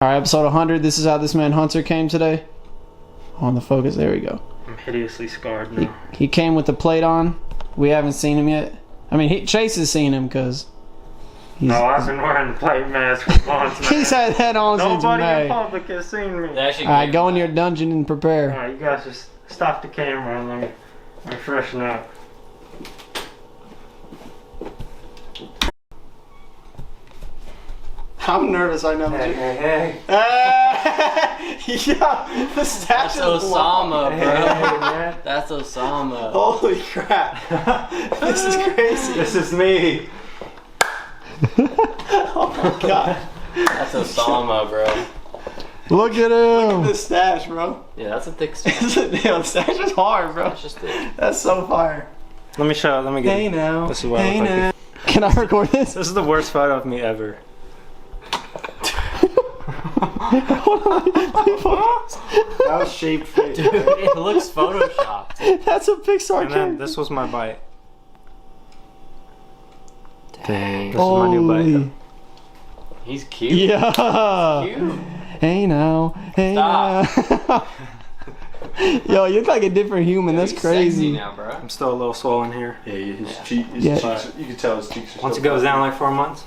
Alright, episode 100. This is how this man Hunter came today. On the focus. There we go. I'm hideously scarred now. He came with the plate on. We haven't seen him yet. I mean, Chase has seen him because... No, I've been wearing the plate mask for months now. He's had that on since May. Nobody in public has seen me. Alright, go in your dungeon and prepare. Alright, you guys just stop the camera and let me freshen up. I'm nervous, I know. Hey. Yeah, the stash That's Osama, bro. Man. That's Osama. Holy crap. This is crazy. This is me. Oh my god. That's Osama, bro. Look at him. Look at the stash, bro. Yeah, that's a thick stash. Damn, the stash is hard, bro. That's just thick. That's so fire. Let me show. Let me get. Hey now. This is what I look like. Can I record this? This is the worst photo of me ever. That was shaped face. Dude, it looks photoshopped. That's a Pixar And then character. this was my bite. Dang. This is my new bite. He's cute. Yeah. Cute. Hey now. Hey now. Yo, you look like a different human. That's He's crazy. sexy now, bro. I'm still a little swollen here. Yeah, his Yeah. cheeks, you can tell his cheeks are Once it still goes down like 4 months.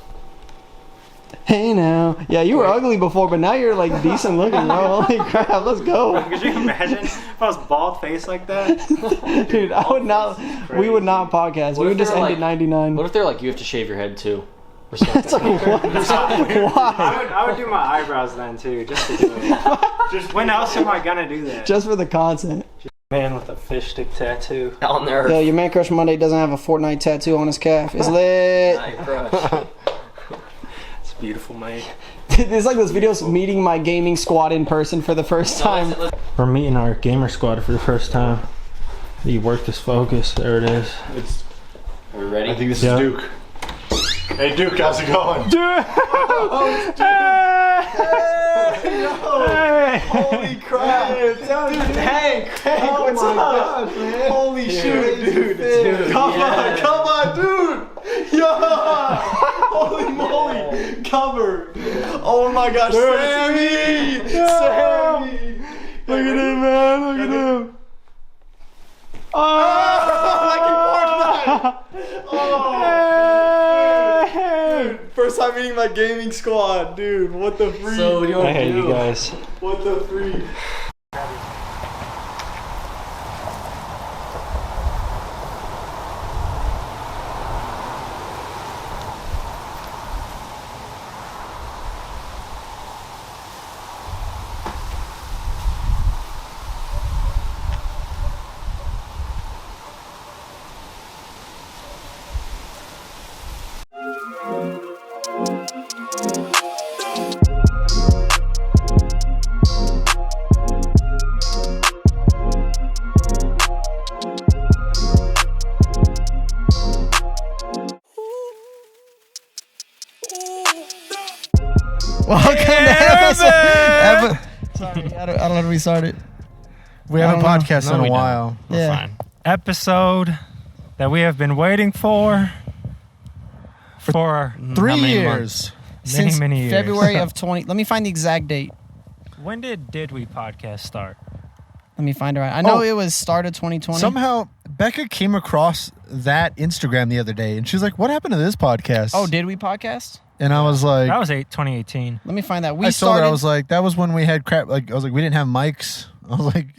Hey now. Yeah, you were ugly before, but now you're like decent looking, bro. Holy crap, let's go. Could you imagine if I was bald face like that? Dude, I would not. We would not podcast. What We if would just they're end like- at 99. What if they're like, you have to shave your head too? Or something? It's like, what? Why? I would do my eyebrows then too, just to do it. Just when else am I gonna do that? Just for the content. Man with a fish stick tattoo. On there. Yo, your man Crush Monday doesn't have a Fortnite tattoo on his calf. It's lit. Night crush. It's beautiful, mate. It's like those videos of meeting my gaming squad in person for the first time. We're meeting our gamer squad for the first time. You work this focus. There it is. Are we ready? I think this Yeah. is Duke. Hey Duke, how's it going? Dude! Hey! Holy crap. Dude, Hank, what's up? Gosh, man. Holy shit, dude. Come on, dude. Yo. Holy moly. Cover. Oh my gosh, Sammy. Sammy. Look at him, man. Look at him. Like in Fortnite. Dude, first time meeting my gaming squad, dude. What the freak? So, what do you I want to hate do? you guys. What the freak? Welcome to episode. Sorry, I don't know how we started. We haven't I don't podcasted No, in we a don't. while. Yeah. Episode that we have been waiting for 3 how many years. months? Since many years. February of 20. Let me find the exact date. When did we podcast start? Let me find it right. I know Oh. it was started 2020. Somehow Becca came across that Instagram the other day, and she's like, "What happened to this podcast?" Oh, did we podcast? and I was like, That was 2018. Let me find that. I We told her, started. I was like, that was when we had crap. Like, I was like, we didn't have mics. I was like,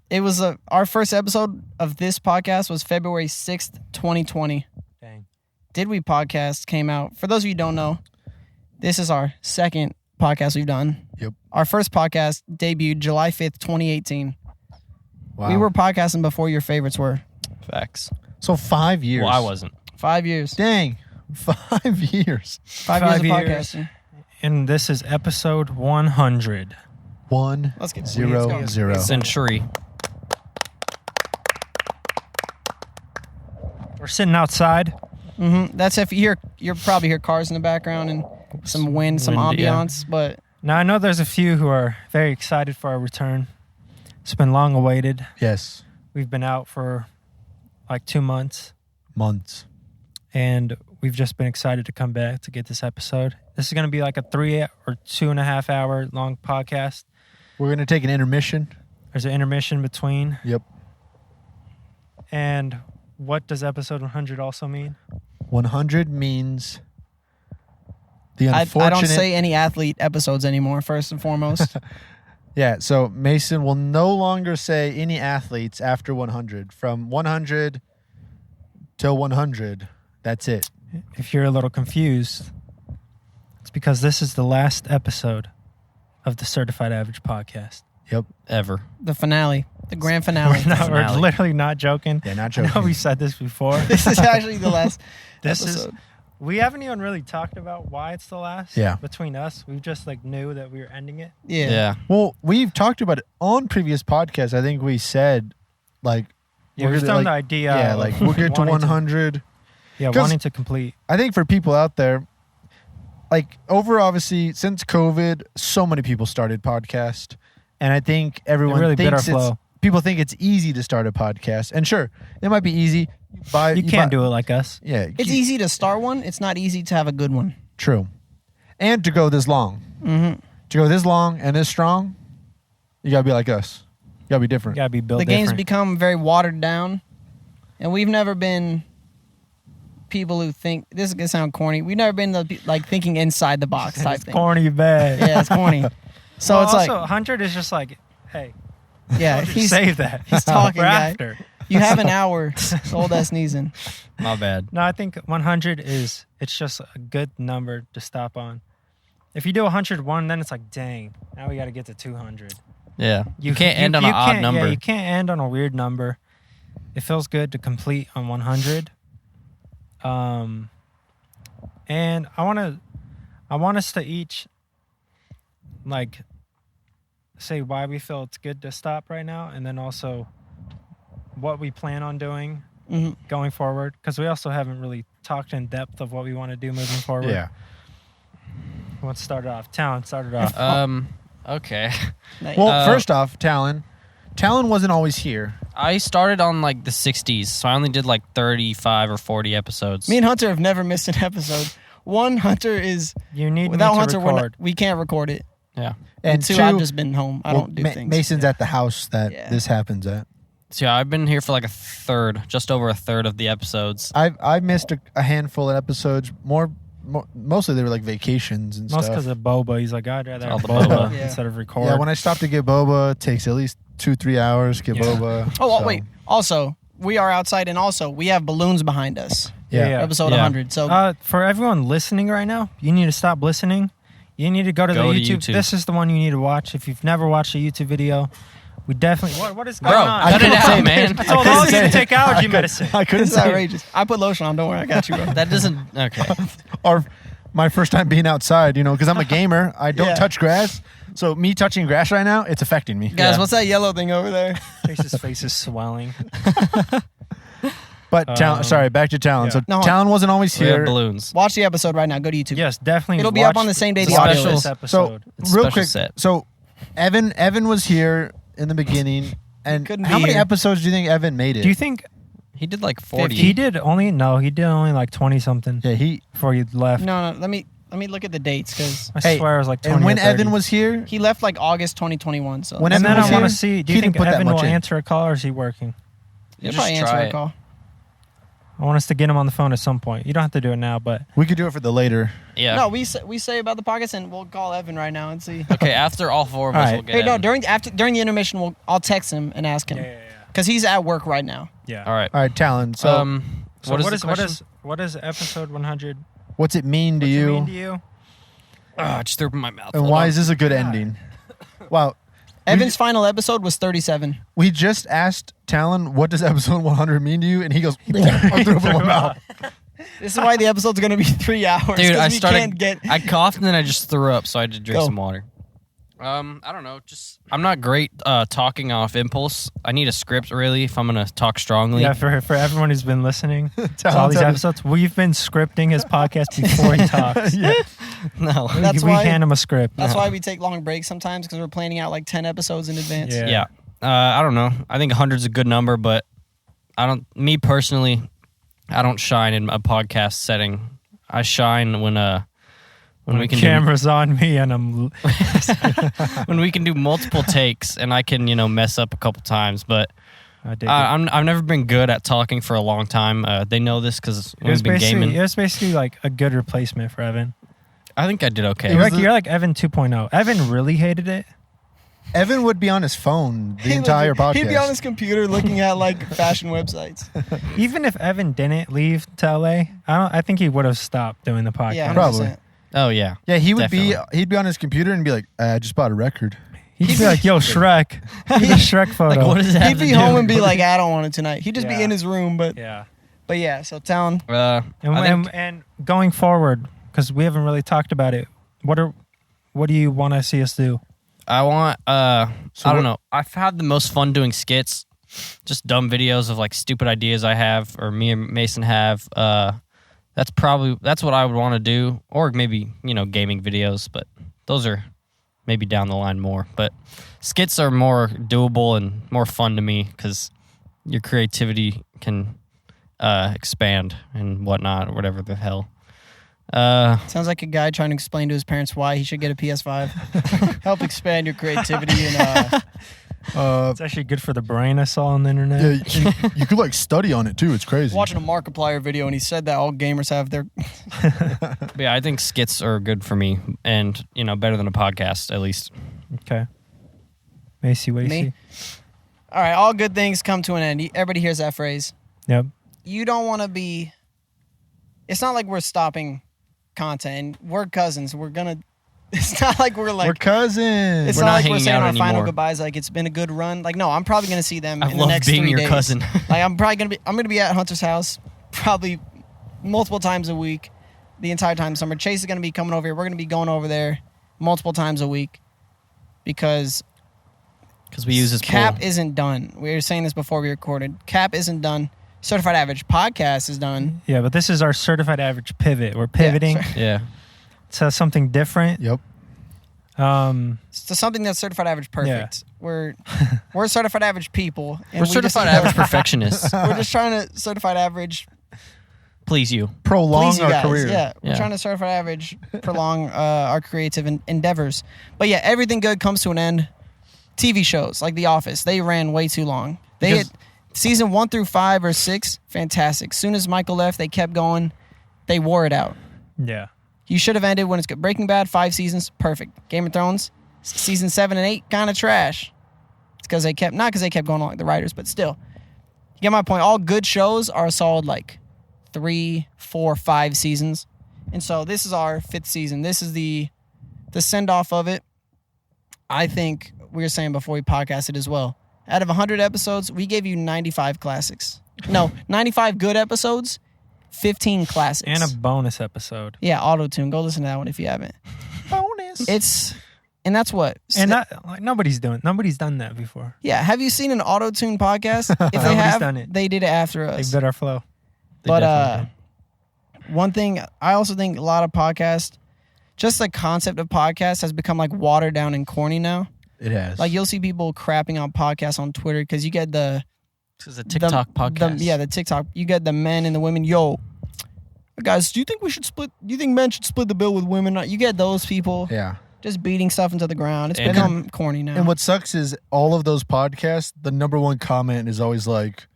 It was our first episode of this podcast was February 6th, 2020. Dang. Did We Podcast came out. For those of you who don't know, this is our second podcast we've done. Yep. Our first podcast debuted July 5th, 2018. wow. We were podcasting before your favorites were. Facts. so 5 years. Well, I wasn't. 5 years. Dang, 5 years. 5 years of 5 years. podcasting. And this is episode 100. 1 Let's get 0 let's go. 0. Century. We're sitting outside. That's if you'll probably hear cars in the background and some wind, some Wind, yeah. ambiance, but Now, I know there's a few who are very excited for our return. It's been long awaited. Yes, We've been out for like 2 months, months. and we've just been excited to come back to get this episode. This is going to be like a 3 or 2.5 hour long podcast. We're going to take an intermission. There's an intermission between. Yep. And what does episode 100 also mean? 100 means the I unfortunate... don't say any athlete episodes anymore, first and foremost. Yeah, so Mason will no longer say any athletes after 100. From 100 till 100, that's it. If you're a little confused, it's because this is the last episode of the Certified Average podcast. Yep. Ever. The finale. The grand finale. We're literally not joking. Yeah, not I joking. know we said this before. This is actually the last This episode. We haven't even really talked about why it's the last. Yeah. Between us, we just knew that we were ending it. Yeah. Well, we've talked about it on previous podcasts. I think we said, Yeah, we're we've gonna, done the idea. yeah, of we'll get to wanting 100. Yeah, 'Cause- wanting to complete. I think for people out there, obviously, since COVID, so many people started podcast. And I think everyone really bit our thinks flow. people think it's easy to start a podcast. And sure, it might be easy. You can't do it like us. Yeah. It's easy to start one. It's not easy to have a good one. True. And to go this long. Mm-hmm. To go this long and this strong, you got to be like us. You got to be different. Gotta be built The game's different. become very watered down, and we've never been people who think, this is going to sound corny, we've never been thinking inside the box type It's thing. corny bad. Yeah, it's corny. So Well, it's also, like, 100 is just like, hey, yeah, save that. he's talking, We're guy. after. You have an hour. Old ass sneezing. My bad. No, I think 100 it's just a good number to stop on. If you do 101, then it's like, dang, now we got to get to 200. Yeah. You can't end on an odd number. Yeah, you can't end on a weird number. It feels good to complete on 100. And I want us to each say why we feel it's good to stop right now, and then also what we plan on doing going forward, because we also haven't really talked in depth of what we want to do moving forward. Yeah. Let's start it off. Talon, start it off. Okay. Well, first off, Talan wasn't always here. I started on the 60s, so I only did 35 or 40 episodes. Me and Hunter have never missed an episode. One, Hunter is, You need without me to Hunter, record. we can't record it. Yeah. And two, I've just been home. I don't do things. Mason's at the house that Yeah. this happens at. So yeah, I've been here for a third, just over a third of the episodes. I've missed a handful of episodes. Mostly they were vacations and Most stuff. because of Boba. He's like, I'd rather All have the Boba Boba. Yeah. instead of record. Yeah, when I stop to get boba, it takes at least 2-3 hours to get Yeah. boba. Oh, so, wait. Also, we are outside, and also, we have balloons behind us. Yeah. Episode Yeah. 100. So, for everyone listening right now, you need to stop listening. You need to go to Go the to YouTube. YouTube. This is the one you need to watch. If you've never watched a YouTube video, we definitely. What is going Bro, on? cut it couldn't say out, man. I told all of you to take allergy medicine. I couldn't this is say outrageous. I put lotion on. Don't worry. I got you, bro. That doesn't. Okay. Or my first time being outside, because I'm a gamer. I don't Yeah. touch grass. So me touching grass right now, it's affecting me. Guys, Yeah. what's that yellow thing over there? His face is swelling. But sorry, back to Talon. yeah. So No. Talon wasn't always We have here. balloons. Watch the episode right now. Go to YouTube. Yes, definitely. It'll be up watch on the same day the the audio special is. So episode. It's real special quick, set. so Evan was here in the beginning, and Couldn't how be many here. episodes do you think Evan made it? Do you think He did 40. he did only 20 something Yeah, he. before you left? No. Let me look at the dates because I Hey, swear it was 20. And when or 30. Evan was here, he left August 2021. So When and Evan then was I want here, to see. Do he you didn't think put that Evan much will in. answer a call, or is he working? he'll Just probably answer try a it. call. I want us to get him on the phone at some point. You don't have to do it now, but we could do it for the later. Yeah. No, we say about the podcast, and we'll call Evan right now and see. Okay, after all four of All us right. will get Hey, no, Evan. during the intermission, I'll text him and ask him because he's at work right now. yeah. All right. All right, Talon. So, So what is the question? what is episode 100? what's it mean to What's it you? mean to you? I just threw up in my mouth. And Hold why on. is this a good ending? Wow. Evan's final episode was 37. We just asked Talon, what does episode 100 mean to you? And he goes, I threw up in my mouth. This is why the episode's going to be 3 hours. Dude, 'cause I we started. can't get. I coughed and then I just threw up, so I had to drink Go. some water. I don't know. Just I'm not great talking off impulse. I need a script really if I'm gonna talk strongly. Yeah, for everyone who's been listening to all Talon's these having- episodes, we've been scripting his podcast before he talks. Yeah. No. That's we why- hand him a script. That's why we take long breaks sometimes because we're planning out 10 episodes in advance. Yeah. Yeah. I don't know. I think 100's a good number, but me personally, I don't shine in a podcast setting. I shine when we can camera's on me and I'm when we can do multiple takes and I can mess up a couple times, but I've never been good at talking for a long time. They know this because we've been gaming. It was basically like a good replacement for Evan. I think I did okay. You're like Evan 2.0. Evan really hated it. Evan would be on his phone the entire podcast. He'd be on his computer looking at like fashion websites. Even if Evan didn't leave to LA, I think he would have stopped doing the podcast. Yeah, 100%. Probably. Oh yeah. Yeah, he'd Definitely. be on his computer and be like, I just bought a record. He'd be like, "Yo, Shrek, the Shrek photo." Like, what does that have He'd be to do? home and be like, I don't want it tonight. He'd just be Yeah. in his room, but Yeah. so Talan. I think- And going forward, because we haven't really talked about it, what do you want to see us do? I want I don't know. I've had the most fun doing skits, just dumb videos of like stupid ideas I have or me and Mason have. That's what I would want to do, or maybe gaming videos, but those are maybe down the line more. But skits are more doable and more fun to me because your creativity can expand and whatnot or whatever the hell. Sounds like a guy trying to explain to his parents why he should get a PS5. Help expand your creativity and It's actually good for the brain. I saw on the internet. Yeah, you could like study on it too. It's crazy. watching a Markiplier video, and he said that all gamers have their. But yeah, I think skits are good for me and better than a podcast at least. Okay. Macy Wacy. Me? All right, all good things come to an end. Everybody hears that phrase. Yep. You don't want to be. It's not like we're stopping content. We're cousins. We're gonna. It's not like we're like. We're cousins. It's We're not not like we're hanging saying out our final anymore. goodbyes. Like it's been a good run. Like no, I'm probably gonna see them I in the love next being 3 your days. cousin. Like I'm gonna be at Hunter's house probably multiple times a week, the entire time summer. Chase is gonna be coming over here. We're gonna be going over there multiple times a week because We use this Cap pool. isn't done. We were saying this before we recorded. Cap isn't done. Certified Average Podcast is done. Yeah, but this is our certified average pivot. We're pivoting Yeah. to something different. Yep. So something that's certified average perfect. We're certified average people. And We're we certified just, average perfectionists. We're just trying to certified average Please you. Prolong please you our guys. career. Yeah, we're Yeah. trying to certified average prolong our creative endeavors. But yeah, everything good comes to an end. TV shows like The Office, they ran way too long. They Because- had season 1 through 5 or 6, fantastic. Soon as Michael left, they kept going. They wore it out. Yeah. You should have ended when it's good. Breaking Bad, 5 seasons, perfect. Game of Thrones, season 7 and 8, kind of trash. It's because they kept, not because they kept going along, the writers, but still. You get my point. All good shows are a solid like 3, 4, 5 seasons. And so this is our 5th season. This is the send-off of it. I think we were saying before we podcasted as well. Out of 100 episodes, we gave you 95 classics. No, 95 good episodes, 15 classics. And a bonus episode. Yeah, auto-tune. Go listen to that one if you haven't. Bonus. And that's what. And nobody's done that before. Yeah, have you seen an auto-tune podcast? If they Nobody's have, done it. they did it after They us. bet our flow. They But definitely one thing, I also think a lot of podcasts, just the concept of podcasts has become like watered down and corny now. It has. Like you'll see people crapping on podcasts on Twitter because you get the This is a TikTok podcast. the TikTok. You get the men and the women. Yo, guys, do you think men should split the bill with women? You get those people yeah. just beating stuff into the ground. It's And- become corny now. And what sucks is all of those podcasts, the number one comment is always like,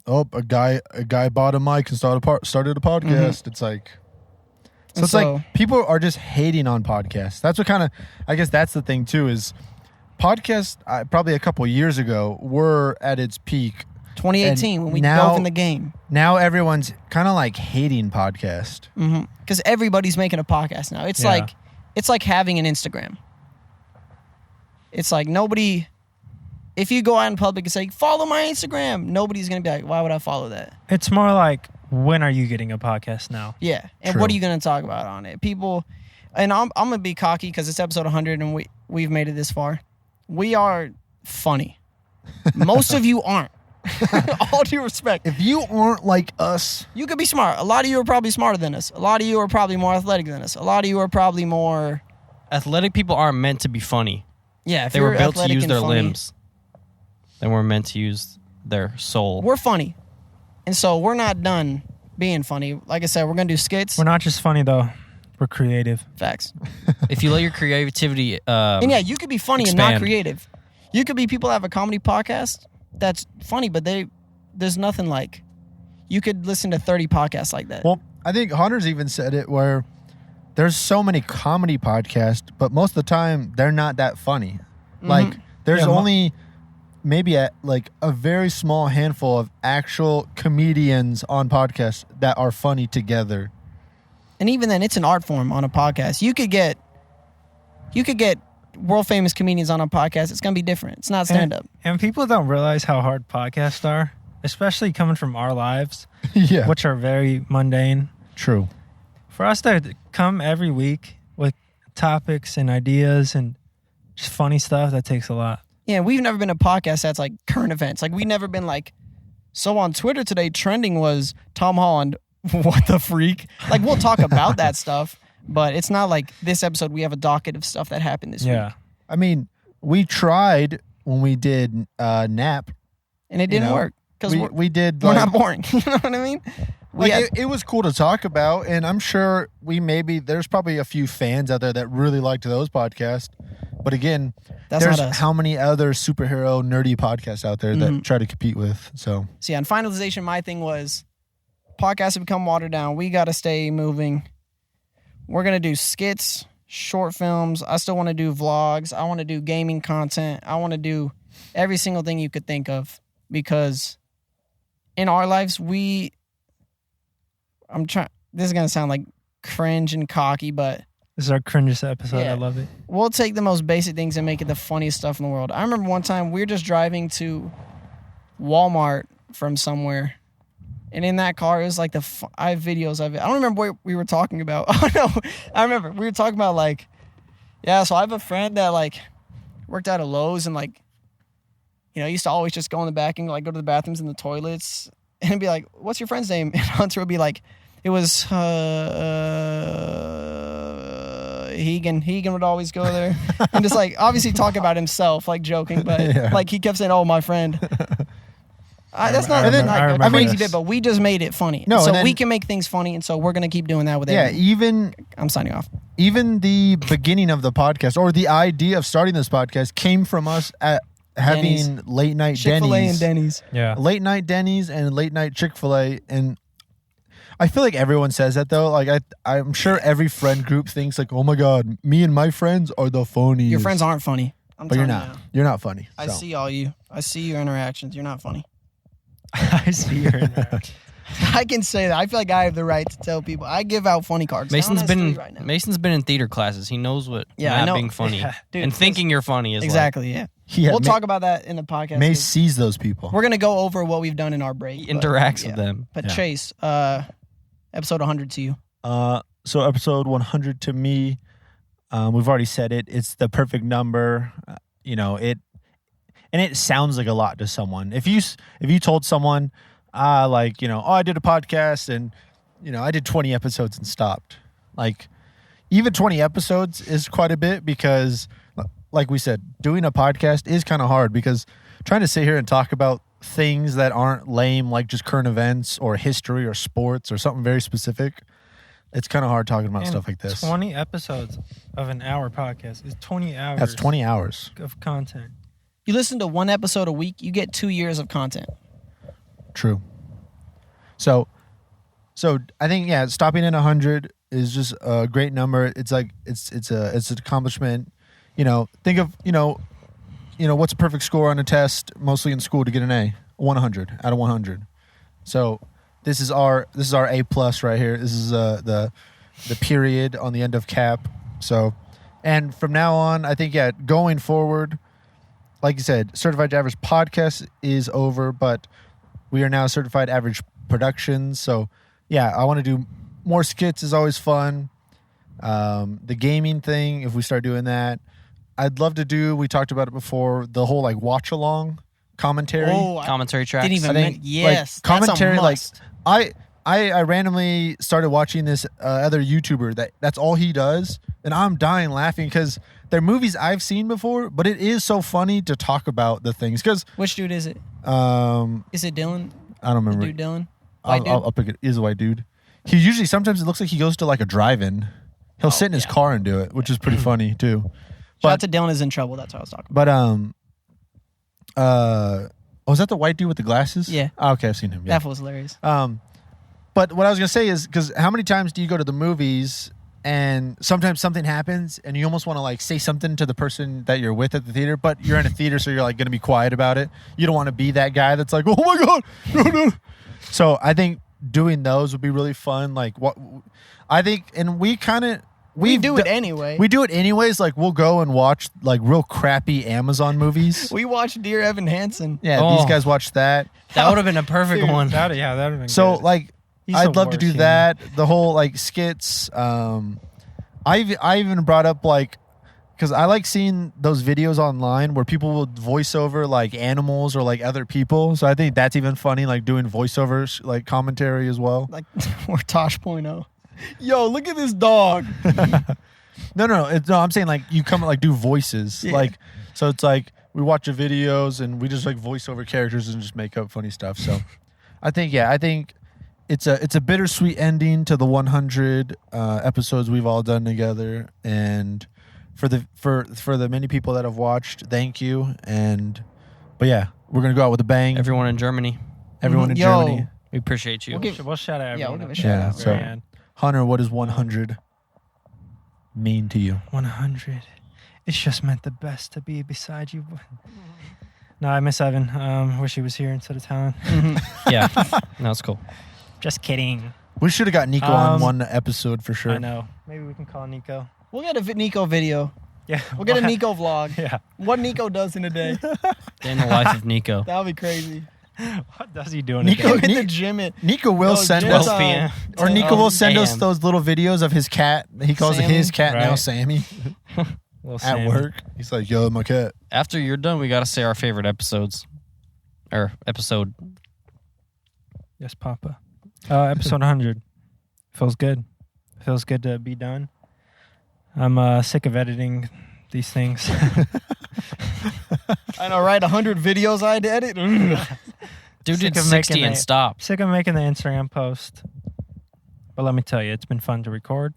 oh, a guy bought a mic and started a podcast. It's like, And it's like people are just hating on podcasts. That's what kind of, I guess that's the thing too, is podcasts probably a couple years ago were at its peak. 2018 and when we now- dove in the game. Now everyone's kind of like hating podcast. Because everybody's making a podcast now. It's Yeah. like having an Instagram. It's like nobody. If you go out in public and say follow my Instagram, nobody's gonna be like, why would I follow that? It's more like, when are you getting a podcast now? Yeah, and True. what are you gonna talk about on it? People, and I'm gonna be cocky because it's episode 100 and we've made it this far. We are funny. Most of you aren't. All due respect. If you aren't like us, You could be smart. A lot of you are probably smarter than us. A lot of you are probably more athletic than us. A lot of you are probably more. Athletic people aren't meant to be funny. Yeah, if They you're were built to athletic use and their funny, limbs. They weren't meant to use their soul. We're funny, and so we're not done being funny. Like I said, we're gonna do skits. We're not just funny though. We're creative. Facts. If you let your creativity, And yeah, you could be funny and not expand. creative. You could be people that have a comedy podcast that's funny, but there's nothing like. You could listen to 30 podcasts like that. Well, I think Hunter's even said it where there's so many comedy podcasts, but most of the time they're not that funny. Like there's Yeah, only maybe a very small handful of actual comedians on podcasts that are funny together. And even then, it's an art form on a podcast. You could get world famous comedians on a podcast. It's gonna be different. It's not stand up. And people don't realize how hard podcasts are, especially coming from our lives, Yeah. which are very mundane. True. For us to come every week with topics and ideas and just funny stuff, that takes a lot. Yeah, we've never been a podcast that's like current events. Like we've never been like, so on Twitter today, trending was Tom Holland. What the freak? Like we'll talk about that stuff, but it's not like this episode. We have a docket of stuff that happened this week, I mean, we tried when we did Nap. and it didn't know, work because We did we're like, not boring. You know what I mean? it was cool to talk about, and I'm sure there's probably a few fans out there that really liked those podcasts. But again, That's there's not us. how many other superhero nerdy podcasts out there that try to compete with. So So yeah, in finalization, my thing was podcasts have become watered down. We got to stay moving. We're going to do skits, short films. I still want to do vlogs. I want to do gaming content. I want to do every single thing you could think of because in our lives, this is going to sound like cringe and cocky, but This is our cringiest episode. Yeah. I love it. we'll take the most basic things and make it the funniest stuff in the world. I remember one time we were just driving to Walmart from somewhere. And in that car, it was like I have videos of it. I don't remember what we were talking about. Oh, no. I remember. We were talking about, like, yeah, so I have a friend that, like, worked out of Lowe's and, like, you know, used to always just go in the back and, like, go to the bathrooms and the toilets and be like, what's your friend's name? And Hunter would be like, it was Hegan. Hegan would always go there. And just, like, obviously talk about himself, like, joking. But, Yeah. like, he kept saying, oh, my friend. That's not, I remember- not I a remember crazy this. bit, but we just made it funny. No, so and then- we can make things funny, and so we're gonna keep doing that with yeah, everything. I'm signing off. even the beginning of the podcast or the idea of starting this podcast came from us at having Denny's. late night Chick-fil-A and Denny's. Denny's. Yeah. Late night Denny's and late night Chick-fil-A, and I feel like everyone says that though. Like I'm sure every friend group thinks like, oh my god, me and my friends are the funniest. Your friends aren't funny. but you're not. You're not funny. I so. see all you. I see your interactions. You're not funny. I see your interaction. I can say that. I feel like I have the right to tell people. I give out funny cards. Mason's Talan has been 3 right now. Mason's been in theater classes. He knows what Yeah, I not know. being funny Yeah. Dude, and thinking you're funny is Exactly. Yeah. Yeah, We'll talk about that in the podcast. Mace sees those people. We're gonna go over what we've done in our break. Like, he interacts with yeah. them. But Yeah. Chase, episode 100 to you. So episode 100 to me, we've already said it. It's the perfect number. It sounds like a lot to someone. If you told someone, I did a podcast and I did 20 episodes and stopped. Like, even 20 episodes is quite a bit because, like we said, doing a podcast is kind of hard because trying to sit here and talk about things that aren't lame, like just current events or history or sports or something very specific. It's kind of hard talking about And stuff like this. 20 episodes of an hour podcast is 20 hours. That's 20 hours. of content. You listen to one episode a week, you get 2 years of content. True. So I think stopping at 100 is just a great number. It's like it's an accomplishment. Think of what's a perfect score on a test, mostly in school, to get an A, 100 out of 100. So this is our A plus right here. This is the period on the end of cap. So, and from now on, I think going forward, like you said, Certified Average Podcast is over, but we are now Certified Average Productions. So, I want to do more skits is always fun. The gaming thing, if we start doing that, I'd love to do, we talked about it before, the whole like watch along commentary. Oh, I Commentary tracks. didn't even I think, yes. like, commentary, that's a like, must. I randomly started watching this other YouTuber that's all he does, and I'm dying laughing because they're movies I've seen before, but it is so funny to talk about the things because Which dude is it? I Is it Dylan? don't The remember. dude Dylan? White dude? I'll pick it. He's a white dude. He usually sometimes it looks like he goes to like a drive-in. He'll sit in his car and do it, which is pretty funny too. Shout out to Dylan is in trouble. That's what I was talking about. But was that the white dude with the glasses? Yeah. Oh, okay, I've seen him. Yeah. That was hilarious. But what I was gonna say is because how many times do you go to the movies and sometimes something happens and you almost want to like say something to the person that you're with at the theater, but you're in a theater, so you're like gonna be quiet about it. You don't want to be that guy that's like, oh my god, no. So I think doing those would be really fun. Like what I think, and we do it anyway. We do it anyways. Like we'll go and watch like real crappy Amazon movies. We watched Dear Evan Hansen. Yeah, these guys watch that. That would have been a perfect one. That would have been So good. like, He's I'd the love to do worst, that. The whole like skits. I even brought up like, because I like seeing those videos online where people will voice over like animals or like other people. So I think that's even funny, like doing voiceovers, like commentary as well. Like, we're Tosh.0. Yo, look at this dog. No, I'm saying like you come like do voices, Yeah. like so it's like we watch the videos and we just like voice over characters and just make up funny stuff. So I think it's a bittersweet ending to the 100 episodes we've all done together, and for the many people that have watched, thank you. But yeah, we're gonna go out with a bang. Everyone in Germany, Everyone in Yo. Germany. we appreciate you. We'll shout out Yeah, everyone. we'll give a at shout the out. So- very end. Hunter, what does 100 mean to you? 100. It's just meant the best to be beside you. No, I miss Evan. Wish he was here instead of Talan. Yeah, no, it's cool. Just kidding. We should have got Nico on Um, one episode for sure. I know. Maybe we can call Nico. We'll get a Nico video. Yeah. We'll get a Nico vlog. Yeah. What Nico does in a day. Day in the life of Nico. That would be crazy. What does he do in Nico- a Go day? hit the gym it. Nico will No, send gym us, time. or Nico will send us AM. those little videos of his cat. He calls it Sammy. his cat now, Right. Sammy, Little at Sammy. work. He's like, yo, my cat. After you're done, we got to say our favorite episodes. Or episode. Yes, Papa. Episode 100. Feels good. Feels good to be done. I'm sick of editing these things. I know, right? 100 videos I had to edit. Dude Sick did of 60 making and it. stopped. Sick of making the Instagram post. But let me tell you, it's been fun to record.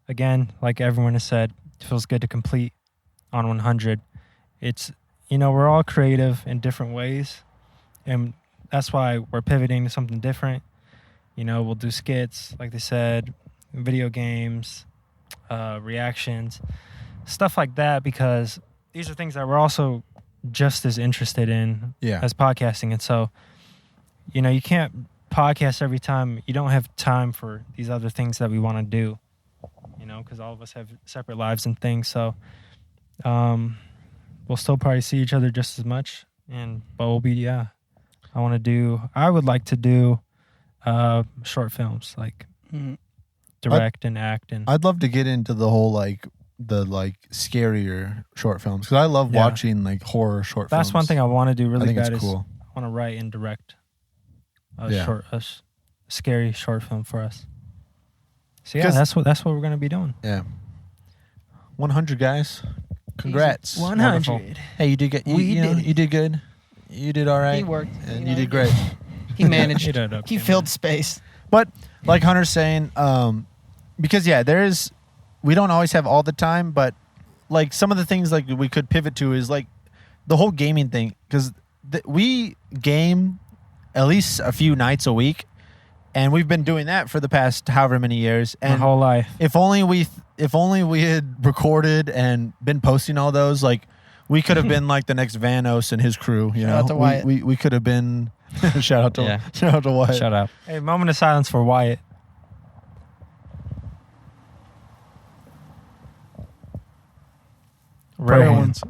Again, like everyone has said, it feels good to complete on 100. It's, we're all creative in different ways. And that's why we're pivoting to something different. We'll do skits, like they said, video games, reactions, stuff like that, because these are things that we're also just as interested in Yeah. as podcasting. And so, you can't podcast every time. You don't have time for these other things that we want to do, because all of us have separate lives and things. So we'll still probably see each other just as much. But we'll be, I would like to do short films, like direct and act. And I'd love to get into the whole the scarier short films because I love Yeah. watching horror short films. that's one thing I want to do I really think bad it's is cool. I want to write and direct Yeah. a scary short film for us. So yeah, 'Cause- that's what we're gonna be doing. Yeah. 100 guys. Congrats. 100. Hey, you did good. We did it. You did good. You did all right. He worked. And You you know, did great. He managed. He did okay, He man. filled space. But like Hunter's saying, because we don't always have all the time, but some of the things we could pivot to is the whole gaming thing because we game at least a few nights a week, and we've been doing that for the past however many years. My And whole life. if only we had recorded and been posting all those, we could have been the next Vanos and his crew. You Shout know, out to Wyatt. we could have been. shout out to Wyatt. Shout out. Hey, moment of silence for Wyatt. Prayer Right. ones.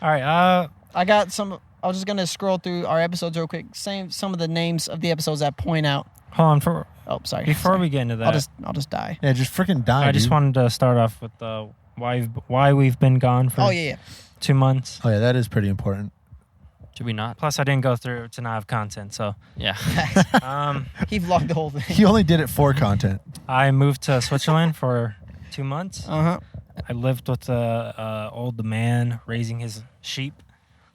All right. I got some. I was just gonna scroll through our episodes real quick. Saying some of the names of the episodes that point out. Hold on. Oh, sorry. Before sorry. we get into that, I'll just die. Yeah, just freaking die. I just dude. wanted to start off with why we've been gone for Oh yeah. 2 months. Oh yeah, that is pretty important. Did we not? Plus, I didn't go through to not have content. So, Yeah. He vlogged the whole thing. He only did it for content. I moved to Switzerland for 2 months. Uh huh. I lived with a old man raising his sheep.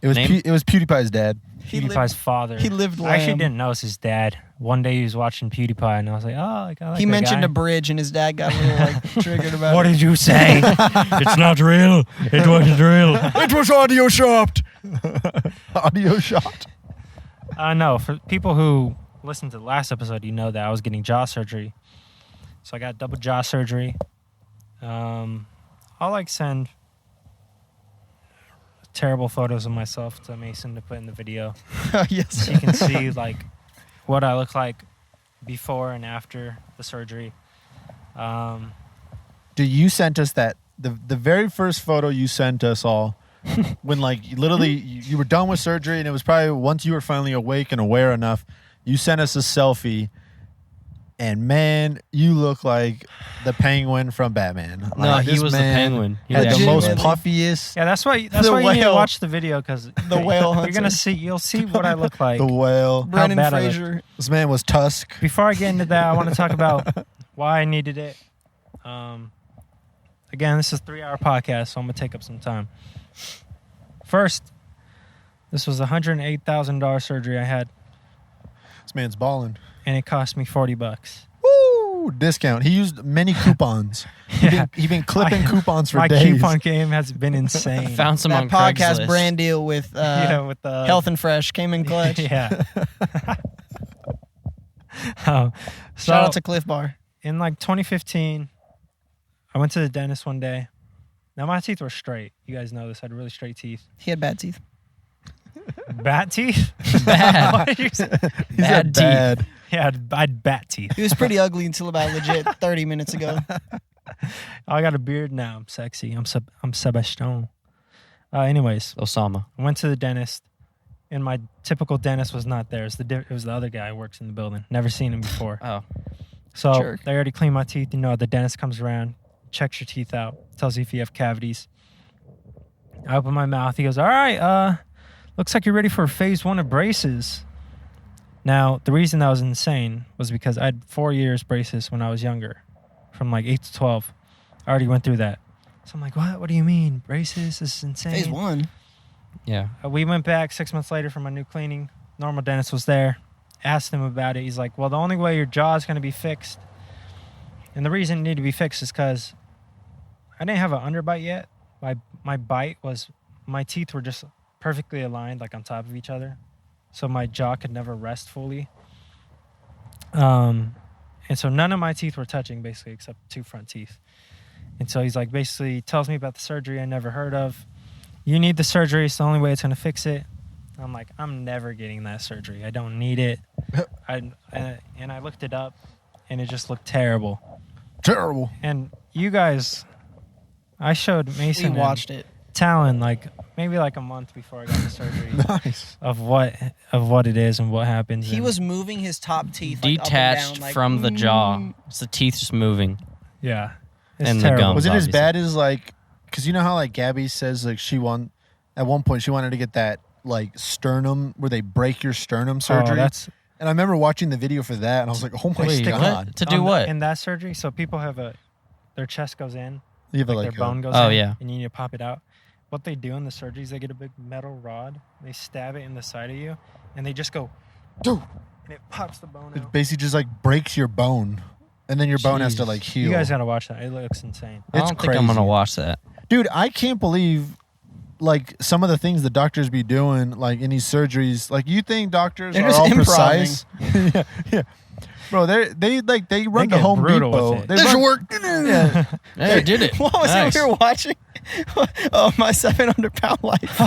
It was Name? it was PewDiePie's dad. He PewDiePie's lived, father. he lived I actually lamb. didn't know it was his dad. One day he was watching PewDiePie, and I was like, oh, like, I like He that mentioned guy. a bridge, and his dad got a little like triggered about What it. did you say? It's not real. It wasn't real. It was audio shot. Audio shot. No, for people who listened to the last episode, you know that I was getting jaw surgery. So I got double jaw surgery. I'll like send terrible photos of myself to Mason to put in the video. Yes. So you can see like what I look like before and after the surgery. Dude, you sent us that the very first photo you sent us all when like literally you were done with surgery, and it was probably once you were finally awake and aware enough, you sent us a selfie, and man, you look like the Penguin from Batman. No, Like, he this was the man Penguin. He had was the most Legitimately. puffiest, Yeah, that's why The you need to whale. watch the video because The whale you're gonna hunter. you'll see what I look like. the whale. Brendan bad I look. Fraser. This man was Tusk. Before I get into that, I want to talk about why I needed it. Again, this is a 3-hour podcast, so I'm gonna take up some time. First, this was a $108,000 surgery I had, This man's balling. and it cost me $40. Woo! Discount. He used many coupons. Yeah. He been clipping coupons for My days. coupon game has been insane. Found some That on podcast Craigslist. brand deal with Yeah, with the Health and Fresh came in clutch. Yeah. So Shout out to Cliff Bar. in like 2015, I went to the dentist one day. Now my teeth were straight. You guys know this. I had really straight teeth. He had bad teeth. Bat teeth? Bad. What did you say? He said Bad teeth. bad. Yeah, I had bat teeth. He was pretty ugly until about legit 30 minutes ago. I got a beard now. I'm sexy. I'm Sebastian. Anyways, Osama. I went to the dentist, and my typical dentist was not there. It was the other guy who works in the building. Never seen him before. Oh. So Jerk. they already cleaned my teeth. You know, the dentist comes around, checks your teeth out, tells you if you have cavities. I open my mouth. He goes, all right, looks like you're ready for phase 1 of braces. Now, the reason that was insane was because I had 4 years braces when I was younger, from like 8 to 12. I already went through that. So I'm like, what? What do you mean? Braces? This is insane. Phase 1. Yeah. We went back 6 months later for my new cleaning. Normal dentist was there. Asked him about it. He's like, well, the only way your jaw is going to be fixed, and the reason it needed to be fixed is because I didn't have an underbite yet. My bite was, my teeth were just perfectly aligned, like on top of each other. So my jaw could never rest fully. And so none of my teeth were touching, basically, except 2 front teeth. And so he's like, basically tells me about the surgery I never heard of. You need the surgery. It's the only way it's going to fix it. I'm like, I'm never getting that surgery. I don't need it. And I looked it up, and it just looked terrible. Terrible. And you guys, I showed Mason We watched it. Talan maybe a month before I got the surgery Nice. of what it is and what happens. He and- was moving his top teeth like, Detached up and down, like, from the jaw. It's the teeth just moving. yeah, it's And the terrible. gums. Was it as Obviously. bad as like, because you know how like Gabby says like at one point she wanted to get that like sternum where they break your sternum surgery. Oh, that's And I remember watting the video for that, and I was like, oh my Wait, god. what? To do what? in that surgery. So people have their chest goes in, You have like their bone goes Oh, in, yeah. and you need to pop it out. What they do in the surgery is they get a big metal rod, they stab it in the side of you, and they just go, Dude. and it pops the bone It out. basically just like breaks your bone, and then your bone has to Jeez. like heal. You guys gotta watch that. It looks insane. I It's don't think I'm crazy. gonna watch that. Dude, I can't believe like some of the things the doctors be doing like in these surgeries. Like you think doctors They're are just all improvising. precise? yeah. Bro, they run to get Home brutal with Depot. it. They This run- work. Yeah. Hey, did it. What was Nice. it we were watching? Oh, my 700-pound life.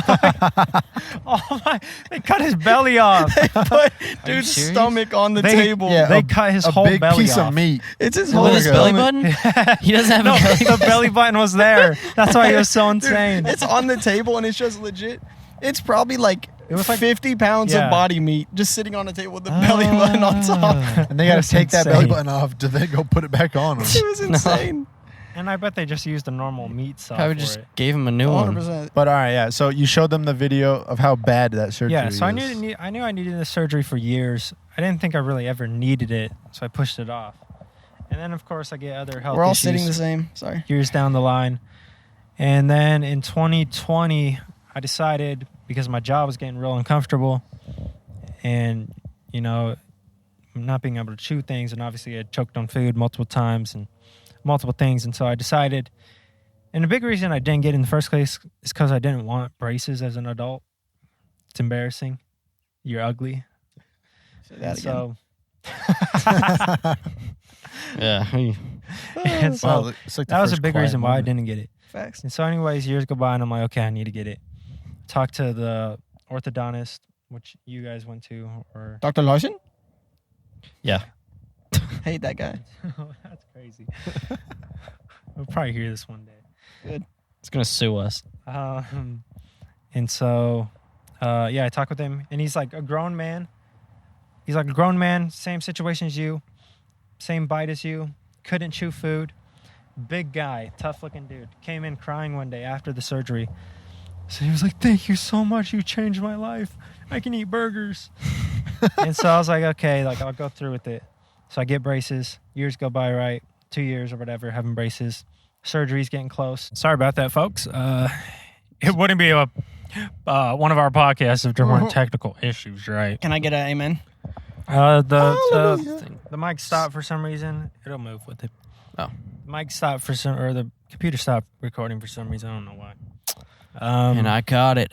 Oh my! They cut his belly off. Put dude's serious? stomach on the They- table. Yeah, They a- cut his a whole big belly piece off. of meat. It's his With whole his belly button? He doesn't have No, a belly the button. belly button was there. That's why he was so insane. It's on the table and it's just legit. It's probably like, It was like- 50 pounds Yeah. of body meat just sitting on the table with the belly button on top. And they got That's to take that belly insane. button off to then go put it back on. It was insane. And I bet they just used a normal meat saw Probably for just it. gave him a new one. 100%. But all right, yeah. So you showed them the video of how bad that surgery Yeah, is. so I knew I needed this surgery for years. I didn't think I really ever needed it, so I pushed it off. And then, of course, I get other health We're all issues sitting the same. Sorry. years down the line. And then in 2020, I decided because my job was getting real uncomfortable, and not being able to chew things, and obviously I had choked on food multiple times and multiple things, and so I decided. And the big reason I didn't get in the first place is because I didn't want braces as an adult. It's embarrassing. You're ugly. Say that So, Yeah. and so Wow, it's like the that was a first big quiet reason why I moment. didn't get it. Facts. And so, anyways, years go by, and I'm like, okay, I need to get it. Talk to the orthodontist, which you guys went to, or Dr. Larson? Yeah. Hate that guy. that's crazy. We'll probably hear this one day. It's gonna sue us. And so, I talked with him, and he's like a grown man. He's like a grown man, same situation as you, same bite as you, couldn't chew food. Big guy, tough looking dude. Came in crying one day after the surgery. So he was like, thank you so much. You changed my life. I can eat burgers. And so I was like, okay, like I'll go through with it. So I get braces. Years go by, right? 2 years or whatever, having braces. Surgery's getting close. Sorry about that, folks. It wouldn't be one of our podcasts if there weren't technical issues, right? Can I get an amen? The mic stopped for some reason. It'll move with it. Oh. The mic stopped or the computer stopped recording for some reason. I don't know why. And I got it.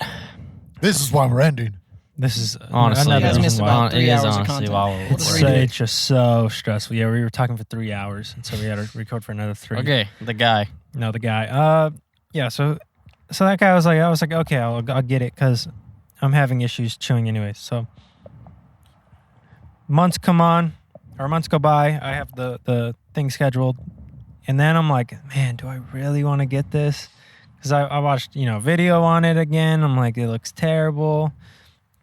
This is why we're ending. This is Honestly, another You guys reason missed why. about 3 it is hours of honestly content. why we're It's recording. It's just so stressful. Yeah, we were talking for 3 hours, and so we had to record for another 3. Okay, the guy. No, the guy. So that guy was like, I was like, okay, I'll get it because I'm having issues chewing anyway. So months go by. I have the thing scheduled, and then I'm like, man, do I really want to get this? Because I watched video on it again. I'm like, it looks terrible.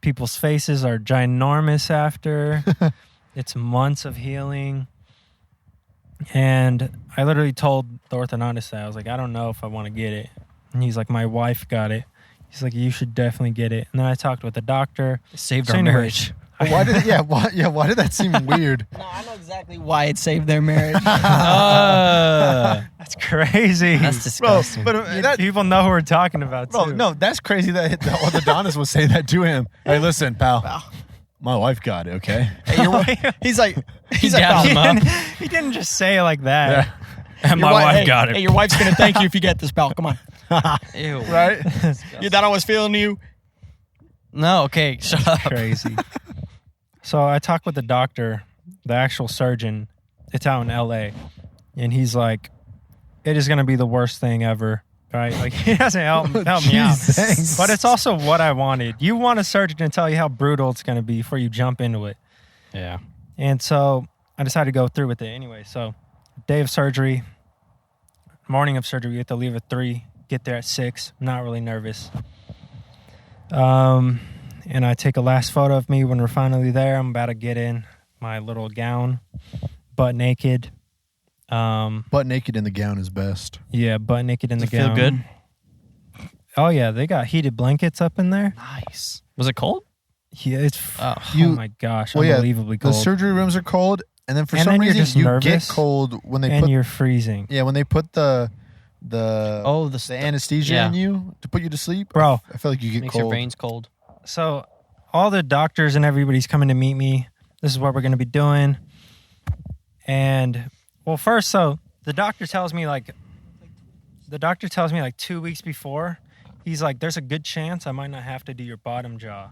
People's faces are ginormous after. It's months of healing. And I literally told the orthodontist that. I was like, I don't know if I want to get it. And he's like, my wife got it. He's like, you should definitely get it. And then I talked with the doctor. Saved So our anyways, marriage. Why did why did that seem weird? No, I know exactly why it saved their marriage. That's crazy. That's Bro, disgusting. but that, People know who we're talking about, bro, too. no, that's crazy that the orthodontist was saying that to him. Hey, listen, pal. My wife got it, okay? Hey, he's like, dabbed him up. He didn't just say it like that. And my wife got it. Hey, your wife's gonna thank you if you get this, pal. Come on. Ew. Right? You thought I was feeling you? No, okay, shut up. Crazy. So I talked with the doctor, the actual surgeon. It's out in LA. And he's like, it is going to be the worst thing ever. Right? Like, he doesn't help me out. Jesus. But it's also what I wanted. You want a surgeon to tell you how brutal it's going to be before you jump into it. Yeah. And so I decided to go through with it anyway. So day of surgery, morning of surgery, we have to leave at 3, get there at 6. I'm not really nervous. And I take a last photo of me when we're finally there. I'm about to get in my little gown, butt naked. Butt naked in the gown is best. Yeah, butt naked in the Does it feel gown. good? Oh yeah, they got heated blankets up in there. Nice. Was it cold? Yeah, it's Oh. oh my gosh, Well, yeah, unbelievably The cold. surgery rooms are cold, and then for And some then you're reason just you nervous, get cold when they and put you're freezing, when they put the anesthesia yeah. in you to put you to sleep. bro. I feel like you get Makes your cold. veins cold. So all the doctors and everybody's coming to meet me. This is what we're going to be doing. And well, first, so the doctor tells me like 2 weeks before, he's like, there's a good chance I might not have to do your bottom jaw,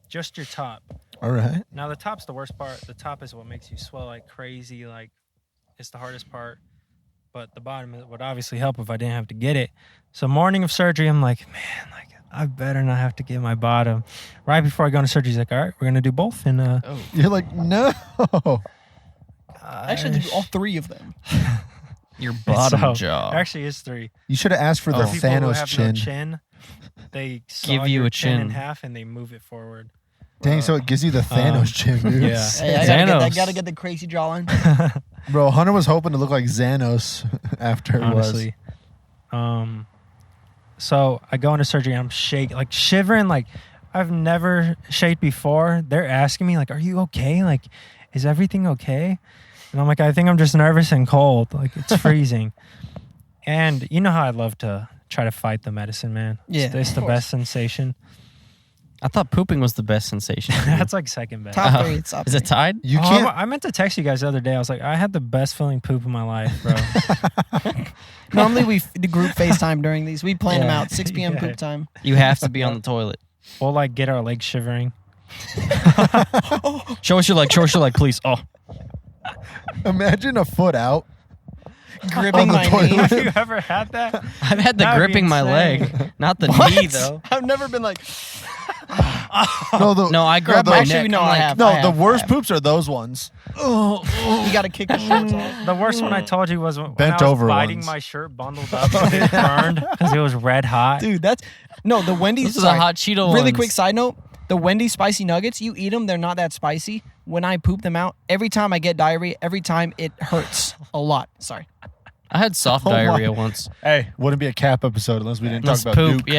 just your top. All right. Now the top's the worst part. The top is what makes you swell like crazy. Like it's the hardest part. But the bottom would obviously help if I didn't have to get it. So morning of surgery, I'm like, man, like I better not have to get my bottom. Right before I go into surgery, he's like, all right, we're gonna do both. And You're like, no. Actually, do all 3 of them. Your bottom so, jaw. Actually, it's 3. You should have asked for the People who Thanos have chin. no chin, they Give saw you your a chin in chin. half and they move it forward. Dang, so it gives you the Thanos chin, dude. Yeah. Hey, I Xanos. gotta get the crazy jawline. Bro, Hunter was hoping to look like Xanos after it was. Honestly. So I go into surgery, I'm shivering, like I've never shaked before. They're asking me, like, are you okay? Like, is everything okay? And I'm like, I think I'm just nervous and cold. Like, it's freezing. And you know how I love to try to fight the medicine, man. Yeah, It's of the course. best sensation. I thought pooping was the best sensation. That's like second best. Top 3. It's top Is it 3. tied? You Oh, can't. I meant to text you guys the other day. I was like, I had the best feeling poop in my life, bro. Normally we do group FaceTime during these. We plan them Yeah. out. 6 p.m. Yeah. poop time. You have to be on the toilet. We'll like get our legs shivering. Show us your leg, please. Oh, Imagine a foot out. Gripping the my toilet. knee. Have you ever had that? I've had the That'd be gripping my insane. leg, not the What? knee though. I've never been like. No, I grab the- my Actually, neck. no, I'm I like, have. No, I the have, worst I have. poops are those ones. You got to kick the shorts off. The worst one I told you was when Bent I was over biting ones. my shirt bundled up and it burned because it was red hot. Dude, that's. No, the Wendy's. Those are the sorry. hot Cheeto Really ones. quick side note. The Wendy's spicy nuggets, you eat them, they're not that spicy. When I poop them out, every time I get diarrhea, every time it hurts a lot. Sorry. I had soft Oh my- diarrhea once. Hey, wouldn't be a cap episode unless we didn't Let's talk about poop. Duke.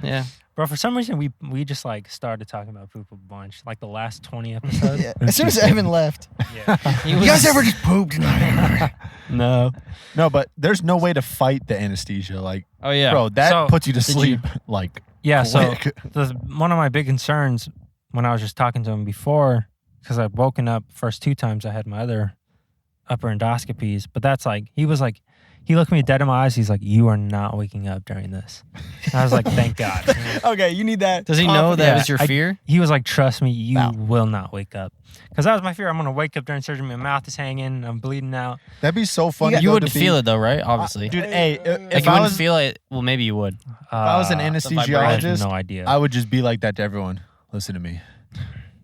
Yeah. Bro, for some reason we just like started talking about poop a bunch. Like the last 20 episodes. Yeah. As soon as Evan left. Yeah. You guys ever just pooped? No. No, but there's no way to fight the anesthesia. Like, Oh yeah. bro, that So, puts you to did sleep. Like, Yeah, so quick. one of my big concerns when I was just talking to him before, because I'd woken up first 2 times I had my other upper endoscopies, but that's like, he looked me dead in my eyes. He's like, you are not waking up during this. And I was like, thank God. Okay, you need that. Does he know that Yeah, was your fear? He was like, trust me, you No. will not wake up. Because that was my fear. I'm going to wake up during surgery. My mouth is hanging. I'm bleeding out. that'd be so funny. You though, wouldn't to feel be, it though, right? Obviously. Dude, hey, like if you I wouldn't was feel it. Well, maybe you would. If I was an I have anesthesiologist, no idea. I would just be like that to everyone. Listen to me.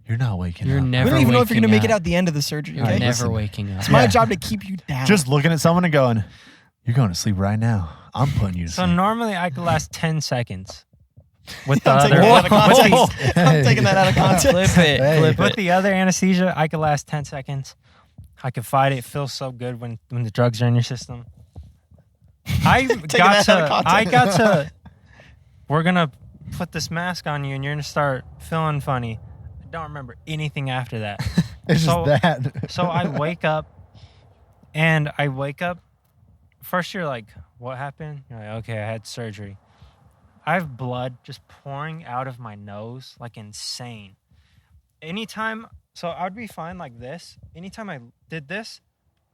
You're not waking You're up. We never. don't even know if you're waking going to make it up. out the end of the surgery. You're Okay? never listen. waking up. It's my Yeah. job to keep you down. Just looking at someone and going, you're going to sleep right now. I'm putting you to So sleep. normally I could last 10 seconds. With the I'm taking other, that out of context. Hey. I'm taking that out of context. Flip it. Hey. Flip with it. the other anesthesia, I could last 10 seconds. I could fight it. It feels so good when the drugs are in your system. I got that out of to. context. I got to. We're gonna put this mask on you, and you're gonna start feeling funny. I don't remember anything after that. It's So- just that. So I wake up, and first you're like, what happened? You're like, okay, I had surgery. I have blood just pouring out of my nose like insane. So I would be fine like this. Anytime I did this,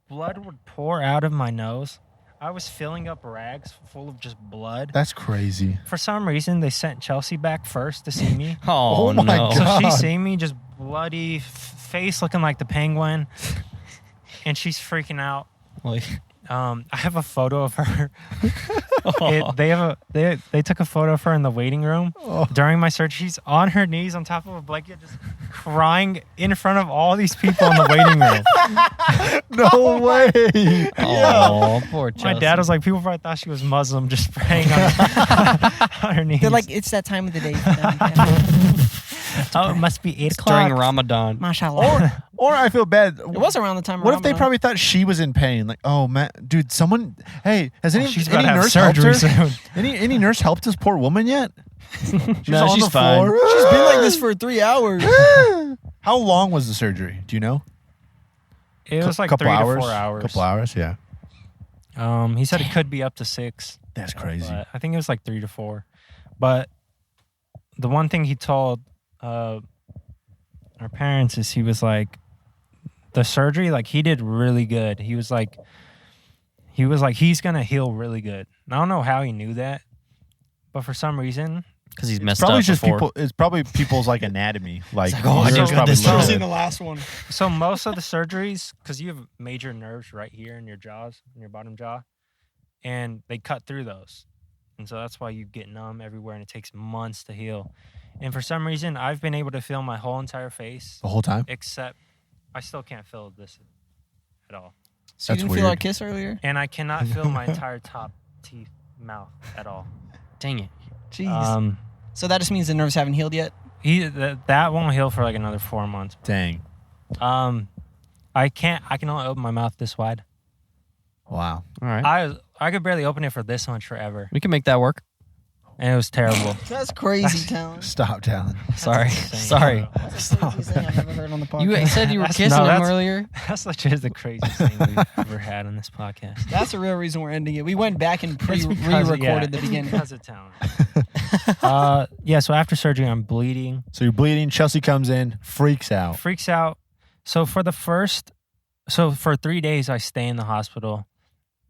blood would pour out of my nose. I was filling up rags full of just blood. That's crazy. For some reason, they sent Chelsea back first to see me. Oh, Oh my no. God. So she's seeing me just bloody face looking like the penguin. And she's freaking out. Like, I have a photo of her. They took a photo of her in the waiting room during my surgery. She's on her knees on top of a blanket, just crying in front of all these people in the waiting room. No way. oh, poor Chelsea. My dad was like, people probably thought she was Muslim, just praying on her knees. They're like, it's that time of the day for them. Yeah. oh, it must be 8 o'clock. during Ramadan. Mashallah. Or I feel bad. It was around the time of What if they Ramadan. probably thought she was in pain? Like, oh man, dude, someone. Hey, has any she's about to have nurse helped surgery her? soon. Any nurse helped this poor woman yet? She's No, on she's the fine. floor. She's been like this for 3 hours. How long was the surgery? Do you know? It was like couple 3 hours. to 4 hours. Couple hours, yeah. He said it could be up to 6. That's crazy. But I think it was like 3 to 4. But the one thing he told our parents is he was like, the surgery, like he did really good. He was like, he's gonna heal really good. And I don't know how he knew that, but for some reason, Because he's messed Probably up just before. people. It's probably people's like anatomy. Like, like, oh, I yours did good probably this time. looked Especially in good. the last one. so most of the surgeries, because you have major nerves right here in your jaws, in your bottom jaw, and they cut through those. And so that's why you get numb everywhere and it takes months to heal. And for some reason, I've been able to feel my whole entire face, the whole time. except I still can't feel this at all. So you That's didn't feel our weird. kiss earlier? And I cannot feel my entire top teeth, mouth at all. Dang it. Jeez. So that just means the nerves haven't healed yet? That won't heal for like another 4 months. Dang. I can only open my mouth this wide. Wow. All right. I could barely open it for this much forever. We can make that work. And it was terrible. That's crazy, Talan. Stop, Talon. Sorry. insane, Sorry. bro. That's the craziest thing I've ever heard on the podcast. You said you were That's- kissing no, him that's- earlier. That's legit the craziest thing we've ever had on this podcast. That's the real reason we're ending it. We went back and It's because- re-recorded yeah, the it's beginning. because of talent. Yeah, so after surgery, I'm bleeding. So you're bleeding. Chelsea comes in, freaks out. Freaks out. So for 3 days, I stay in the hospital.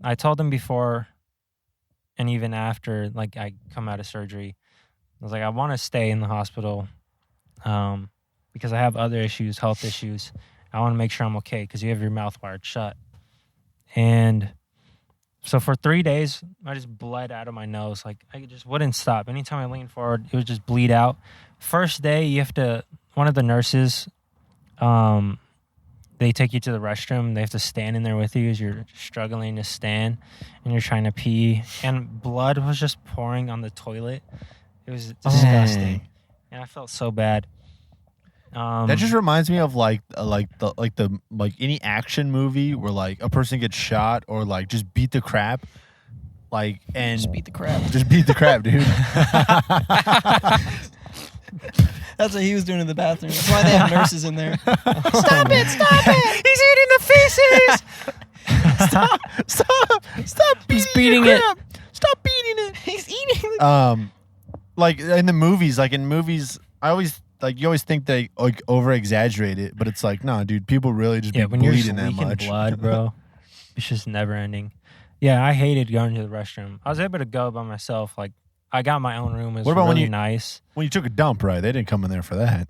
I told them before and even after, like, I come out of surgery, I was like, I want to stay in the hospital because I have other issues, health issues. I want to make sure I'm okay because you have your mouth wired shut. And so for 3 days, I just bled out of my nose. Like, I just wouldn't stop. Anytime I leaned forward, it would just bleed out. First day, you have to, one of the nurses, they take you to the restroom. They have to stand in there with you as you're struggling to stand and you're trying to pee. And blood was just pouring on the toilet. It was disgusting. And I felt so bad. That just reminds me of like any action movie where like a person gets shot or like just beat the crap, like and Just beat the crap. just beat the crap, dude. That's what he was doing in the bathroom. That's why they have nurses in there. Stop it! Stop it! He's eating the feces! Stop He's beating it. Stop beating it. He's eating. Like in the movies, I always you always think they like over exaggerate it, but it's like, no, dude, people really just Yeah, be when you're bleeding just that leaking much. blood, bro, it's just never ending. Yeah, I hated going to the restroom. I was able to go by myself. Like, I got my own room. It was What about when really you- nice. When you took a dump, right? They didn't come in there for that.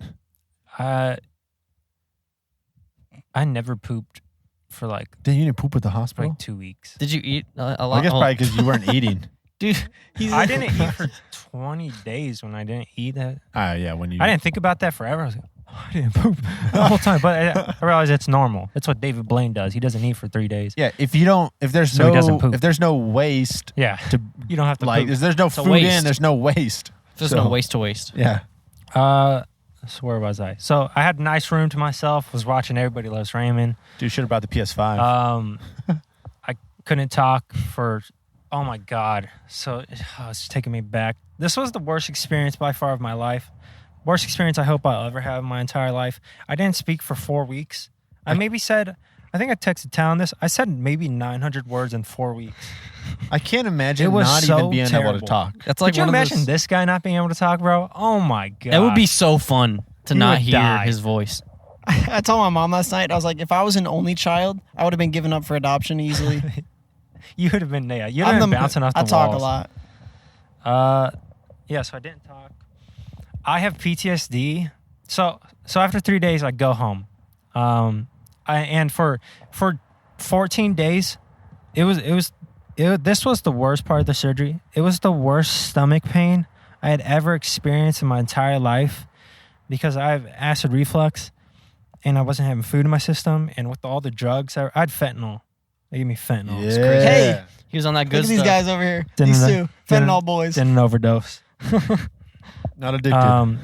I never pooped for like Then you didn't poop at the hospital? 2 weeks. Did you eat a Well, lot? I guess probably because you weren't eating. Dude, he's I didn't eat for 20 days when I didn't eat that. Yeah, when you. I didn't think about that forever. I was like, oh, I didn't poop the whole time. But I realized it's normal. It's what David Blaine does. He doesn't eat for 3 days. Yeah, if there's So he doesn't poop. if there's no waste Yeah. to You don't have to like, poop. if there's no a food waste. in, there's no waste. There's So- no waste to waste. Yeah. So where was I? So I had a nice room to myself. Was watching Everybody Loves Raymond. Dude, shit about the PS5. I couldn't talk for, oh my God. So it's taking me back. This was the worst experience by far of my life. Worst experience I hope I'll ever have in my entire life. I didn't speak for 4 weeks. I think I texted Talan this. I said maybe 900 words in 4 weeks. I can't imagine It was not so even being able terrible. to talk. That's like Could you one of imagine those, this guy not being able to talk, bro? Oh my God. It would be so fun to You not would hear die. his voice. I told my mom last night, I was like, if I was an only child, I would have been given up for adoption easily. You would have been, yeah. You'd have been bouncing off the I talk walls. a lot. Yeah, so I didn't talk. I have PTSD. So after 3 days, I go home. And for 14 days, this was the worst part of the surgery. It was the worst stomach pain I had ever experienced in my entire life because I have acid reflux and I wasn't having food in my system. And with all the drugs, I had fentanyl. They gave me fentanyl. It was crazy. Hey. He was on that good Look at these stuff. guys over here. Didn't These know- two. Fentanyl boys. Didn't overdose. Not addicted. I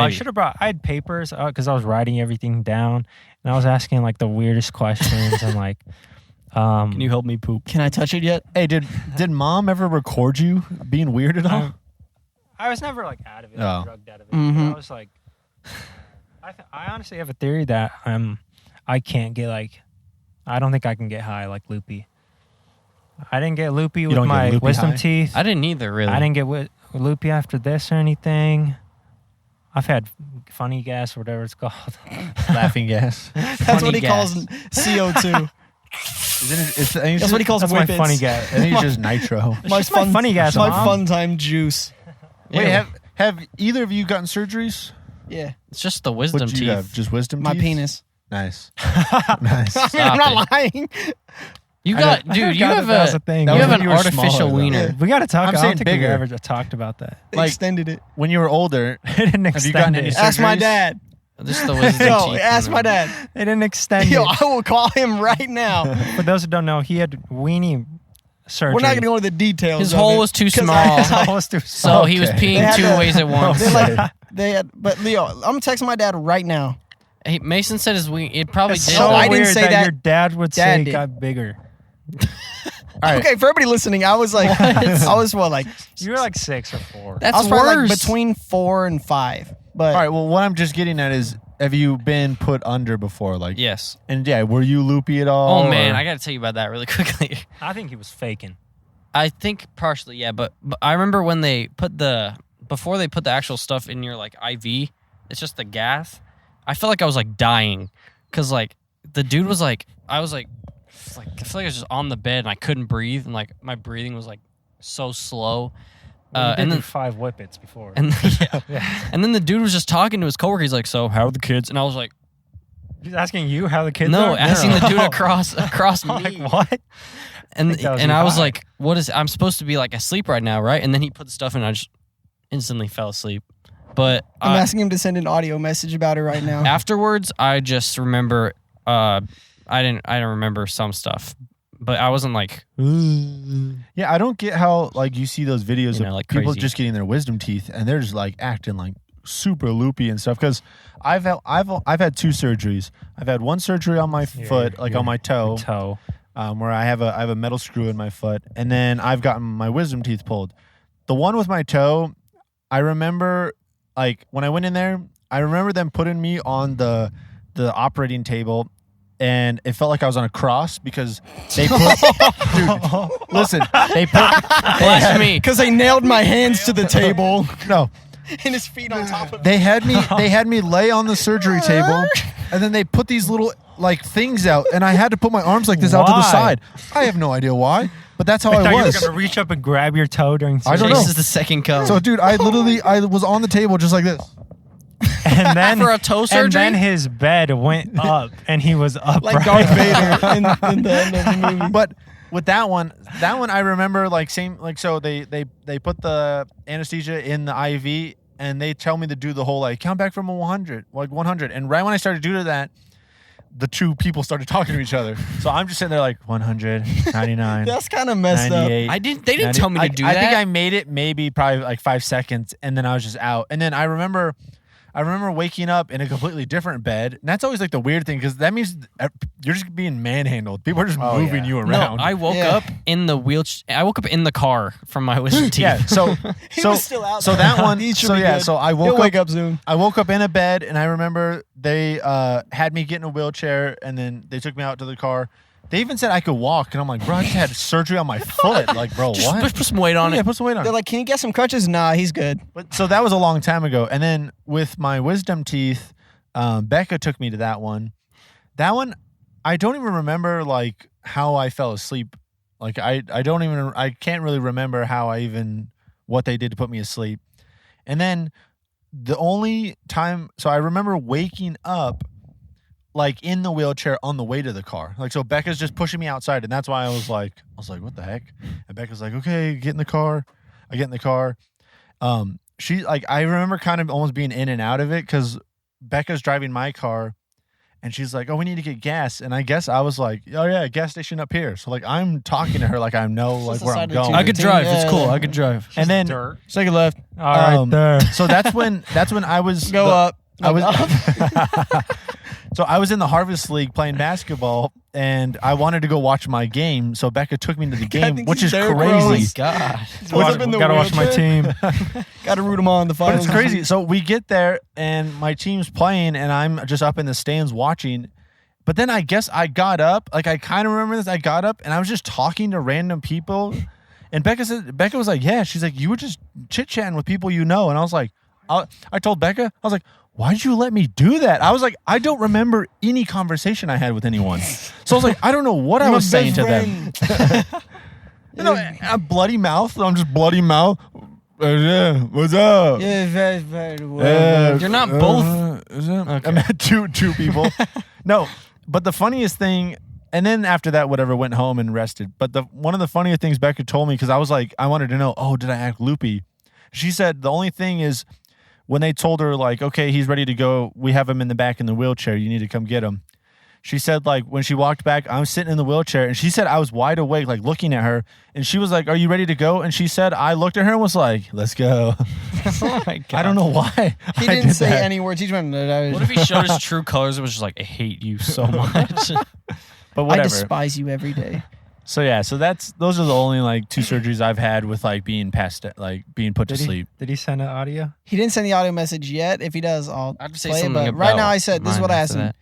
Maybe. should have brought. I had papers because I was writing everything down, and I was asking like the weirdest questions and like. Can you help me poop? Can I touch it yet? Hey, did mom ever record you being weird at all? I was never like out of it, Oh. drugged out of it. But Mhm. I was like, I honestly have a theory that I can't get like, I don't think I can get high like Loopy. I didn't get Loopy with don't get my Loopy wisdom high? teeth. I didn't either, really. I didn't get Loopy after this or anything. I've had funny gas or whatever it's called. Laughing gas. That's Funny what he gas. calls CO2. That's what he calls That's my whippets. funny gas. I think it's just nitro. It's just my funny gas, My Mom. fun time juice. Wait, Yeah. have either of you gotten surgeries? Yeah. It's just the wisdom What did you teeth. have? Just wisdom My teeth? penis. Nice. Nice. I mean, I'm not lying. You I got, don't- dude. You I have forgot that was a a thing. That you was have when an you were artificial smaller, though. wiener. Yeah. We got to talk. I'm I saying don't think we bigger. ever talked about that. They Like- extended it. When you were older, They didn't have you extend gotten any it. Ask my surgeries? dad. Just the wisdom Yo, teeth. ask my dad. They didn't extend Yo, it. I will call him right now. For those who don't know, he had weenie surgery. We're not going to go into the details. His of hole it, was too 'cause small. His hole was too So small. he was Okay. They peeing had two to- ways at once. They had, but Leo, I'm texting my dad right now. Hey, Mason said his wing. It probably It's did. so I didn't weird say that, that. your dad would Dad say it did. got bigger. All right. Okay, for everybody listening, I was like, I was what, like, You were like 6 or 4. I That's was probably like worse. between 4 and 5. But All right. Well, what I'm just getting at is, have you been put under before? Like, Yes. and yeah, were you loopy at all? Oh man, or- I got to tell you about that really quickly. I think he was faking. I think partially, yeah. But I remember when before they put the actual stuff in your like IV, it's just the gas. I felt like I was like dying because like the dude was like, I was like I feel like I was just on the bed and I couldn't breathe and like my breathing was like so slow. And then 5 whippets before. And and then the dude was just talking to his coworker. He's like, "So how are the kids?" And I was like, He's asking you how the kids "No, are? asking the dude across me." Like, what? And that was and your I was vibe. like, "What is? I'm supposed to be like asleep right now, right?" And then he put the stuff in. And I just instantly fell asleep. But I'm asking him to send an audio message about it right now. afterwards, I just remember. I didn't remember some stuff, but I wasn't like. Yeah, I don't get how like you see those videos You know, of like people crazy. just getting their wisdom teeth and they're just like acting like super loopy and stuff. Because I've had 2 surgeries. I've had one surgery on my foot, like on my toe, where I have a metal screw in my foot, and then I've gotten my wisdom teeth pulled. The one with my toe, I remember like when I went in there, I remember them putting me on the operating table. And it felt like I was on a cross because they put, dude, listen, they put, Blasphemy. Because they nailed my hands to the table no, and his feet on top of it. they had me lay on the surgery table, and then they put these little like things out, and I had to put my arms like this out to the Why? side. I have no idea why, but that's how I I thought you were was. going to reach up and grab your toe during I don't surgery. know. This is the second come. So, dude, I was on the table just like this. And then For a toe surgery? And then his bed went up, and he was upright. Like Darth Vader in the end of the movie. But with that one I remember like same like so they put the anesthesia in the IV and they tell me to do the whole like count back from 100, and right when I started doing that, the 2 people started talking to each other. So I'm just sitting there like 100, 99, That's kind of messed up. 98. They didn't tell me to do I that. think I made it maybe probably like 5 seconds, and then I was just out. And then I remember waking up in a completely different bed. And that's always like the weird thing because that means you're just being manhandled. People are just moving you around. No, I woke Yeah. up in the wheelchair. I woke up in the car from my wisdom teeth. yeah. So He was still out So there. that one. He should So be yeah. good. So I He'll woke wake up. up soon. I woke up in a bed, and I remember they had me get in a wheelchair, and then they took me out to the car. They even said I could walk, and I'm like, bro, I just had surgery on my foot. Like, bro, Just what? put some weight on Yeah, it. put some weight on. They're like, can you get some crutches? Nah, he's good. But so that was a long time ago. And then with my wisdom teeth, Becca took me to that one. That one, I don't even remember like how I fell asleep. Like I can't really remember what they did to put me asleep. And then the only time, so I remember waking up like in the wheelchair on the way to the car. Like, so Becca's just pushing me outside. And that's why I was like, what the heck? And Becca's like, okay, get in the car. I get in the car. She like, I remember kind of almost being in and out of it because Becca's driving my car and she's like, oh, we need to get gas. And I guess I was like, oh yeah, gas station up here. So like, I'm talking to her like I know like the where side I'm of going. the I could drive. It's Yeah, cool. yeah. I could drive. And then dirt. Take a left. All right, there. so that's when I was Go up. I was Up. so I was in the Harvest League playing basketball, and I wanted to go watch my game. So Becca took me to the game, think which he's is Derrick crazy. Rose. God. What's up in the Gotta watch my wheelchair? team. Got to root him on the But finals. it's crazy. So we get there, and my team's playing, and I'm just up in the stands watching. But then I guess I got up. Like I kind of remember this. I got up, and I was just talking to random people. And Becca was like, yeah. She's like, you were just chit chatting with people you know. And I was like, I told Becca, I was like, why'd you let me do that? I was like, I don't remember any conversation I had with anyone. So I was like, I don't know what I was saying to them. You know, I'm bloody mouth. I'm just bloody mouth. Yeah, what's up? Yeah, very, very well. You're not both. I met two people. No, but the funniest thing, and then after that, whatever, went home and rested. But one of the funnier things Becca told me, because I was like, I wanted to know, oh, did I act loopy? She said the only thing is when they told her like, okay, he's ready to go. We have him in the back in the wheelchair. You need to come get him. She said like when she walked back, I'm sitting in the wheelchair, and she said I was wide awake, like looking at her, and she was like, "Are you ready to go?" And she said I looked at her and was like, "Let's go." Oh my God. I don't know why. He I didn't did say that. any words. He just went. What if he showed his true colors and was just like, I hate you so much? But I whatever. despise you every day. So yeah, so those are the only like 2 surgeries I've had with like being being put to sleep. Did he send an audio? He didn't send the audio message yet. If he does, I'll I'd say play it. something But about right now, I said this is mine what I after asked him. that.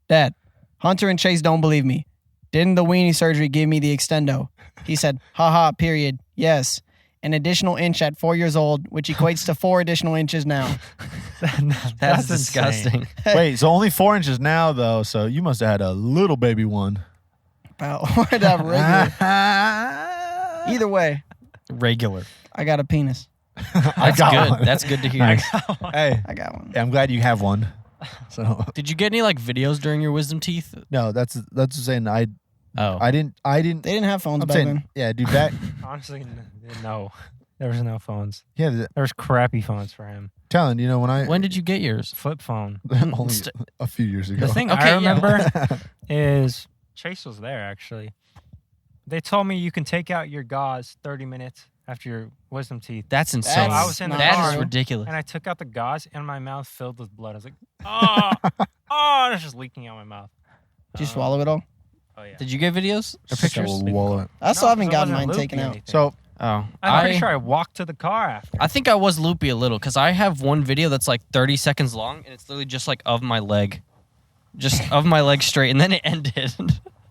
Dad, Hunter and Chase don't believe me. Didn't the weenie surgery give me the extendo? He said, haha, period. Yes. An additional inch at 4 years old, which equates to 4 additional inches now. That's insane. disgusting. Wait, so only 4 inches now, though. So you must have had a little baby one. About that regular. Either way, Regular. I got a penis. That's got good. one. That's good to hear. Hey, I got one. yeah, I'm glad you have one. So Did you get any like videos during your wisdom teeth? no, that's saying I didn't. They didn't have phones I'm back saying, then. yeah, dude. Back, Honestly, no. There was no phones. yeah, There was crappy phones for him. Talon. You know When did you get yours? Flip phone. only a few years ago. The thing Okay, I yeah. remember is Chase was there actually. They told me you can take out your gauze 30 minutes after your wisdom teeth. That's insane. I was in the That car, is ridiculous. And I took out the gauze and my mouth filled with blood. I was like, oh, it's just leaking out my mouth. Did you swallow it all? Oh yeah. Did you get videos or pictures? Wallet. I still haven't No, 'cause gotten I wasn't mine loopy taken or out. anything. So Oh, I'm pretty sure I walked to the car after. I think I was loopy a little because I have one video that's like 30 seconds long and it's literally just like of my leg. Just of my leg straight, and then it ended.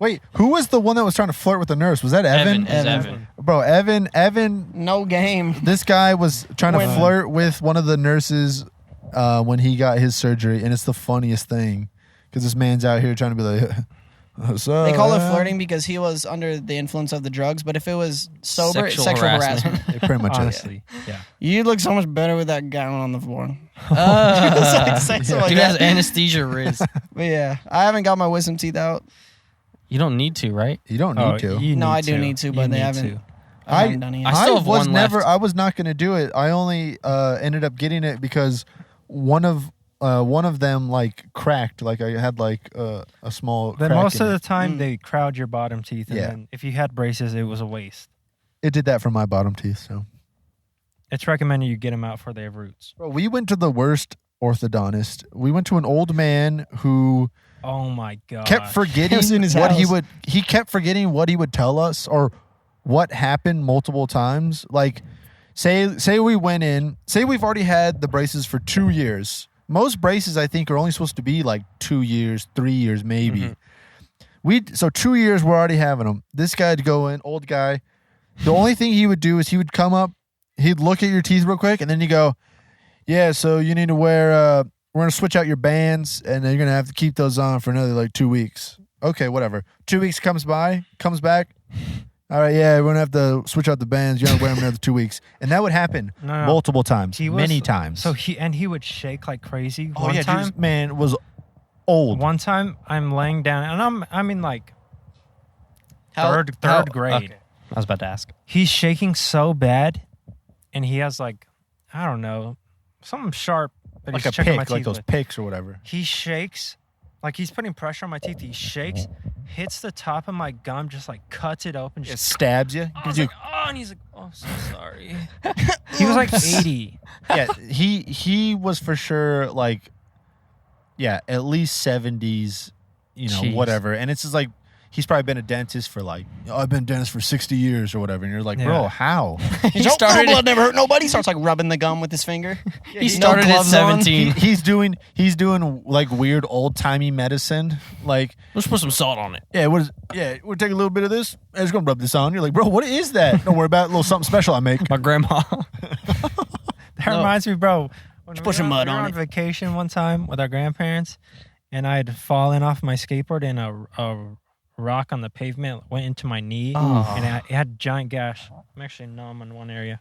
wait, who was the one that was trying to flirt with the nurse? Was that Evan? Evan. Bro, Evan. No game. This guy was trying to When- flirt with one of the nurses when he got his surgery, and it's the funniest thing because this man's out here trying to be like, what's up? They call it flirting because he was under the influence of the drugs, but if it was sober, it's Sexual sexual harassment. harassment. It pretty much is. Honestly, yeah. You look so much better with that gown on the floor. Uh, Sexual like Dude has that. anesthesia wrist. But yeah, I haven't got my wisdom teeth out. You don't need to, right? You don't need to. You No, need I do need to, but You they need haven't. to. I haven't done it yet. I still have was one never. left. I was not going to do it. I only ended up getting it because one of them like cracked. Like I had like a small. Then crack most in of the it. time they crowd your bottom teeth, and Yeah. then if you had braces, it was a waste. It did that for my bottom teeth. So, It's recommended you get them out before they have roots. bro, we went to the worst orthodontist. We went to an old man who Oh my god! kept forgetting It was in his what he house. would. He kept forgetting what he would tell us or what happened multiple times. Like, say we went in. Say we've already had the braces for 2 years. Most braces, I think, are only supposed to be like 2 years, 3 years, maybe. So 2 years we're already having them. This guy'd go in, old guy. The only thing he would do is he would come up, he'd look at your teeth real quick, and then you go, yeah, so you need to wear, we're going to switch out your bands, and then you're going to have to keep those on for another like 2 weeks. Okay, whatever. 2 weeks comes back. All right, yeah, we're going to have to switch out the bands. You're going to wear them another 2 weeks. And that would happen No. multiple times, He was- many times. So he would shake like crazy. oh, One yeah, time, dude, this man was old. one time I'm laying down, and I'm in like How- third how- grade. okay. I was about to ask. He's shaking so bad, and he has like, I don't know, something sharp that Like he's a checking my pick, teeth like those with. picks or whatever. He shakes, like he's putting pressure on my teeth. He shakes, hits the top of my gum, just like cuts it open. It Just stabs you. I Gives was you like, oh, and he's like, oh, so sorry. He was like 80. yeah, he was for sure like, yeah, at least 70s, Jeez. whatever. And it's just like, he's probably been a dentist for like, I've been a dentist for 60 years or whatever. And you're like, bro, Yeah. how? He started blood never hurt nobody. He starts like rubbing the gum with his finger. He started at gloves on. 17. He's doing like weird old timey medicine. Like, Let's put some salt on it. we'll take a little bit of this. I'm just gonna rub this on. You're like, bro, what is that? Don't worry about it. A little something special I make. My grandma. That reminds me, bro. When put some mud we were on on it. vacation one time with our grandparents, and I had fallen off my skateboard, and a rock on the pavement went into my knee, and it had a giant gash. I'm actually numb in one area.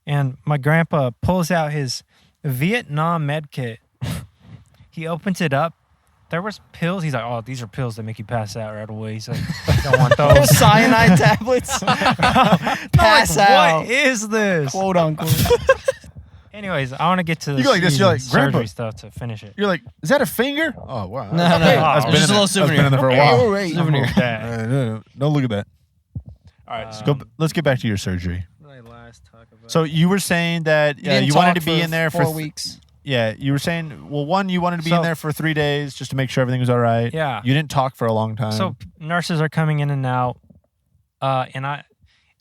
And my grandpa pulls out his Vietnam med kit. He opens it up. There was pills. He's like, oh, these are pills that make you pass out right away. He's like, I don't want those. Cyanide tablets. Pass Like, out. what is this? Quote unquote. Anyways, I want to get to the You go like this, you're like, surgery "Grandpa." stuff to finish it. You're like, is that a finger? Oh wow. No, no. That's been Just in a little there. That's been souvenir. in there for a Okay, while. all right. Souvenir. No, don't look at that. All right, let's get back to your surgery. So you were saying that Didn't you wanted talk to be for in there 4 weeks. Yeah, you were saying, well, one, you wanted to be in So- there for 3 days just to make sure everything was all right. Yeah. You didn't talk for a long time. So nurses are coming in and out, and I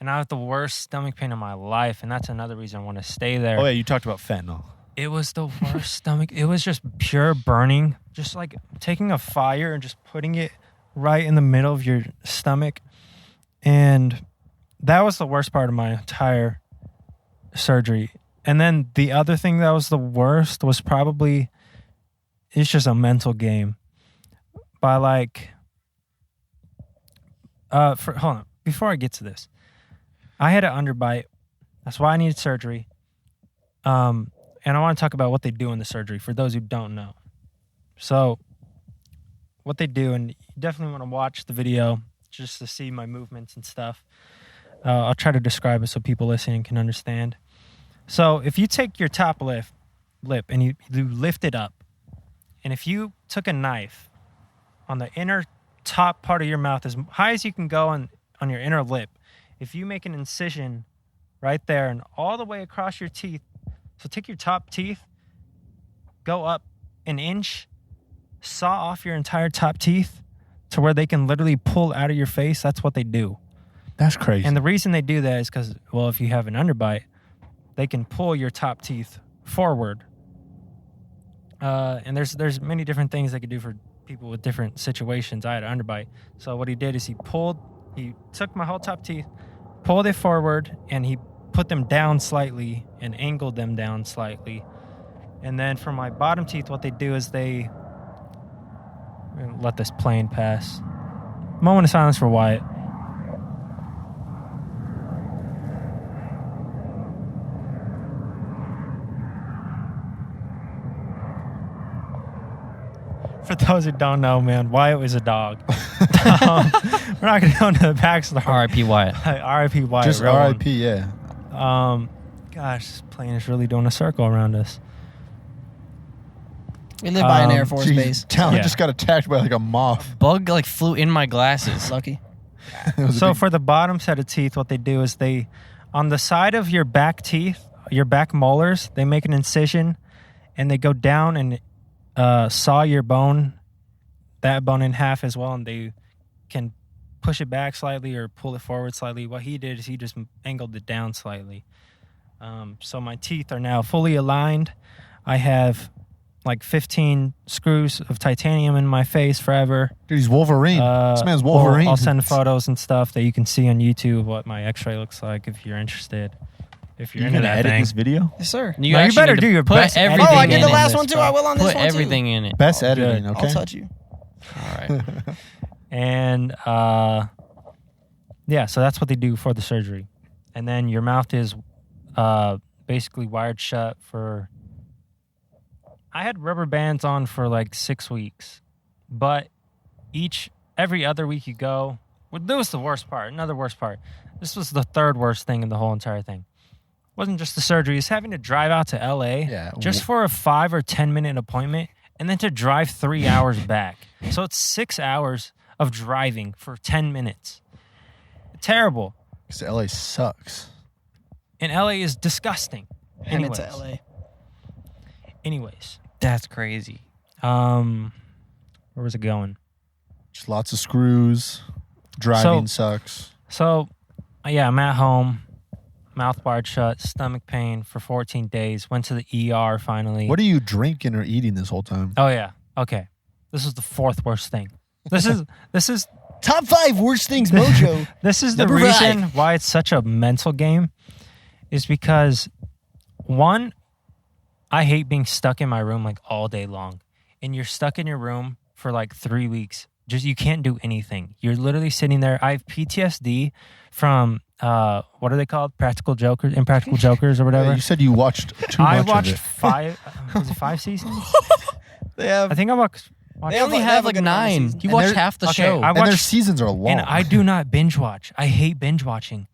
have the worst stomach pain of my life, and that's another reason I want to stay there. oh yeah, you talked about fentanyl. It was the worst stomach. It was just pure burning, just like taking a fire and just putting it right in the middle of your stomach. And that was the worst part of my entire surgery. And then the other thing that was the worst was probably, it's just a mental game. By like, hold on, before I get to this, I had an underbite. That's why I needed surgery. And I want to talk about what they do in the surgery for those who don't know. So, what they do, and you definitely want to watch the video just to see my movements and stuff. I'll try to describe it so people listening can understand. So, if you take your top lip and you lift it up, and if you took a knife on the inner top part of your mouth as high as you can go on your inner lip, if you make an incision right there and all the way across your teeth, so take your top teeth, go up an inch, saw off your entire top teeth to where they can literally pull out of your face. That's what they do. That's crazy. And the reason they do that is because, well, if you have an underbite, they can pull your top teeth forward. And there's many different things they could do for people with different situations. I had an underbite. So what he did is he took my whole top teeth, pulled it forward, and he put them down slightly and angled them down slightly. And then for my bottom teeth, what they do is they let this plane pass. Moment of silence for Wyatt. For those who don't know, man, Wyatt was a dog. We're not going to go into the backstory. R.I.P. Wyatt. R.I.P. Wyatt. Just real one. R.I.P. Yeah. Gosh, this plane is really doing a circle around us. We live by an Air Force Jeez, base. Talan Yeah. just got attacked by like a moth. Bug like flew in my glasses. Lucky. It was a So big- for the bottom set of teeth, what they do is on the side of your back teeth, your back molars, they make an incision and they go down and saw your that bone in half as well, and they can push it back slightly or pull it forward slightly. What he did is he just angled it down slightly. So my teeth are now fully aligned. I have like 15 screws of titanium in my face forever. Dude, he's Wolverine. This man's Wolverine. I'll send photos and stuff that you can see on YouTube what my x-ray looks like if you're interested. If you're You into gonna that edit thing. this video? Yes, sir. No, you actually better need do to your put best everything editing Oh, I did in the it. last this, one too. bro. I will on this Put one everything too. in it. Best Oh, editing, good. okay? I'll touch you. All right. And yeah, so that's what they do for the surgery. And then your mouth is basically wired shut for... I had rubber bands on for like 6 weeks. But every other week you go... Well, this was the worst part. Another worst part. This was the third worst thing in the whole entire thing. It wasn't just the surgery. It's having to drive out to L.A. Yeah. just for a 5 or 10 minute appointment and then to drive 3 hours back. So it's 6 hours of driving for 10 minutes. Terrible. Because LA sucks. And LA is disgusting. And Anyways. it's LA. Anyways. That's crazy. Where was it going? Just lots of screws. Driving sucks. So, yeah, I'm at home. Mouth wired shut, stomach pain for 14 days. Went to the ER finally. What are you drinking or eating this whole time? Oh, yeah. Okay. This is the fourth worst thing. This is Top 5 worst things, Mojo. This is the Number reason 5. why it's such a mental game, is because, one, I hate being stuck in my room like all day long. And you're stuck in your room for like 3 weeks. Just you can't do anything. You're literally sitting there. I have PTSD from what are they called? Impractical Jokers or whatever. You said you watched too I much watched of it. 5 was it 5 seasons? They have. I think I watched They only have like a good amount of 9. seasons. You And watch they're- half the okay, show. I And their watched- seasons are long. And I do not binge watch. I hate binge watching.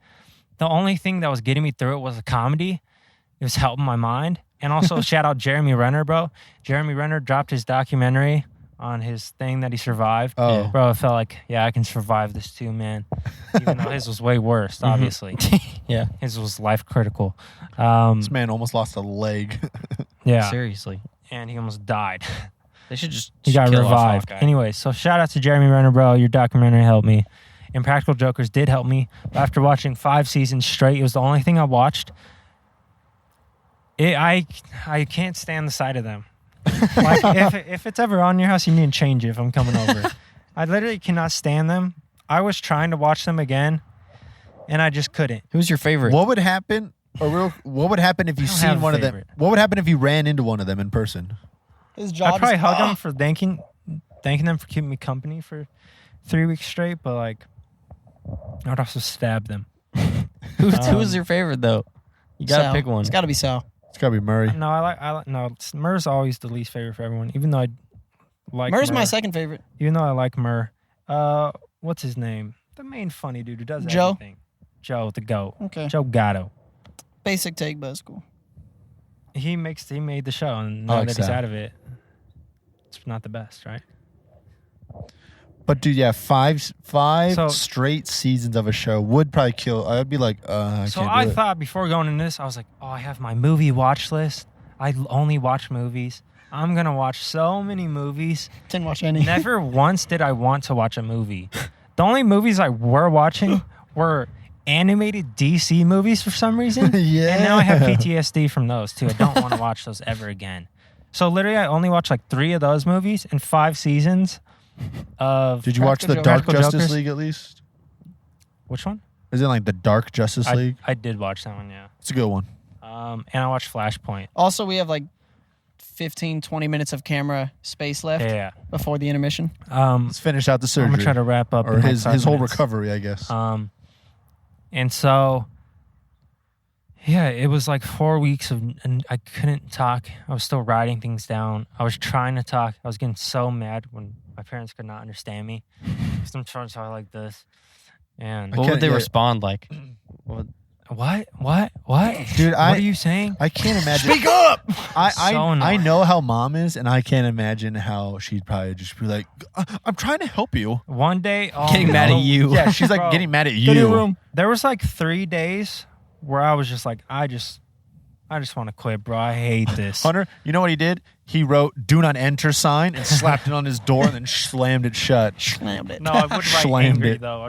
The only thing that was getting me through it was a comedy. It was helping my mind. And also, shout out Jeremy Renner, bro. Jeremy Renner dropped his documentary on his thing that he survived. Oh. Bro, I felt like, yeah, I can survive this too, man. Even though his was way worse, obviously. Yeah. His was life critical. This man almost lost a leg. Yeah. Seriously. And he almost died. They should just He got kill off revived. Hawkeye. Anyway, so shout out to Jeremy Renner, bro. Your documentary helped me. Impractical Jokers did help me. But after watching 5 seasons straight, it was the only thing I watched. I can't stand the sight of them. Like if it's ever on your house, you need to change it if I'm coming over. I literally cannot stand them. I was trying to watch them again, and I just couldn't. Who's your favorite? What would happen? What would happen if you I don't have seen a one of them? favorite. What would happen if you ran into one of them in person? His I'd job probably is hug them for thanking them for keeping me company for 3 weeks straight, but like, I'd also stab them. Who's your favorite though? You gotta Sal. pick one. It's got to be Sal. It's gotta be Murray. No, I like no. Murr's always the least favorite for everyone, even though I like Murr's Murr. my second favorite. Even though I like Murr. What's his name? The main funny dude who does Joe? everything. Joe the goat. Okay. Joe Gatto. Basic take, but it's cool. He made the show, and I now like that he's Sal. out of it, it's not the best, right? But dude, yeah, five So- straight seasons of a show would probably kill. I'd be like, I So can't do I it. thought before going into this, I was like, oh, I have my movie watch list. I only watch movies. I'm gonna watch so many movies. Didn't watch any. Never once did I want to watch a movie. The only movies I were watching were animated DC movies for some reason. Yeah. And now I have PTSD from those too. I don't want to watch those ever again. So literally, I only watched like 3 of those movies and 5 seasons of. Did you watch the Practical Dark Jokers? Justice League at least? Which one? Is it like the Dark Justice League? I did watch that one, yeah. It's a good one. And I watched Flashpoint. Also, we have like 15, 20 minutes of camera space left Yeah. before the intermission. Let's finish out the I'm surgery. gonna try to wrap up or in like his 5 whole minutes. recovery, I guess. And so, yeah, it was like 4 weeks and I couldn't talk. I was still writing things down. I was trying to talk. I was getting so mad when my parents could not understand me. Because I'm trying to talk like this. And What would they respond like? what? Dude, Dude, what are you saying? I can't imagine. Speak up! I So annoying. know how mom is, and I can't imagine how she'd probably just be like, I'm trying to help you. One day, Getting mad at you. Yeah, she's like Bro, getting mad at Go to your you. room. There was like 3 days where I was just like, I just want to quit, bro. I hate this. Hunter, you know what he did? He wrote "Do not enter" sign and slapped it on his door and then slammed it shut. Slammed it. No, I would write Slammed angry it. though.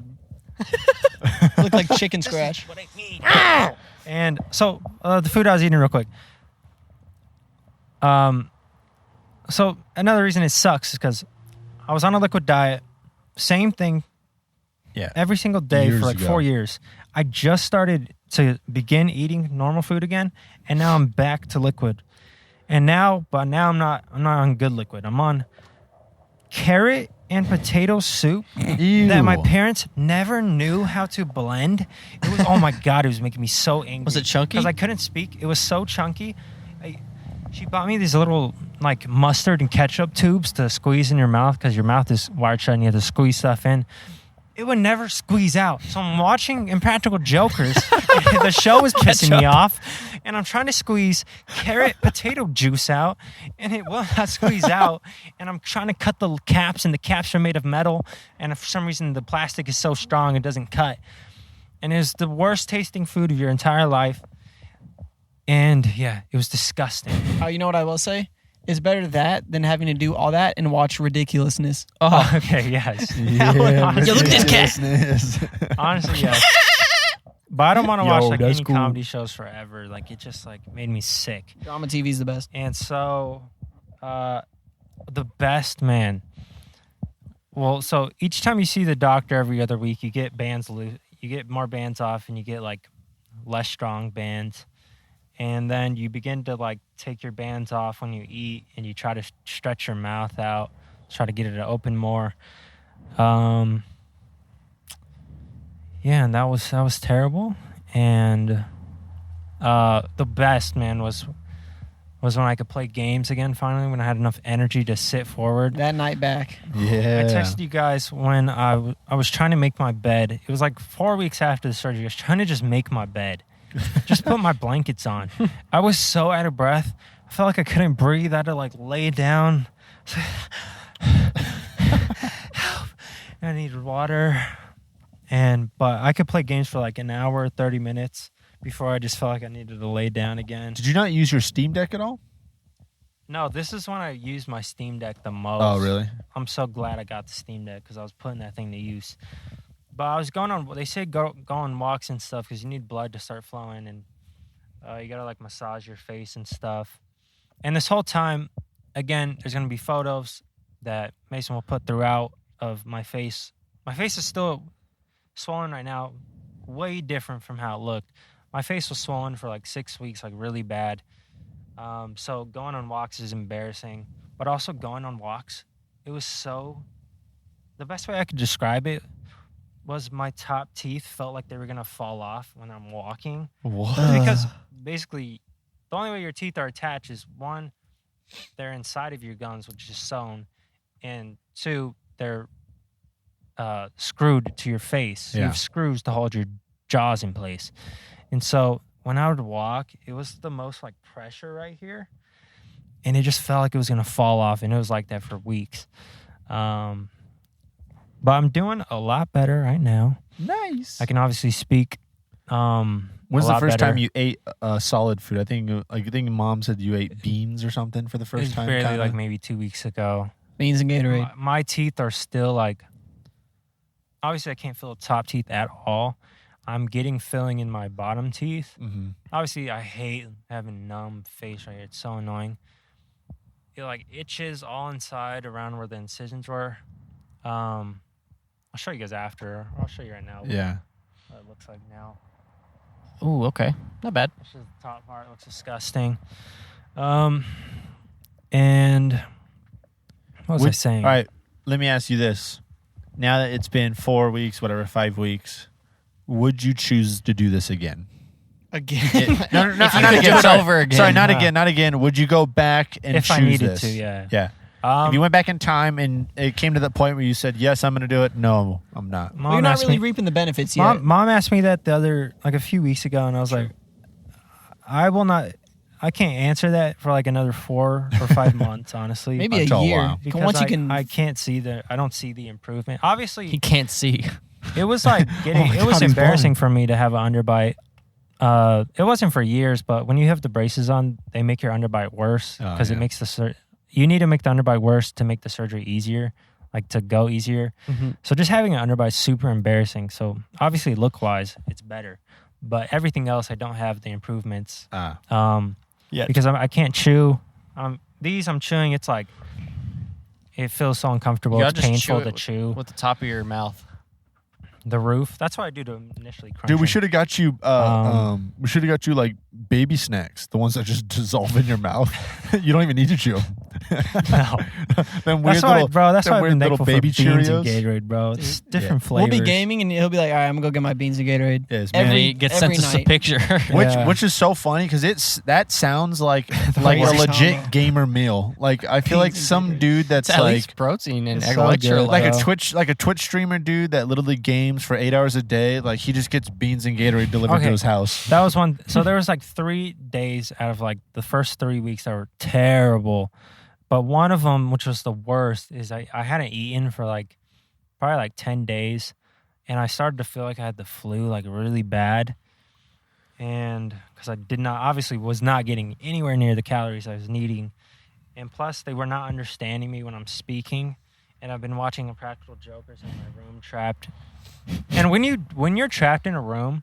Looked like chicken scratch. And so the food I was eating real quick. So another reason it sucks is because I was on a liquid diet, same thing Yeah. every single day Years for like ago. 4 years. I just started to begin eating normal food again, and now I'm back to liquid. And now I'm not on good liquid. I'm on carrot and potato soup Ew. that my parents never knew how to blend. It was, oh my God, it was making me so angry. Was it chunky? Because I couldn't speak. It was so chunky. She bought me these little like mustard and ketchup tubes to squeeze in your mouth because your mouth is wired shut and you have to squeeze stuff in. It would never squeeze out. So I'm watching Impractical Jokers. The show was pissing me off. And I'm trying to squeeze carrot potato juice out. And it will not squeeze out. And I'm trying to cut the caps. And the caps are made of metal. And for some reason, the plastic is so strong it doesn't cut. And it was the worst tasting food of your entire life. And yeah, it was disgusting. Oh, you know what I will say? It's better that than having to do all that and watch ridiculousness. Oh, okay, yes. Yeah, Honestly, look at this cat. ridiculousness. Honestly, yes. But I don't want to watch Yo, like that's any cool. comedy shows forever. Like it just like made me sick. Drama TV is the best. And so, the best man. Well, so each time you see the doctor every other week, you get bands you get more bands off, and you get like less strong bands. And then you begin to like take your bands off when you eat, and you try to stretch your mouth out, try to get it to open more. Yeah, and that was terrible. And the best, man, was when I could play games again. Finally, when I had enough energy to sit forward. That night back. Yeah. I texted you guys when I was trying to make my bed. It was like 4 weeks after the surgery. I was trying to just make my bed. Just put my blankets on. I was so out of breath. I felt like I couldn't breathe. I had to like lay down. Help. I needed water. But I could play games for like an hour, 30 minutes before I just felt like I needed to lay down again. Did you not use your Steam Deck at all? No, this is when I use my Steam Deck the most. Oh, really? I'm so glad I got the Steam Deck because I was putting that thing to use. But I was going on, they say go on walks and stuff because you need blood to start flowing, and you got to like massage your face and stuff. And this whole time, again, there's going to be photos that Mason will put throughout of my face. My face is still swollen right now, way different from how it looked. My face was swollen for like 6 weeks, like really bad. So going on walks is embarrassing, but also going on walks, it was so, the best way I could describe it was my top teeth felt like they were going to fall off when I'm walking. What? Because basically, the only way your teeth are attached is one, they're inside of your gums, which is sewn, and two, they're screwed to your face. So you have screws to hold your jaws in place. And so when I would walk, it was the most like pressure right here, and it just felt like it was going to fall off, and it was like that for weeks. But I'm doing a lot better right now. Nice. I can obviously speak. When's the first time you ate solid food? I think Mom said you ate beans or something for the first time. Barely kinda. like maybe 2 weeks ago. Beans and Gatorade. My teeth are still like, obviously I can't feel the top teeth at all. I'm getting filling in my bottom teeth. Mm-hmm. Obviously I hate having numb face right here. It's so annoying. It like itches all inside around where the incisions were. I'll show you guys after. I'll show you right now Yeah. what it looks like now. Ooh, okay. Not bad. This is the top part. It looks disgusting. And what was I saying? All right. Let me ask you this. Now that it's been 4 weeks, whatever, 5 weeks, would you choose to do this again? Again. No, If you not could again. do it Sorry. over again. Sorry, not No. again. Not again. Would you go back and If choose I needed this? to, yeah. Yeah. If you went back in time and it came to the point where you said, yes, I'm going to do it. No, I'm not. Mom You're not asked really me- reaping the benefits yet. Mom asked me that a few weeks ago, and I was like, I can't answer that for like another 4 or 5 months, honestly. Maybe That's a a year. while. because Once you I, can. I can't see I don't see the improvement. Obviously, He can't see. it was like Oh my it was God, he's embarrassing for me to have an underbite. It wasn't for years, but when you have the braces on, they make your underbite worse Oh, because yeah. it makes you need to make the underbite worse to make the surgery easier, like to go easier. Mm-hmm. So just having an underbite is super embarrassing. So obviously look wise, it's better, but everything else I don't have the improvements. Yeah. Because I can't chew. These I'm chewing. It's like it feels so uncomfortable. You It's gotta just painful chew to it chew. with the top of your mouth. The roof. That's what I do to initially crunch. Dude, we them. should have got you. We should have got you like baby snacks, the ones that just dissolve in your mouth. You don't even need to chew. No. Them weird That's why, little, bro. That's them why I've weird been little thankful baby for beans and Cheerios. Gatorade, bro. It's different We'll flavors. be gaming, and he'll be like, all right, I'm going to go get my beans and Gatorade. Yes, And man. he gets sent every us a night. picture. Yeah. Which is so funny because that sounds like a worst legit combo. gamer meal. Like I feel like Beans and some Gatorade. dude that's It's at like least protein and It's so good. electrolytes. like a Twitch streamer dude that literally games for 8 hours a day. Like he just gets beans and Gatorade delivered to Okay. his house. That was one. So there was like 3 days out of like the first 3 weeks that were terrible. But one of them, which was the worst, is I hadn't eaten for like probably like 10 days. And I started to feel like I had the flu like really bad. And because I obviously was not getting anywhere near the calories I was needing. And plus they were not understanding me when I'm speaking. And I've been watching Impractical Jokers in my room trapped. And when you're trapped in a room,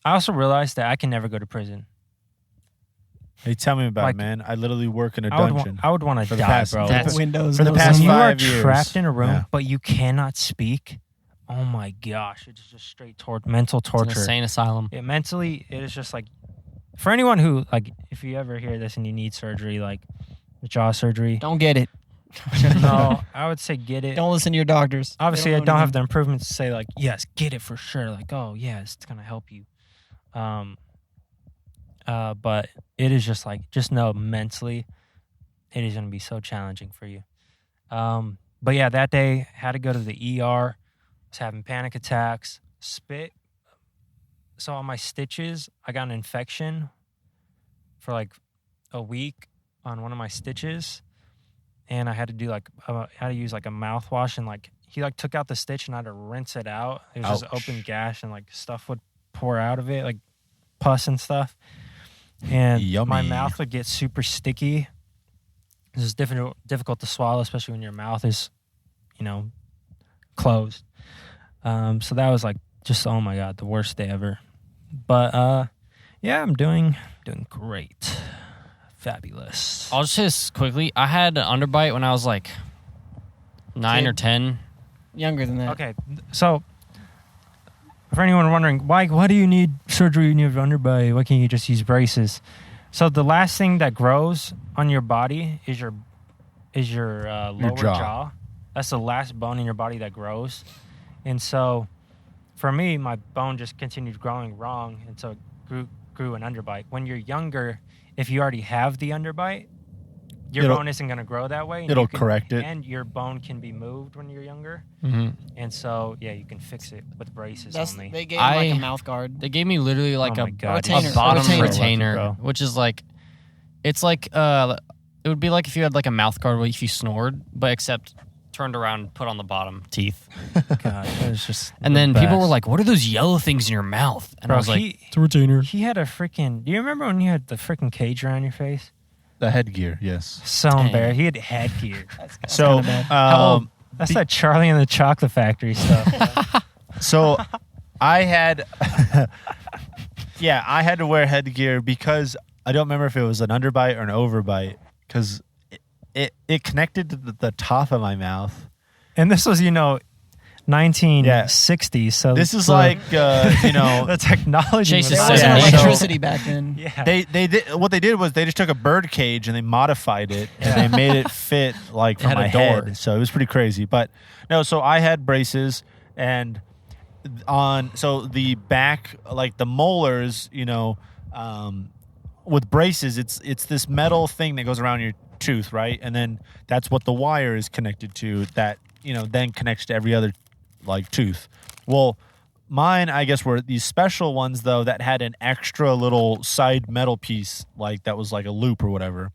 I also realized that I can never go to prison. Hey, tell me about Like, it, man. I literally work in a I dungeon. would want to For the die, past- bro. That's- Windows. for the no past When you sound. are 5 years. trapped in a room, Yeah. but you cannot speak, oh my gosh, it's just straight mental It's an torture. insane asylum. It is just like, for anyone who, like, if you ever hear this and you need surgery, like jaw surgery, Don't get it. no, I would say get it. Don't listen to your doctors. They Obviously, I know don't have anything. the improvements to say, like, yes, get it for sure. Like, oh, yes, it's going to help you. But it is just like, just know mentally, it is going to be so challenging for you. But yeah, that day, had to go to the ER. Was having panic attacks, spit. So on my stitches, I got an infection for like a week on one of my stitches. And I had to do like, I had to use like a mouthwash, and like, he like took out the stitch and I had to rinse it out. It was just Ouch. open gash, and like stuff would pour out of it, like pus and stuff. And my Yummy. mouth would get super sticky. It's just difficult to swallow, especially when your mouth is, closed. So that was like just, oh my God, the worst day ever. But yeah, I'm doing great. Fabulous. I'll just quickly. I had an underbite when I was like 9 or kid. 10. Younger than that. Okay, so for anyone wondering, why do you need surgery when you have underbite? Why can't you just use braces? So the last thing that grows on your body is your lower jaw. That's the last bone in your body that grows. And so for me, my bone just continued growing wrong, and so it grew an underbite. When you're younger, if you already have the underbite, your bone isn't going to grow that way. And It'll correct it. And your bone can be moved when you're younger. Mm-hmm. And so, yeah, you can fix it with braces only. They gave him like a mouth guard. They gave me literally like Oh a my God, retainer. a bottom Retainer. retainer, Bro. which is like, it's like it would be like if you had like a mouth guard if you snored, but except turned around and put on the bottom teeth. God, it was just. And the then people were best. like, "What are those yellow things in your mouth?" And Bro, I was like, he, "It's a retainer." he had a freaking. Do you remember when you had the freaking cage around your face? The headgear, yes. So Dang. embarrassed. He had headgear. So, That's that Charlie and the Chocolate Factory stuff. so I had, I had to wear headgear because I don't remember if it was an underbite or an overbite because it connected to the top of my mouth. And this was, 1960s. So This is the- like, the technology. Chase was is There Yeah, wasn't so- electricity back then. Yeah. they did what they did was they just took a bird cage and they modified it and they made it fit like It for had my a door. head. So it was pretty crazy. But no, so I had braces and so the back, like the molars, with braces, it's this metal thing that goes around your tooth, right? And then that's what the wire is connected to that, then connects to every other like tooth. Well, mine, I guess, were these special ones though that had an extra little side metal piece, like that was like a loop or whatever,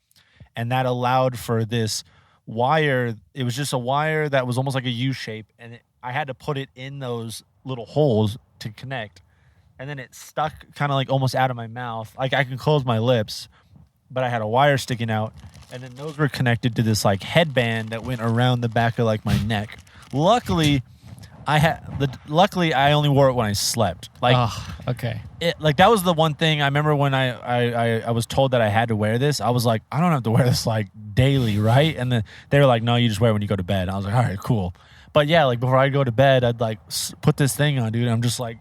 and that allowed for this wire. It was just a wire that was almost like a U shape, and I had to put it in those little holes to connect, and then it stuck kind of like almost out of my mouth. Like I can close my lips, but I had a wire sticking out, and then those were connected to this like headband that went around the back of like my neck. Luckily, I only wore it when I slept. Like, okay. that was the one thing I remember when I was told that I had to wear this. I was like, I don't have to wear this like daily, right? And then they were like, no, you just wear it when you go to bed. I was like, all right, cool. But yeah, like before I go to bed, I'd like put this thing on, dude. I'm just like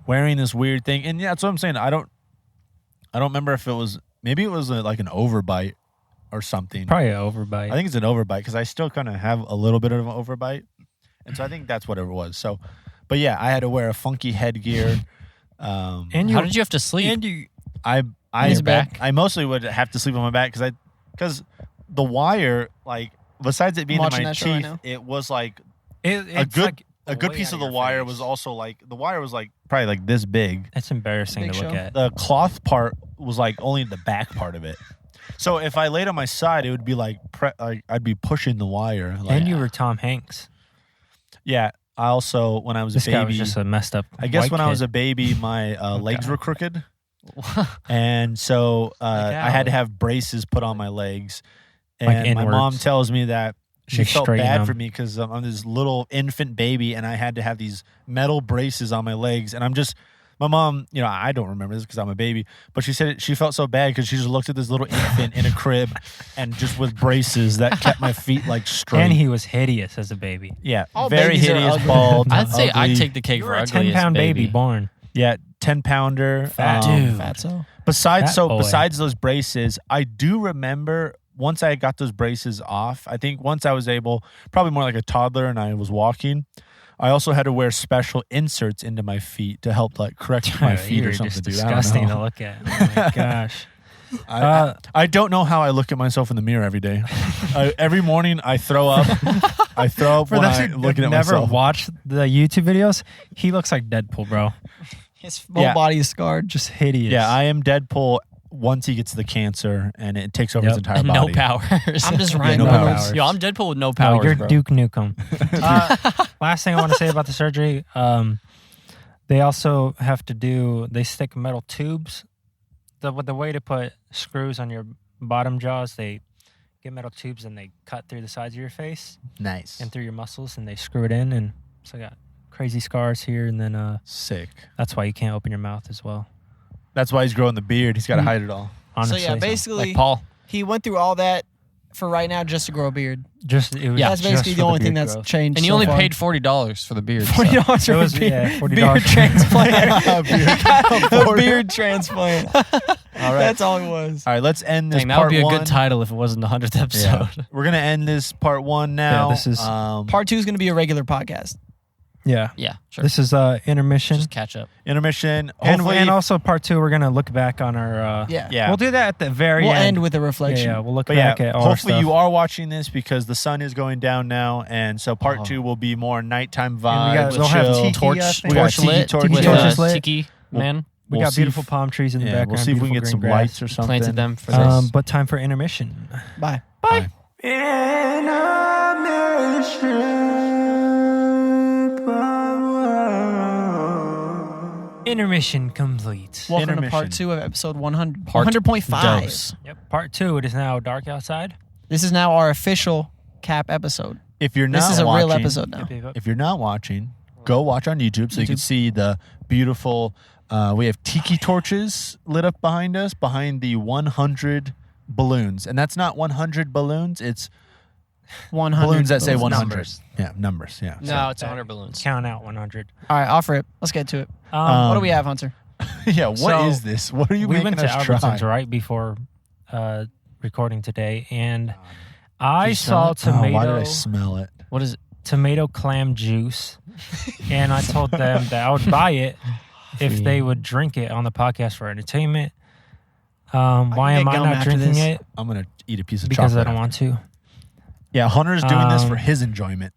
wearing this weird thing, and yeah, that's what I'm saying. I don't remember if it was maybe it was like an overbite or something. Probably an overbite. I think it's an overbite because I still kind of have a little bit of an overbite. And so I think that's what it was. So, but yeah, I had to wear a funky headgear. and How did you have to sleep? And you. His back? I mostly would have to sleep on my back because the wire, like besides it being in Watching my that show right teeth, now. it was like It's a good way piece out of the your wire face. was also like the wire was like probably like this big. It's embarrassing Big to look show. at. The cloth part was like only the back part of it. So if I laid on my side, it would be like I'd be pushing the wire. Like, And you were Tom Hanks. yeah. I also when I was This a guy baby, was just a messed up. I guess white when I was kid. a baby, my legs God. were crooked, and so I had to have braces put on my legs. And Like my mom inwards. tells me that she They felt straighten bad them. for me because I'm this little infant baby, and I had to have these metal braces on my legs. And I'm just, my mom, I don't remember this because I'm a baby, but she said she felt so bad because she just looked at this little infant in a crib, and just with braces that kept my feet like straight. And he was hideous as a baby. Yeah, All very babies are hideous, ugly. bald. I'd say I'd ugly. take the cake You for were a ugliest 10-pound baby born. Yeah, 10-pounder. Fat dude. Fatso. Fat boy. Besides those braces, I do remember once I got those braces off, I think once I was able, probably more like a toddler and I was walking, I also had to wear special inserts into my feet to help like correct my feet You're or something. just Dude. I don't disgusting know. to look at. Oh my gosh. I don't know how I look at myself in the mirror every day. Every morning I throw up. I throw up For when those I who looking at never myself. watched the YouTube videos, he looks like Deadpool, bro. His whole Yeah. body is scarred. Just hideous. Yeah, I am Deadpool once he gets the cancer and it takes over his Yep. entire And body. no powers. I'm just Ryan no Reynolds. powers. Yo, I'm Deadpool with no Oh, powers, you're bro. Duke Nukem. Last thing I want to say about the surgery, they also have to they stick metal tubes. The way to put screws on your bottom jaws, they get metal tubes and they cut through the sides of your face Nice. and through your muscles, and they screw it in, and so I got crazy scars here, and then Sick. that's why you can't open your mouth as well. That's why he's growing the beard. He's got to Mm. hide it all. Honestly, So yeah, basically, Like Paul. he went through all that for right now just to grow a beard. Just it was Yeah. That's just basically for the only thing beard that's growth. changed. And you so only far. paid $40 for the beard. so. $40 for It a was- beard, yeah, $40. beard transplant. Beard. A beard transplant. All right. That's all it was. All right, let's end this Dang, that part would be a one. good title if it wasn't the 100th episode. Yeah. We're gonna end this part one now. this is- Part 2 is going to be a regular podcast. Yeah. Yeah, sure. This is intermission. Just catch up. intermission. And, Hopefully, and also part 2, we're gonna look back on our. Yeah. yeah. We'll do that at the very We'll end. end with a Yeah, reflection. yeah, we'll look But back yeah, at all our hopefully stuff. you are watching this because the sun is going down now, and so part 2 will be more nighttime And vibes. we'll have chill. tiki, Torch, I think. We got torch tiki lit torch- with Tiki torches lit. Tiki man. We We'll got see beautiful if- palm trees in the Yeah, background. we'll see if we can beautiful get some green grass. lights or something. Planted them for this. But time for intermission. Bye. Bye. Intermission complete. Welcome to Intermission. part 2 of episode 100. Part 100.5. dose. Yep. Part 2. It is now dark outside. This is now our official cap episode. If you're not This is a watching, real episode now. If you're not watching, go watch on YouTube so you can YouTube. see the beautiful. We have tiki torches lit up behind us, behind the 100 balloons, and that's not 100 balloons. It's 100 balloons that say balloons. 100. Numbers. Yeah, numbers. Yeah. No, it's 100 balloons. Count out 100. All right, offer it. Let's get to it. What do we have, Hunter? Yeah. What is So, this? What are you We making went to us try? Albertsons right before recording today, and I you saw smell Oh, why did I smell it? What is it? tomato clam juice, and I told them that I would buy it if they would drink it on the podcast for entertainment. Why get am I gum not after drinking this. it? I'm gonna eat a piece of Because chocolate. I don't want to. Yeah, Hunter's doing this for Um, his enjoyment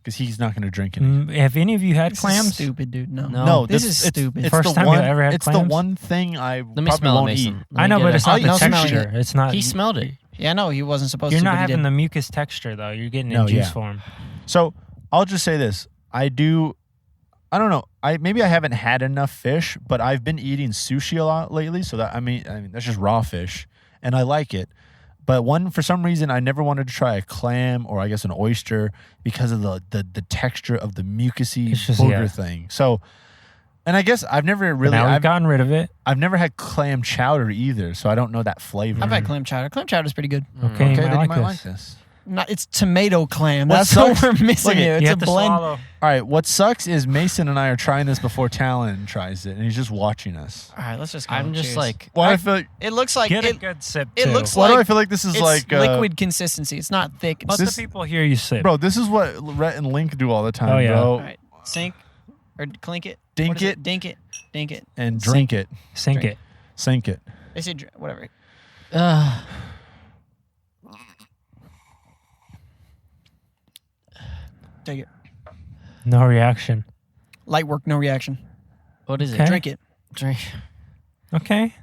because he's not gonna drink it. Have any of you had This is clams? stupid, dude. No. No. This is it's- stupid. It's First the time you one. ever had It's the clams? one thing I Let me probably smell it, won't Mason. eat. Let I me know, get but it. it's not Oh, no the smelling texture. It's not. He smelled it. Yeah, no, he wasn't supposed You're to. not but he having did. the mucus texture though. You're getting it No, in juice yeah. form. So I'll just say this: I don't know. Maybe I haven't had enough fish, but I've been eating sushi a lot lately. So that I mean that's just raw fish, and I like it. But for some reason, I never wanted to try a clam or I guess an oyster because of the texture of the mucusy It's just- booger yeah. thing. So, and I guess I've never But really now we've gotten rid of it. I've never had clam chowder either, so I don't know that flavor. I've had clam chowder. Clam chowder's pretty good. Okay, Okay, you then might you like might this. like this. It's tomato clam. What That's sucks- what we're missing Look, here. You It's a have to blend. swallow. All right, what sucks is Mason and I are trying this before Talan tries it, and he's just watching us. All right, let's just go. I'm just Cheers. like, Why I feel like, It looks like Get a it. good sip. it too. looks why do I like feel like this is It's like liquid consistency. It's not thick. Let this- the people hear you sip. bro? This is what Rhett and Link do all the time, Oh, yeah. bro. All right, sink or clink it. Dink What is it. Dink it. Dink it. And drink it, Sink Drink. it. sink it. They say whatever. Take it. No reaction. Light work, no reaction. what is Okay. it? Drink it. Drink. Okay.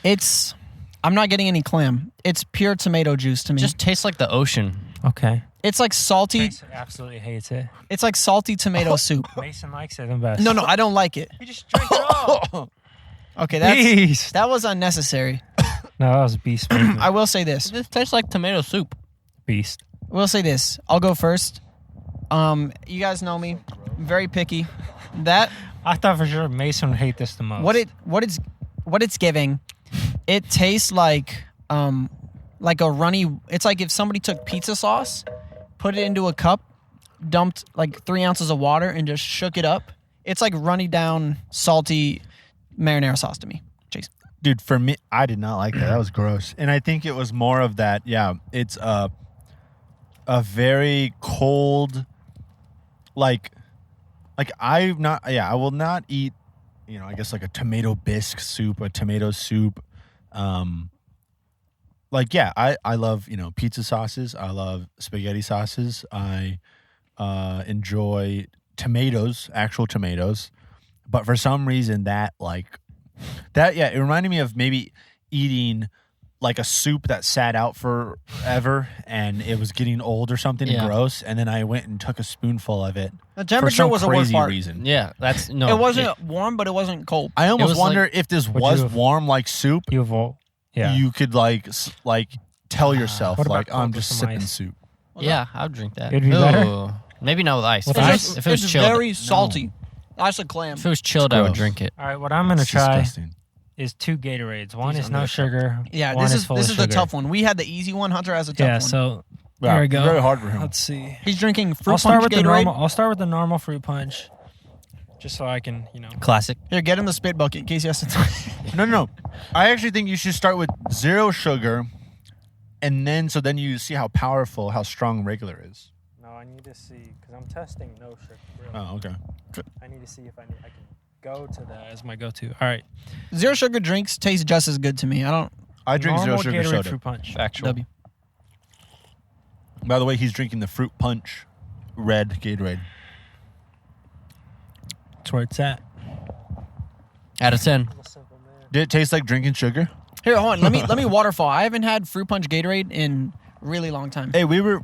It's. I'm not getting any clam. It's pure tomato juice to me. Just tastes like the ocean. Okay. It's like salty. Mason absolutely hates it. It's like salty tomato soup. Mason likes it the best. No, I don't like it. You just drink it all. Okay, that's Beast. that was unnecessary. No, that was beast. movement. I will say this. This tastes like tomato soup. Beast. We'll say this. I'll go first. You guys know me. I'm very picky. That I thought for sure Mason would hate this the most. what it's giving, it tastes like a runny. It's like if somebody took pizza sauce, put it into a cup, dumped like 3 ounces of water, and just shook it up. It's like runny down salty marinara sauce to me. Chase. Dude, for me, I did not like that. That was gross. And I think it was more of that. Yeah, it's a very cold, like I'm not. Yeah, I will not eat. I guess like a tomato bisque soup, a tomato soup. I love pizza sauces. I love spaghetti sauces. I enjoy tomatoes, actual tomatoes. But for some reason, it reminded me of maybe eating like a soup that sat out forever and it was getting old or something and Yeah. gross. And then I went and took a spoonful of it The for temperature some was the worst crazy part. reason. Yeah, that's no. It wasn't warm, but it wasn't cold. I almost was wonder if this Would was you have- warm like soup. You vote. Yeah. You could tell yourself What about like I'm cold with just some sipping ice? soup. Yeah, I'd drink that. It'd be Ooh. better? Maybe not with ice. With If it ice? was- If it was it's chilled, very salty. That's a clam. if it was chilled, I would gross. drink it. All right. What I'm gonna It's try disgusting. is 2 Gatorades. One These is are no good. sugar. Yeah, one this is full this of is the sugar. tough one. We had the easy one. Hunter has a tough Yeah, one. so Yeah, there we go. very hard for him. Let's see. He's drinking fruit I'll start punch with the Gatorade. normal. I'll start with the normal fruit punch, just so I can, Classic. Here, get him the spit bucket in case he has to. No. I actually think you should start with 0 sugar, and then you see how powerful, how strong regular is. No, I need to see because I'm testing no sugar. Oh, okay. I need to see if I can go to that as my go-to. All right. 0 sugar drinks taste just as good to me. I drink 0 Normal sugar Gatorade soda. fruit punch. Factual. W. By the way, he's drinking the fruit punch red Gatorade. That's where it's at. Out of 10. Did it taste like drinking sugar? Here, hold on. Let me waterfall. I haven't had fruit punch Gatorade in a really long time. Hey, we were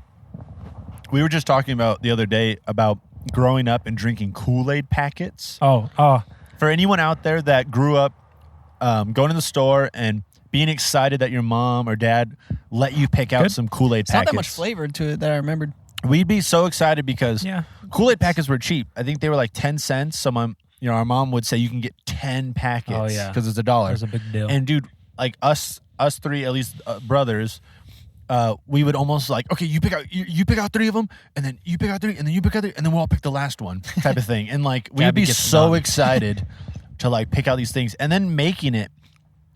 just talking about the other day about growing up and drinking Kool-Aid packets. Oh. For anyone out there that grew up going to the store and being excited that your mom or dad let you pick out some Kool-Aid It's packets. not that much flavor to it that I remembered. We'd be so excited because Yeah. Kool-Aid packets were cheap. I think they were like 10 cents. So our mom would say you can get 10 packets Oh, yeah. because it's $1. That was a big deal. And dude, like us 3, at least brothers, we would almost like, okay, you pick out 3 of them, and then you pick out 3, and then you pick out 3, and then we'll all pick the last one, type of thing. And like we'd Gabby be gets so done. excited to like pick out these things, and then making it.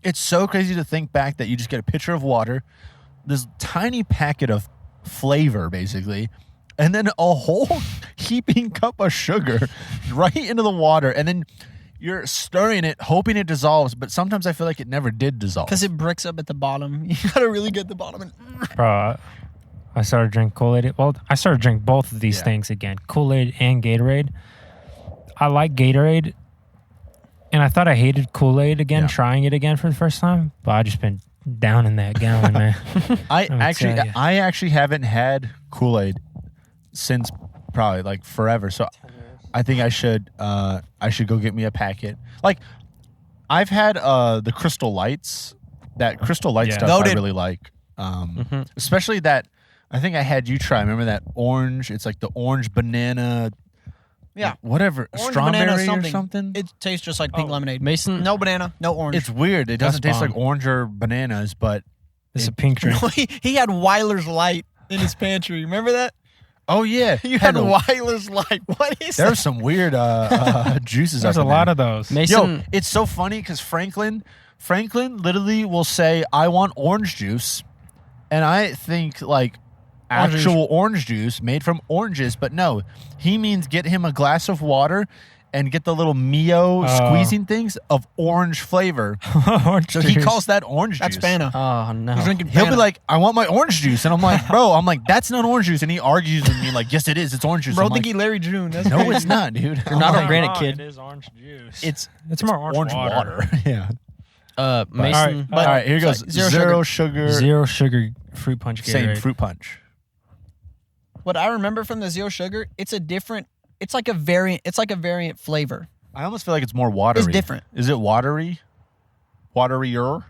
It's so crazy to think back that you just get a pitcher of water, this tiny packet of flavor, basically, and then a whole heaping cup of sugar right into the water, and then you're stirring it, hoping it dissolves, but sometimes I feel like it never did dissolve. Because it bricks up at the bottom. You gotta really get the bottom. Bro, I started drinking Kool-Aid. Well, I started drinking both of these things again, Kool-Aid and Gatorade. I like Gatorade, and I thought I hated Kool-Aid again, Yeah. trying it again for the first time, but I just been down in that gallon, man. I would actually, tell ya. I actually haven't had Kool-Aid since probably like forever. So I think I should go get me a packet. Like I've had the Crystal Lights. That Crystal Light Yeah. stuff Noted. I really like. Especially that. I think I had you try. Remember that orange? It's like the orange banana. Yeah. Whatever. Orange Strawberry banana or something. It tastes just like pink lemonade. Mason. No banana, no orange. It's weird. It doesn't That's taste like bomb. orange or bananas, but This is a pink drink. he had Weiler's Light in his pantry. Remember that? oh yeah, You had a- Weiler's Light. What is There that? are some weird juices. There's up a in lot there. of those. Mason. Yo, it's so funny because Franklin literally will say, "I want orange juice," and I think like Orange actual orange juice made from oranges, but no, he means get him a glass of water and get the little Mio squeezing things of orange flavor. Orange So he juice. calls that orange That's juice. Fanta. Oh, no. He's drinking He'll be Fanta. like, "I want my orange juice," and I'm like, "Bro, that's not orange juice," and he argues with me like, "Yes, it is. It's orange juice." Bro, I'm think like, he Larry June. That's no, crazy. it's not, dude. You're not You're organic, wrong, kid. It is orange juice. It's more orange water. Yeah. Mason. All All right, here goes. Sorry, zero Zero sugar. Zero sugar fruit punch Gatorade. Same fruit punch. What I remember from the zero sugar, it's like a variant flavor. I almost feel like it's more watery. It's different. Is it watery? Waterier?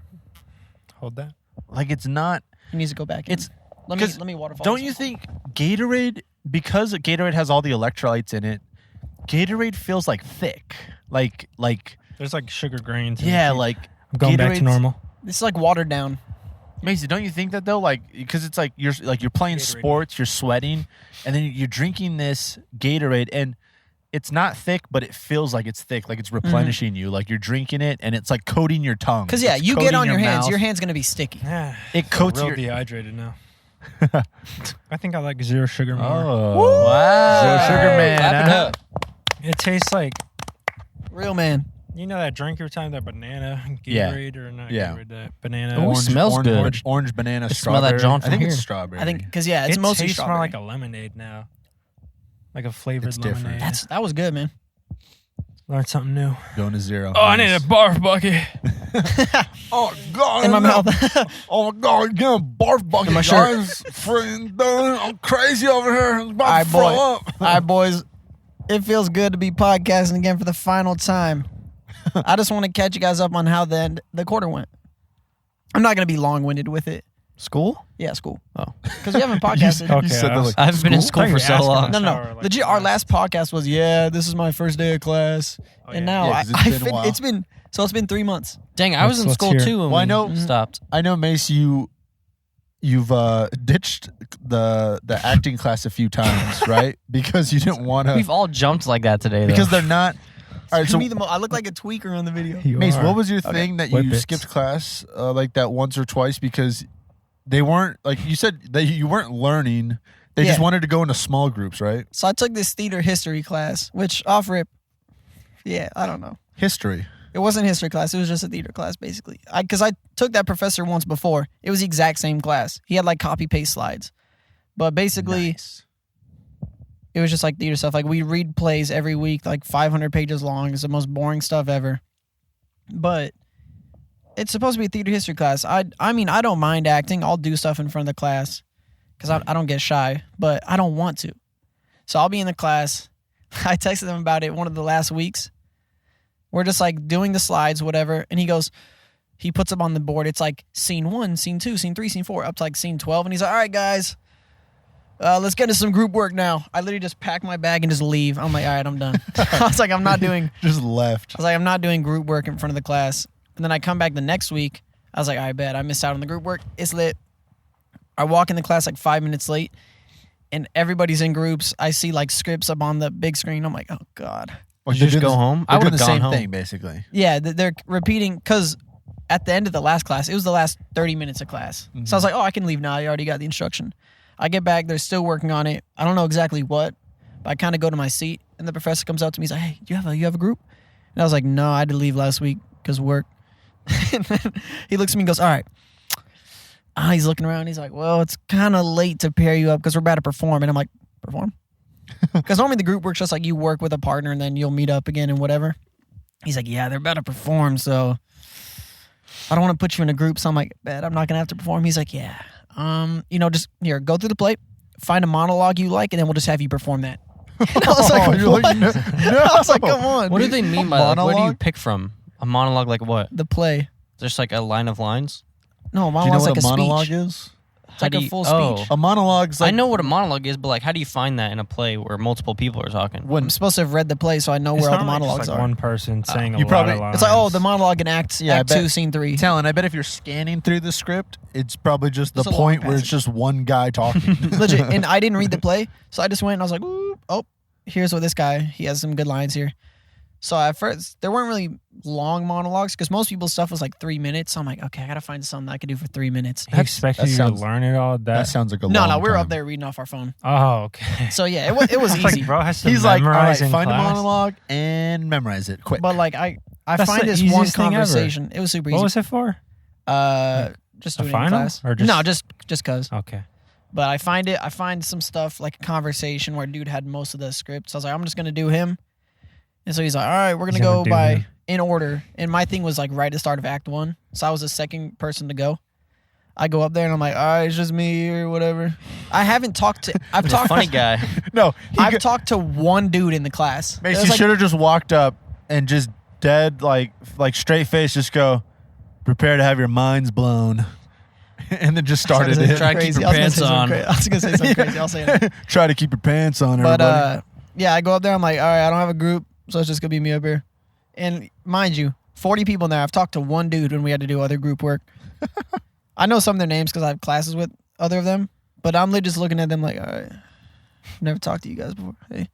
Hold that. Like it's not. He needs to go back. It's let 'cause me waterfall. Don't this. you think Gatorade, because Gatorade has all the electrolytes in it, Gatorade feels like thick. Like There's like sugar grains. in yeah, it. like I'm going back to Gatorade's- normal. It's like watered down. Mason, don't you think that though? Like, because it's like you're playing Gatorade. sports, you're sweating, and then you're drinking this Gatorade, and it's not thick, but it feels like it's thick, like it's replenishing you, like you're drinking it, and it's like coating your tongue. Because yeah, It's you get coating on your hands, mouth. your hand's gonna be sticky. Yeah, It coats real your. dehydrated now. I think I like zero sugar more. Oh, Wow. Zero sugar man. Clap it huh? up. It tastes like Real man. you know that drink every time, that banana Yeah. Gatorade or not Yeah. Gatorade, that banana. Ooh, smells good. Orange banana. I smell that strawberry. John I from think it's here. strawberry. I think because yeah, it's it mostly tastes more strawberry. like a lemonade now, like a flavored It's different. lemonade. That was good, man. Learned something new. going to zero. Oh, I need a barf bucket. Oh God! In my mouth. Oh my God! Get a barf bucket, In my shirt. guys. Friggin' done. I'm crazy over here. I'm about All right, to throw boy. up. All right, boys. It feels good to be podcasting again for the final time. I just want to catch you guys up on how the quarter went. I'm not going to be long-winded with it. School? Yeah, school. Oh. Because we haven't podcasted. Okay, You said that like I haven't been in school I thought for you so were asking long. us. No, Shower, like, legit. Our last podcast was, this is my first day of class, Oh, and yeah. now Yeah, 'cause it's been a while. it's been So it's been 3 months. Dang, I was in Let's school hear. too when Well, I we know- stopped. I know, Mace, you've ditched the acting class a few times, right? Because you didn't want We've to. all jumped like that today, though. Because they're not. All right, so I look like a tweaker on the video. You Mace, are. what was your thing that you Whippets. skipped class like that once or twice because they weren't like you said that you weren't learning. They just Yeah. wanted to go into small groups, right? So I took this theater history class, which off rip, yeah, I don't know. History. It wasn't history class. It was just a theater class, basically. Because I took that professor once before. It was the exact same class. He had like copy paste slides, but basically Nice. it was just like theater stuff. Like we read plays every week, like 500 pages long. It's the most boring stuff ever. But it's supposed to be a theater history class. I mean, I don't mind acting. I'll do stuff in front of the class because I don't get shy, but I don't want to. So I'll be in the class. I texted them about it one of the last weeks. We're just like doing the slides, whatever. And he puts them on the board. It's like scene 1, scene 2, scene 3, scene 4, up to like scene 12. And he's like, all right, guys, let's get into some group work now. I literally just pack my bag and just leave. I'm like, all right, I'm done. I was like, I'm not doing group work in front of the class. And then I come back the next week. I was like, I bet I missed out on the group work. It's lit. I walk in the class like 5 minutes late. And everybody's in groups. I see like scripts up on the big screen. I'm like, oh, God. Well, You just go home? I They're doing would've the gone same home. thing, basically. Yeah, they're repeating because at the end of the last class, it was the last 30 minutes of class. So I was like, oh, I can leave now. I already got the instruction. I get back. They're still working on it. I don't know exactly what, but I kind of go to my seat, and the professor comes up to me. He's like, hey, you have a group? And I was like, no, I had to leave last week because work. And then he looks at me and goes, all right. He's looking around. He's like, well, it's kind of late to pair you up because we're about to perform. And I'm like, perform? Because normally the group work's just like you work with a partner and then you'll meet up again and whatever. He's like, yeah, they're about to perform, so I don't want to put you in a group. So I'm like, bet I'm not going to have to perform. He's like, yeah. Just here, go through the play, find a monologue you like, and then we'll just have you perform that. And I was like, You're what? like, no. I was like, come on. What do dude. they mean by that? Like, where do you Monologue? pick from? A monologue like what? The play. Just like a line of lines? No, Do you know monologue's what like a monologue speech. is? It's like How do a you- full oh. speech. A monologue's like I know what a monologue is, but like, how do you find that in a play where multiple people are talking? I'm supposed to have read the play, so I know It's where all the not like just, monologues like are. one person saying a you lot probably- of lines. It's like, oh, the monologue in Act Yeah, I 2, bet- Scene 3. Talon, I bet if you're scanning through the script, it's probably just the It's a long point where it's passage. just one guy talking. Legit. And I didn't read the play, so I just went and I was like, ooh, oh, here's what this guy, he has some good lines here. So at first, there weren't really long monologues because most people's stuff was like 3 minutes. So I'm like, okay, I got to find something I could do for 3 minutes. He expected that you sounds- to learn it all. That sounds like a No, long we were time. up there reading off our phone. Oh, okay. So yeah, it was I was easy. like, bro has to He's like, all right, memorize in find a class. monologue and memorize it quick. But like I That's find the this one easiest thing ever. conversation. It was super What easy. was it for? Just A doing it in final? class. Or just- No, just cause. Okay. But I find some stuff like a conversation where dude had most of the script. So I was like, I'm just gonna do him. And so he's like, all right, we're gonna He's gonna go do by him. in order. And my thing was like right at the start of Act 1. So I was the second person to go. I go up there and I'm like, all right, it's just me or whatever. I haven't talked to I've He's a talked funny guy. no, I've talked to one dude in the class. Mace, It was you like- should have just walked up and just dead, like straight face, just go, prepare to have your minds blown. And then just started I was it. Try to keep your pants on. I was gonna say something crazy. I'll say it. Try to keep your pants on, But everybody. yeah, I go up there. I'm like, all right, I don't have a group, so it's just gonna be me up here. And mind you, 40 people in there. I've talked to one dude when we had to do other group work. I know some of their names because I have classes with other of them. But I'm literally just looking at them like, all right, never talked to you guys before. Hey.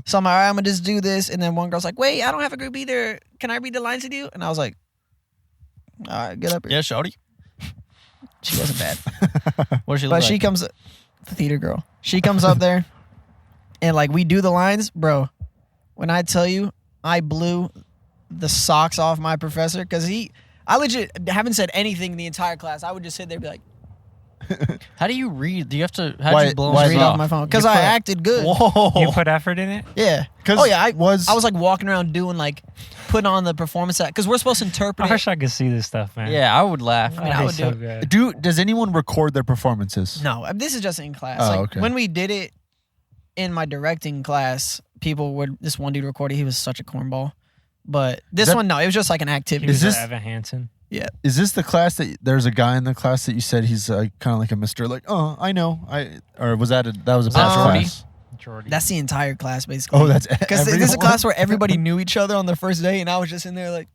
So I'm like, all right, I'm gonna just do this. And then one girl's like, wait, I don't have a group either. Can I read the lines with you? And I was like, all right, get up here. Yeah, shawty. She wasn't bad. What does she look But like? she comes, the theater girl. She comes up there, and like we do the lines, bro. When I tell you, I blew the socks off my professor because I legit haven't said anything the entire class. I would just sit there and be like, How do you read? Do you have to? How Why- do you blow why them read not? off my phone because You I put- acted good. Whoa. You put effort in it? Yeah. 'Cause Oh yeah. I was was like walking around doing like putting on the performance act because we're supposed to interpret I it. wish I could see this stuff, man. Yeah, I would laugh. I mean, I That'd would be so do it. good. does anyone record their performances? No, this is just in class. Oh, like okay. when we did it in my directing class, people would. This one dude recorded. He was such a cornball. But this That- one, no, it was just like an He activity. was this- Evan Hansen. Is this the class that there's a guy in the class that you said he's kind of like a Mr. Like, oh, I know, or was that that was a that bad Jordy? class? Jordy. That's the entire class, basically. Oh, that's because this is a everyone? class where everybody knew each other on the first day, and I was just in there like,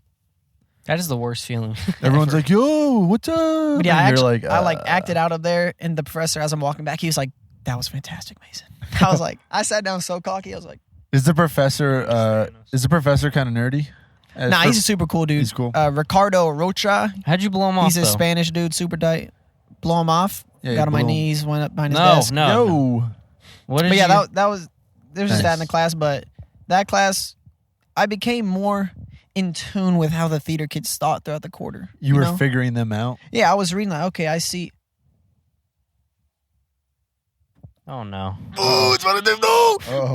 That is the worst feeling. Everyone's like, "Yo, what's up?" But yeah, And I you're actually, I acted out up there, and the professor, as I'm walking back, he was like, "That was fantastic, Mason." I was like, I sat down so cocky. I was like, Is the professor kind of nerdy? "Nah, he's a super cool dude." He's cool. Ricardo Rocha. How'd you blow him off? He's a though? Spanish dude, super tight. Blow him off. Yeah, Got on my blew him. knees, went up behind his No, desk. no. Yo. What did But yeah, you? that was there was just that in the Nice. class. But that class, I became more in tune with how the theater kids thought throughout the quarter. You were know? figuring them out. Yeah, I was reading like, okay, I see. Oh no. Oh, it's one of them. No. Oh,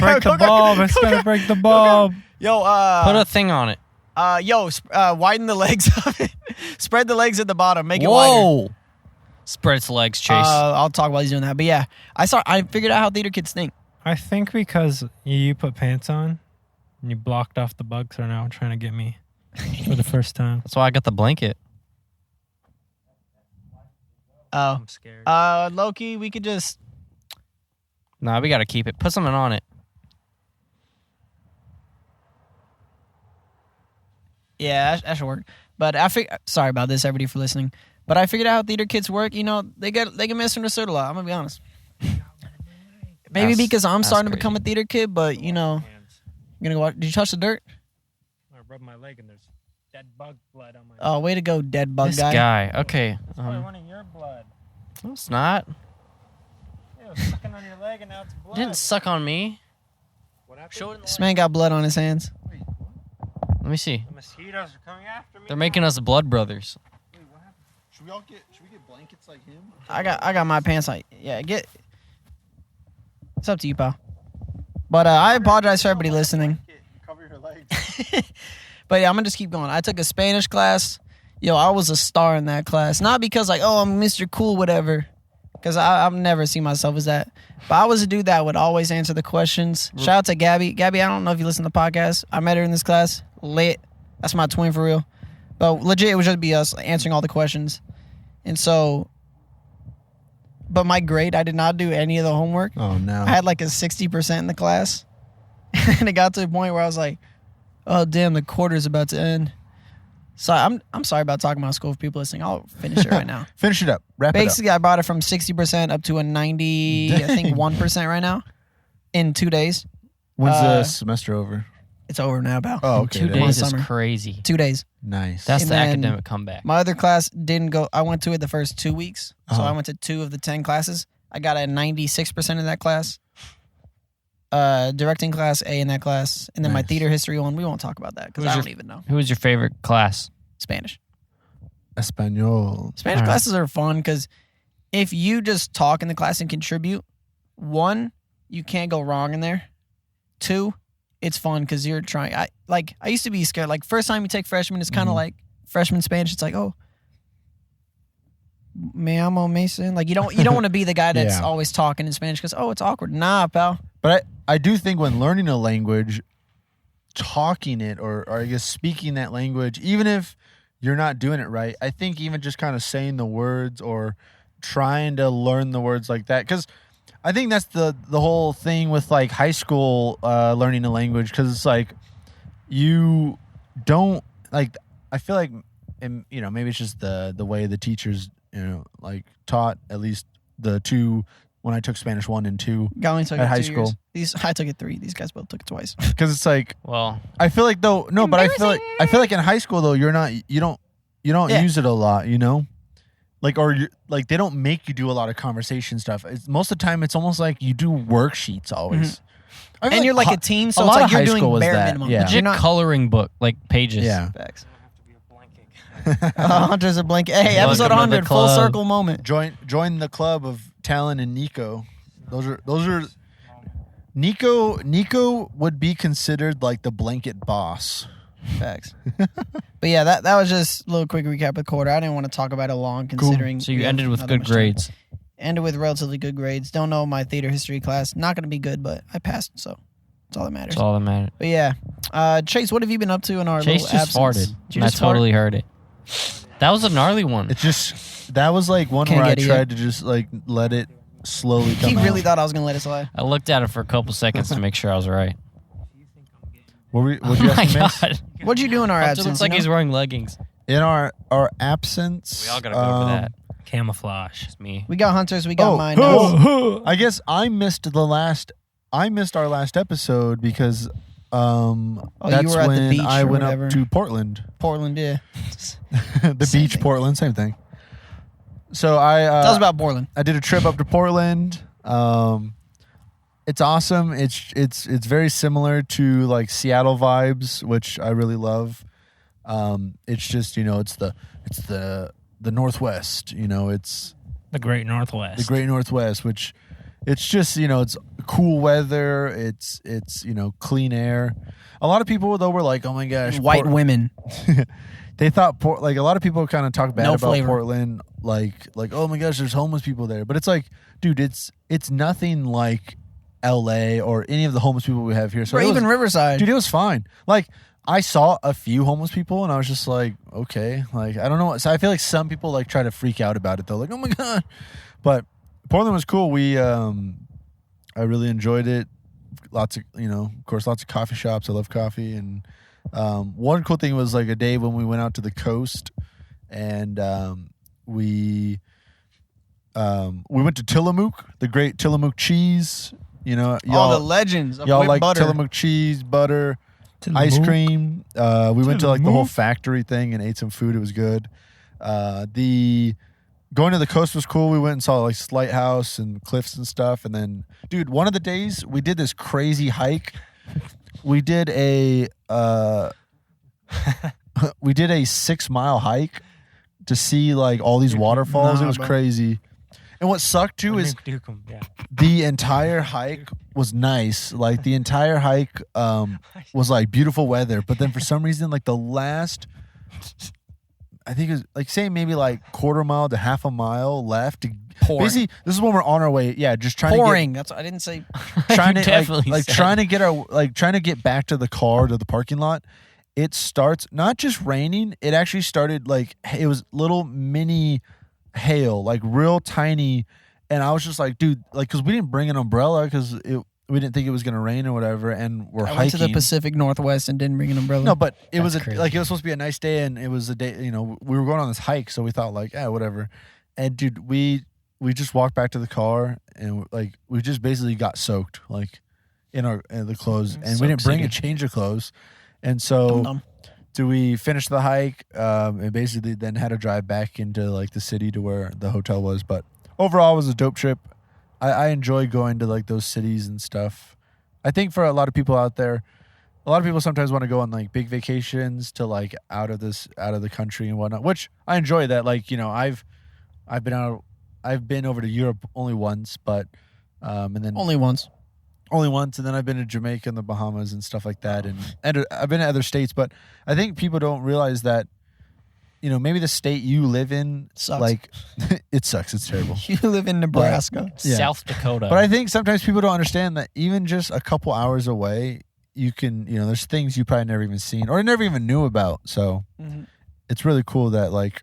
break the bulb. It's gonna break the bulb. Yo, Put a thing on it. widen the legs of it. Spread the legs at the bottom. Make it wider. Whoa. Spread its legs, Chase. I'll talk while he's doing that. But yeah, I figured out how theater kids think. I think because you put pants on and you blocked off the bugs are now trying to get me for the first time. That's why I got the blanket. Oh, I'm scared. Loki, we could just. Nah, we gotta keep it. Put something on it. Yeah, that should work. But sorry about this, everybody, for listening. But I figured out how theater kids work. You know, they get misunderstood a lot. I'm gonna be honest. Maybe That's- because I'm that's starting to crazy. become a theater kid, but you know, I'm gonna go. Did you touch the dirt? I rubbed my leg and there's dead bug blood on my. Oh, way to go, dead bug This guy. guy. Okay. It's probably one of your blood. No, it's not. It was sucking on your leg and now it's blood. It didn't suck on me. What happened? Show it in the This man got blood on his hands. Let me see. The mosquitoes are coming after me. They're making us blood brothers. Should we get blankets like him? I got my pants on. Yeah, get. It's up to you, pal. But I apologize for everybody listening. Cover your legs. But yeah, I'm gonna just keep going. I took a Spanish class. Yo, I was a star in that class. Not because like, oh, I'm Mr. Cool, whatever. Because I've never seen myself as that. But I was a dude that would always answer the questions. Shout out to Gabby. Gabby, I don't know if you listen to the podcast. I met her in this class. Lit. That's my twin for real. But legit, it would just be us answering all the questions. And so, but my grade, I did not do any of the homework. Oh no. I had like a 60% in the class. And it got to a point where I was like, oh, damn, the quarter's about to end. So I'm sorry about talking about school for people listening. I'll finish it right now. Finish it up. Wrap Basically, I brought it from 60% up to a 90, I think 1% right now in 2 days. it up. When's the semester over? It's over now, pal. Oh, okay. 2 there. days is Summer. crazy. 2 days. Nice. That's And the then academic comeback. My other class didn't go. I went to it the first 2 weeks. So Uh-huh. I went to 2 of the 10 classes. I got a 96% in that class. Directing class, A in that class. And then my Nice. theater history one, we won't talk about that because Who's I your- don't even know. Who was your favorite class? Spanish. Espanol. Spanish All right. classes are fun because if you just talk in the class and contribute, 1, you can't go wrong in there. 2, it's fun because you're trying. I used to be scared. Like first time you take freshman, it's kind of like freshman Spanish. It's like, oh, me amo Mason. Like you don't want to be the guy that's Yeah. always talking in Spanish because it's awkward. Nah, pal. But I do think when learning a language, talking it or I guess speaking that language, even if you're not doing it right, I think even just kind of saying the words or trying to learn the words like that, because I think that's the whole thing with like high school learning a language, because it's like you don't like. I feel like, and you know, maybe it's just the way the teachers like taught, at least the 2 when I took Spanish 1 and 2, I only took At it high 2 school. years. I took it 3. These guys both took it twice. because it's like Well, I feel like though no, but I feel like in high school though you don't Yeah. use it a lot, like or you like they don't make you do a lot of conversation stuff. Most of the time it's almost like you do worksheets always. I feel And you're like hi- a team, so a it's lot like of you're high doing school was bare that, minimum. yeah. But you're legit not. coloring book, like pages. yeah. Facts. have to be a blanket. Hunters are blanket. Hey, Welcome episode to the 100, full club. circle moment. Join the club of Talan and Nico. Those are Nico would be considered like the blanket boss. Facts. But yeah, that was just a little quick recap of the quarter. I didn't want to talk about it long, considering. So you we have ended with not that good much time. grades. Ended with relatively good grades. Don't know my theater history class. Not going to be good, but I passed, so that's all that matters. That's all that mattered. But yeah, Chase, what have you been up to in our Chase little just absence? farted. Did you And I just fart? totally heard it. That was a gnarly one. It's just that was like one Can't where I get it tried to just like let it slowly come He out. really thought I was going to let it slide. I looked at it for a couple seconds to make sure I was right. What were you Oh my asking, Mace? god! What'd you do in our Hunter absence? looks like he's wearing leggings. In our absence, We all gotta go for that. Camouflage. It's me. We got Hunters. We got mine. I guess I missed our last episode because you that's were at the when beach I or went whatever. up to Portland. Portland, yeah. The Same beach, thing. Portland, same thing. So I Tell us about Portland. I did a trip up to Portland. It's awesome. It's very similar to like Seattle vibes, which I really love. It's just it's the Northwest. It's The Great Northwest. the Great Northwest, which it's just it's cool weather. It's clean air. A lot of people though were like, oh my gosh, White women. They thought like a lot of people kind of talk bad No about flavor. Portland, like oh my gosh, there's homeless people there. But it's like, dude, it's nothing like L.A. or any of the homeless people we have here. So Or it was- even Riverside. dude, it was fine. Like I saw a few homeless people, and I was just like, okay, like I don't know. So I feel like some people like try to freak out about it though, like oh my god. But Portland was cool. I really enjoyed it. Lots of of course, lots of coffee shops. I love coffee, and one cool thing was like a day when we went out to the coast, and we went to Tillamook, the great Tillamook cheese. All the legends of y'all whipped like butter. Tillamook cheese, butter, ice cream. We went to like the whole factory thing and ate some food. It was good. The going to the coast was cool. We went and saw like Lighthouse and cliffs and stuff. And then, dude, one of the days we did this crazy hike. We did a 6-mile hike to see like all these waterfalls. Nah, It was bro. crazy. And what sucked too is Yeah. the entire hike was nice. Like the entire hike was like beautiful weather. But then for some reason, like the last, I think it was like say maybe like quarter mile to half a mile left. Pouring. Basically, this is when we're on our way. Yeah, just trying Pouring. That's what I didn't say. to get trying You to definitely like said. trying to get back to the car to the parking lot. It starts not just raining. It actually started like it was little mini hail, like real tiny. And I was just like, dude, like, because we didn't bring an umbrella because we didn't think it was gonna rain or whatever, and we're I hiking. went to the Pacific Northwest and didn't bring an umbrella. No, but it was crazy. like it was supposed to be a nice day, and it was a day. We were going on this hike, so we thought like, whatever. And dude, we just walked back to the car, and like we just basically got soaked, like in the clothes, and we didn't bring a change of clothes, and so. Dum-dum. Do we finish the hike and basically then had to drive back into like the city to where the hotel was? But overall, it was a dope trip. I enjoy going to like those cities and stuff. I think for a lot of people out there, a lot of people sometimes want to go on like big vacations to like out of the country and whatnot, which I enjoy that. Like I've been over to Europe only once, but and then Only once. and then I've been to Jamaica and the Bahamas and stuff like that, and I've been to other states, but I think people don't realize that maybe the state you live in Sucks. like it sucks, it's terrible. You live in Nebraska. Yeah. South Dakota. But I think sometimes people don't understand that even just a couple hours away, you can there's things you probably never even seen or never even knew about. So Mhm. it's really cool that like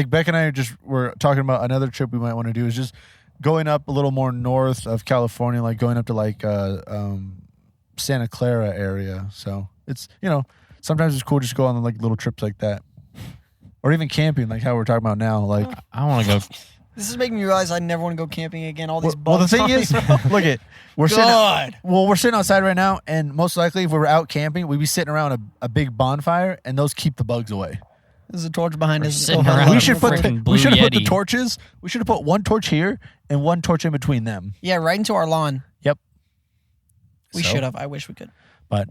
Beck and I were talking about another trip we might want to do is just going up a little more north of California, like going up to like Santa Clara area. So it's sometimes it's cool just to go on like little trips like that, or even camping, like how we're talking about now. Like, I want to go. This is making me realize I never want to go camping again. All these well, the bugs thing on me, is, bro. look it, we're sitting. God. We're sitting outside right now, and most likely, if we were out camping, we'd be sitting around a big bonfire, and those keep the bugs away. There's a torch behind us. sitting around We a should put freaking we should have put the Blue Yeti. torches. We should have put one torch here and one torch in between them. Yeah, right into our lawn. Yep. We So, should have. I wish we could. But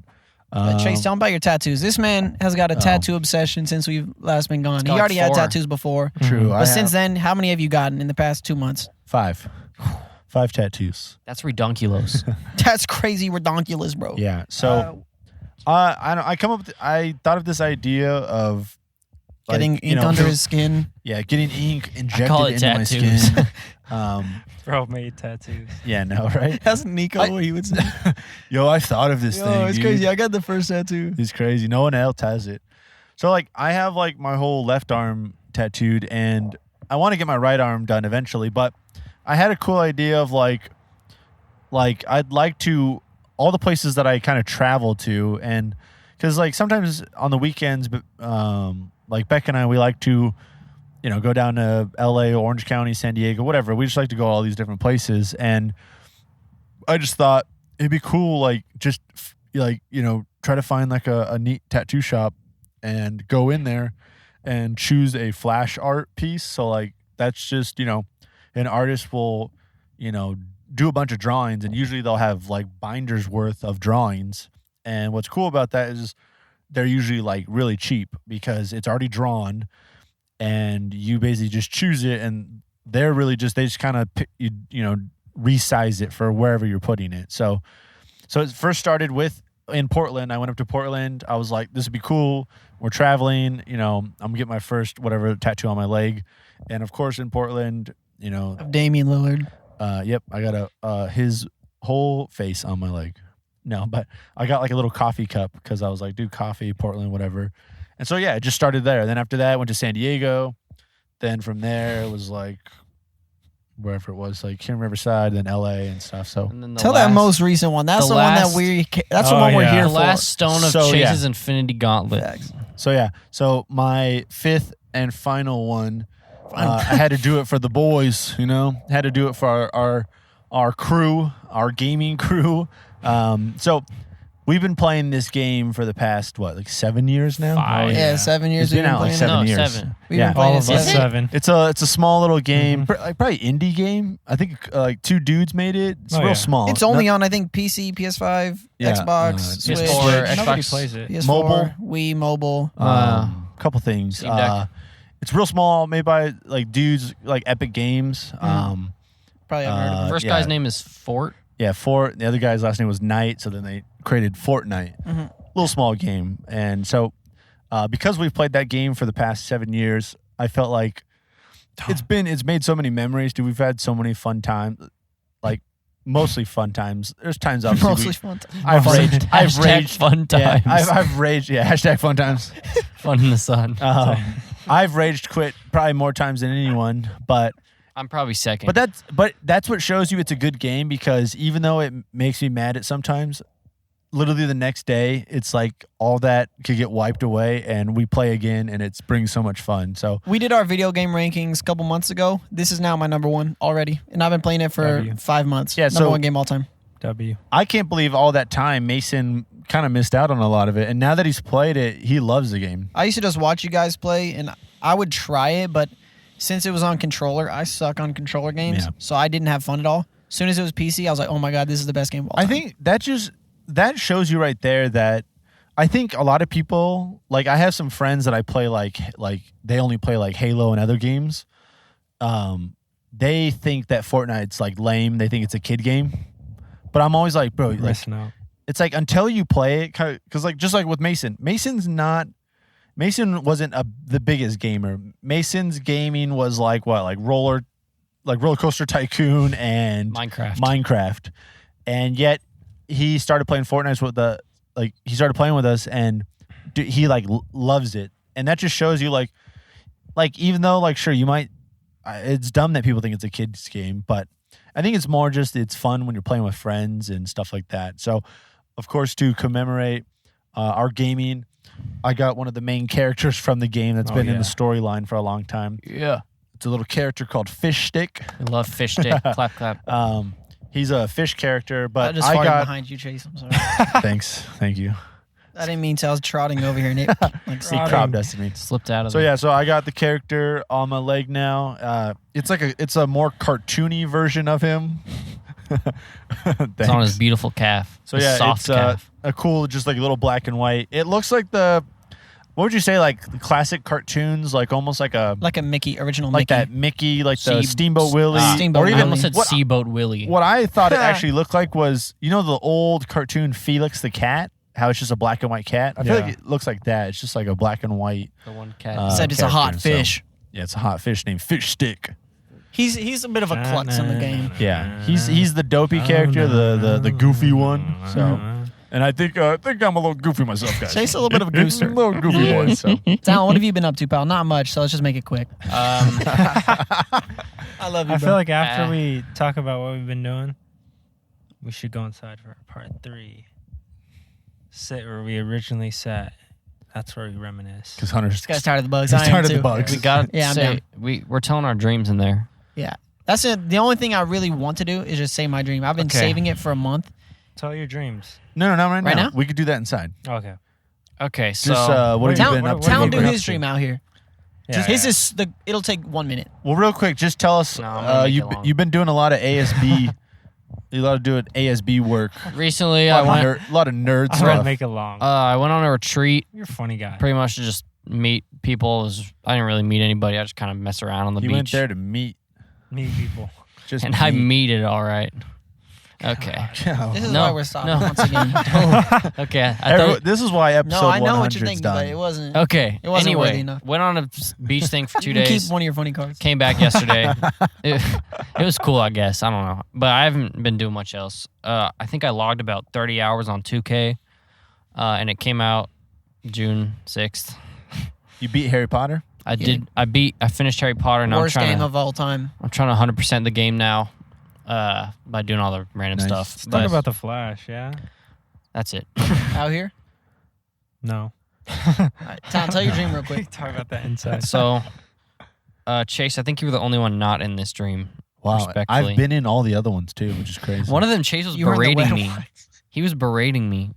Chase, tell him about your tattoos. This man has got a Oh. tattoo obsession since we've last been gone. He got already had 4. tattoos before. true. But since then, how many have you gotten in the past 2 months? 5 tattoos. That's redonkulos. That's crazy redonkulous, bro. Yeah. So I thought of this idea of like, Getting ink under his skin. getting ink injected call it into my tattoos. skin. Bro made tattoos. Yeah, no, right? That's Nico, he would say. Yo, I thought of this thing. it's dude. crazy. I got the first tattoo. It's crazy. No one else has it. So like I have like my whole left arm tattooed, and I want to get my right arm done eventually, but I had a cool idea of like I'd like to all the places that I kind of travel to, and because like sometimes on the weekends, like Beck and I, we like to, go down to L.A., Orange County, San Diego, whatever. We just like to go all these different places, and I just thought it'd be cool, like just try to find like a neat tattoo shop and go in there and choose a flash art piece. So like that's just an artist will do a bunch of drawings, and usually they'll have like binders worth of drawings. And what's cool about that is they're usually like really cheap because it's already drawn, and you basically just choose it, and they're really they just kind of resize it for wherever you're putting it. So it first started in Portland. I went up to Portland. I was like, this would be cool. We're traveling, I'm gonna get my first whatever tattoo on my leg. And of course in Portland, Of Damian Lillard. Yep, I got his whole face on my leg. No, but I got like a little coffee cup because I was like, dude, coffee, Portland, whatever. And so, yeah, it just started there. Then after that, I went to San Diego. Then from there, it was like wherever it was, like here in Riverside, then LA and stuff. So And then Tell that most recent one. That's the one that that's the Oh, one we're yeah. here the for. last stone of So, yeah. Chase's Infinity Gauntlet. Facts. So my fifth and final one, I had to do it for the boys, had to do it for our crew, our gaming crew. So we've been playing this game for the past, like 7 years now? Five. Oh, Yeah, 7 years. It's been out like playing 7 No, years. 7. We've Yeah. been playing All it of us since- 7. It's a small little game, probably indie game. I think like 2 dudes made it. It's Oh, real yeah. small. It's only on, I think, PC, PS5, Yeah, Xbox, Switch, PS4, Nobody Xbox. plays it. PS4, Mobile. Wii, mobile. Couple things. Steam Deck. It's real small, made by like dudes like Epic Games. Probably haven't heard of it. First yeah. guy's name is Fort. Yeah, Fort. The other guy's last name was Knight, so then they created Fortnite. Little small game, and so because we've played that game for the past 7 years, I felt like it's made so many memories. Dude, we've had so many fun times, like mostly fun times. There's times obviously Mostly fun. I've raged. I've Hashtag raged. fun Yeah, times. I've raged. Yeah, hashtag fun times. Fun in the sun. I've raged quit probably more times than anyone, but I'm probably second. that's what shows you it's a good game, because even though it makes me mad at sometimes, literally the next day it's like all that could get wiped away and we play again, and it brings so much fun. So We did our video game rankings a couple months ago. This is now my number one already, and I've been playing it for W. 5 months. Yeah, number so- one game all time. W. I can't believe all that time Mason kind of missed out on a lot of it, and now that he's played it, he loves the game. I used to just watch you guys play, and I would try it, but since it was on controller, I suck on controller games, Yeah. so I didn't have fun at all. As soon as it was PC, I was like, oh my God, this is the best game of all time. I think that shows you right there that I think a lot of people, like I have some friends that I play like they only play like Halo and other games. They think that Fortnite's like lame. They think it's a kid game. But I'm always like, bro, like, Missing out. it's like until you play it, because like just like with Mason wasn't the biggest gamer. Mason's gaming was like what, like Roller Coaster Tycoon and Minecraft. And yet he started playing Fortnite he started playing with us, and he like loves it. And that just shows you like even though like sure you might, it's dumb that people think it's a kid's game, but I think it's more just it's fun when you're playing with friends and stuff like that. So of course, to commemorate our gaming, I got one of the main characters from the game that's been in the storyline for a long time. Yeah. It's a little character called Fish Stick. I love fish stick. Clap, clap. He's a fish character, I but just I farted got behind you, Chase. I'm sorry. thanks, thank you. I didn't mean to. I was trotting over here, and it like He crop dusted me. Slipped out of So it. yeah, so I got the character on my leg now. It's a more cartoony version of him. It's on his beautiful calf. So His yeah, soft it's calf. a cool, just like little black and white. It looks like what would you say, like the classic cartoons, like almost like a Mickey, original like Mickey. that Mickey, like the Sea- Steamboat Willie, Steamboat or I even almost said what, Seaboat Willie. what I thought it actually looked like was, the old cartoon Felix the Cat. How it's just a black and white cat. I feel Yeah. like it looks like that. It's just like a black and white. The one cat. Said it's a hot character, so- fish. Yeah, it's a hot fish named Fish Stick. He's a bit of a klutz in the game. Yeah, he's the dopey character, the goofy one. So, and I think I'm a little goofy myself, guys. Chase a little bit of a gooster. A little goofy boy. So Talon, what have you been up to, pal? Not much, so let's just make it quick. I love you, I bro. feel like after we talk about what we've been doing, we should go inside for part 3. sit where we originally sat. That's where we reminisce. Because Hunter's This guy's tired of the bugs. He's I am tired of too. the bugs. We got to Yeah, I'm say down. we're telling our dreams in there. Yeah. That's it. The only thing I really want to do is just say my dream. I've been Okay. saving it for a month. Tell your dreams. No, not right, Right now. now? We could do that inside. Okay. Okay, so Just what have you Town, been up to? Town What do have you been his up to? dream out here. Yeah, His yeah. is it'll take 1 minute. Well, real quick, just tell us. No, I'm gonna make it long. You've been doing a lot of ASB. A lot of doing ASB work. recently A I went lot of nerd I'm trying to stuff. make it long. I went on a retreat You're a funny guy. pretty much to just meet people. I didn't really meet anybody. I just kind of mess around on the He beach. went there to meet. Meet people. Just and I meet. meted all right. Okay. This is No, why we're stopping no. once again. Okay. I thought, This is why episode No, I know 100 what you're thinking, done. but it wasn't. okay. It wasn't anyway, worthy enough. went on a beach thing for 2 You can days. keep one of your funny cards. Came back yesterday. it was cool, I guess. I don't know. But I haven't been doing much else. I think I logged about 30 hours on 2K, and it came out June 6th. You beat Harry Potter? I finished Harry Potter, and Worst I'm game trying of all time. to 100% the game now by doing all the random Nice. stuff. Let's talk But about the Flash, yeah? that's it. Out here. No. All right, Tom, tell your dream real quick. Talk about that inside. So, Chase, I think you were the only one not in this dream. Wow. Respectfully. I've been in all the other ones too, which is crazy. One of them, Chase, was You were in the berating wet me. ones. He was berating me.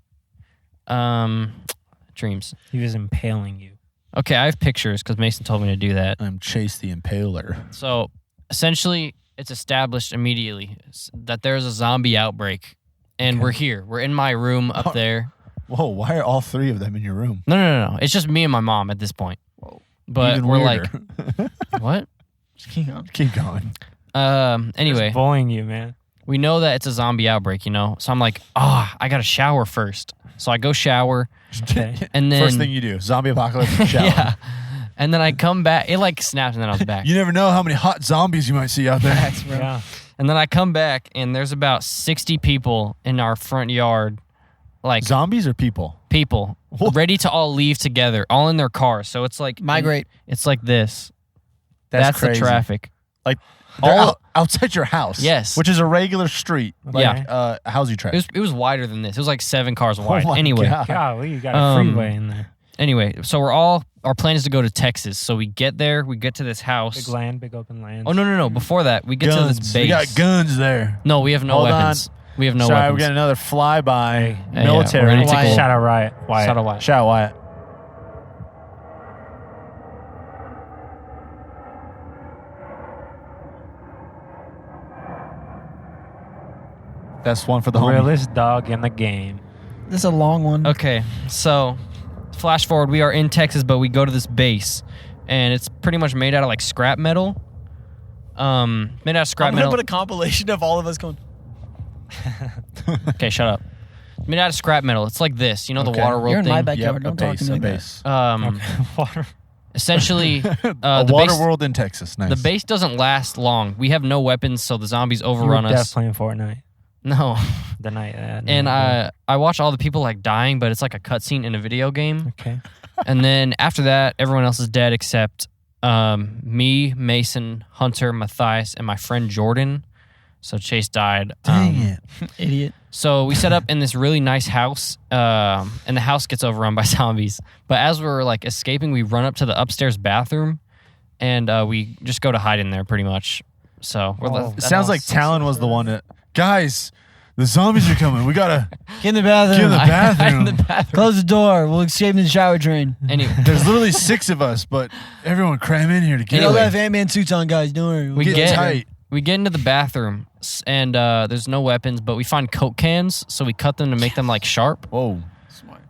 Dreams. He was impaling you. Okay, I have pictures because Mason told me to do that. I'm Chase the Impaler. So essentially, it's established immediately that there's a zombie outbreak, and we're here. We're in my room up there. Whoa, why are all three of them in your room? No. It's just me and my mom at this point. But Even we're weirder. like, what? Just keep going. Keep going. Anyway, Just bullying you, man. we know that it's a zombie outbreak, you know? So I'm like, I got to shower first. So I go shower, Okay. and then... First thing you do, zombie apocalypse shower. yeah. And then I come back. It like snapped, and then I was back. You never know how many hot zombies you might see out there. Facts, bro. Yeah. And then I come back, and there's about 60 people in our front yard, like Zombies or people? people, ready to all leave together, all in their cars. So it's like Migrate. It's like this. That's the crazy. traffic. They're All outside your house. Yes. Which is a regular street. Okay. Yeah. How's you track? it was wider than this. It was like 7 cars wide. Oh my Anyway, God. Golly, you got a freeway in there. anyway, so our plan is to go to Texas. So we get there, we get to this house. Big land, big open land. Oh no! Before that, we get to Guns. this base. We got guns there. No, we have no Hold weapons. We have no Sorry, weapons. we got another flyby. Yeah, Military. we're gonna take a Wyatt. look. Shout out Riot. Wyatt. Shout out Wyatt. Shout out Wyatt. That's one for the homie. Realest dog in the game. This is a long one. Okay, so flash forward, we are in Texas, but we go to this base, and it's pretty much made out of like scrap metal. Made out of scrap I'm gonna metal. put a compilation of all of us going. Okay, shut up. Made out of scrap metal. It's like this, you know, the Okay. water world You're in thing. my Yep, backyard. a Don't talk base, to me a like that. base. Water. Essentially, A the water base, world in Texas. Nice. the base doesn't last long. We have no weapons, so the zombies You were overrun deaf us. playing Fortnite No, the night. and I watch all the people like dying, but it's like a cutscene in a video game. Okay. And then after that, everyone else is dead except me, Mason, Hunter, Matthias, and my friend Jordan. So Chase died. Dang it. Idiot. So we set up in this really nice house, and the house gets overrun by zombies. But as we're like escaping, we run up to the upstairs bathroom, and we just go to hide in there pretty much. So we're Oh. It sounds like Talan was the one that. Guys, the zombies are coming. We gotta Get in the bathroom. get in the bathroom. in the bathroom. Close the door. We'll escape in the shower drain. Anyway, There's literally 6 of us, but everyone cram in here to get Anyway. away. have Ant-Man suits on, guys. Don't worry. we Get get tight. we get into the bathroom, and there's no weapons, but we find Coke cans, so we cut them to make them like sharp. Whoa.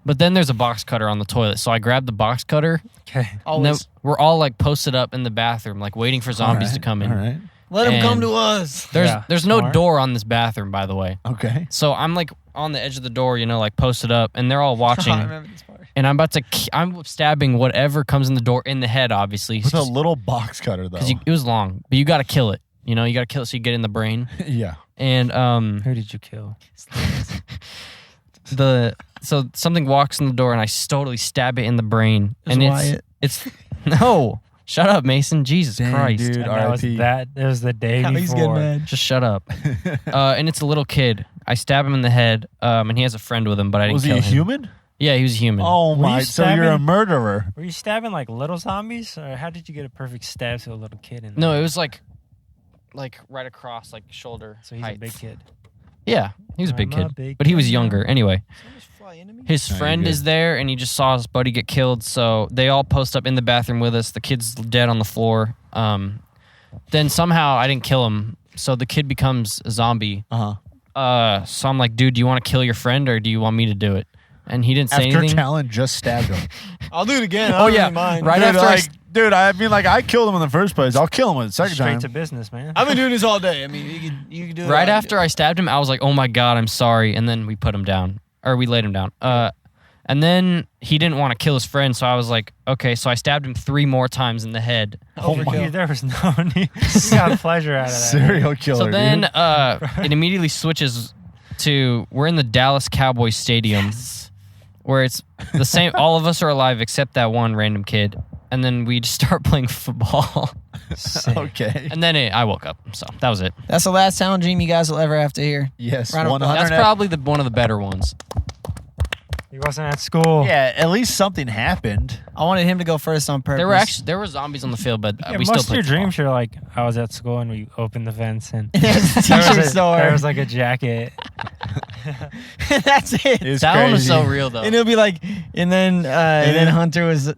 But then there's a box cutter on the toilet, so I grabbed the box cutter. Okay. And then Always. we're all like posted up in the bathroom, like waiting for zombies to come in. All right. Let them come and- to us. Yeah, There's no smart. door on this bathroom, by the way. Okay. So I'm like on the edge of the door, you know, like posted up, and they're all watching. I remember this part. And I'm about to, I'm stabbing whatever comes in the door in the head, obviously. With a little box cutter, though. Because it was long, but you got to kill it. You know, you got to kill it so you get in the brain. Yeah. And Who did you kill? so something walks in the door, and I totally stab it in the brain. It was And Wyatt. it's no, shut up, Mason. Jesus Dang, Christ. dude. And that was R.I.P. that. It was the day Now he's getting before. mad. Just shut up. And it's a little kid. I stab him in the head, and he has a friend with him, but I didn't Was he kill a him. human? Yeah, he was a human. Oh Were my! you So you're a stabbing- murderer. Were you stabbing like little zombies, or how did you get a perfect stab to a little kid? No, it was like right across, like shoulder. So he's height. a big kid. Yeah, he was a big I'm a kid, big but he was kid younger. now. Anyway, Fly into me? his No, you're friend good. is there, and he just saw his buddy get killed. So they all post up in the bathroom with us. The kid's dead on the floor. Then somehow I didn't kill him, so the kid becomes a zombie. So I'm like, dude, do you want to kill your friend, or do you want me to do it? And he didn't say After anything. Talon just stabbed him. I'll do it again. Oh, yeah. Right Dude, after like, I mean, like, I killed him in the first place. I'll kill him the second Straight time. to business, man. I've been doing this all day. I mean, you can do it. Right after I stabbed him, I was like, oh my God, I'm sorry. And then we put him down, or we laid him down. And then he didn't want to kill his friend, so I was like, okay. So I stabbed him 3 more times in the head. Dude, there was no need. You got pleasure out of that. Serial killer. So then dude. it immediately switches to, we're in the Dallas Cowboys Stadium, where it's the same. All of us are alive except that one random kid. And then we just start playing football. Sick. Okay. And then I woke up. So that was it. That's the last Talon dream you guys will ever have to hear. Yes. Round of 100. That's probably one of the better ones. He wasn't at school. Yeah. At least something happened. I wanted him to go first on purpose. There were zombies on the field, but Yeah, we still most of played your football. dreams are like, I was at school and we opened the fence and There's a there t-shirt was, store. there was like a jacket. That's it. It's That one was crazy. so real, though. And it'll be like, and then Hunter was,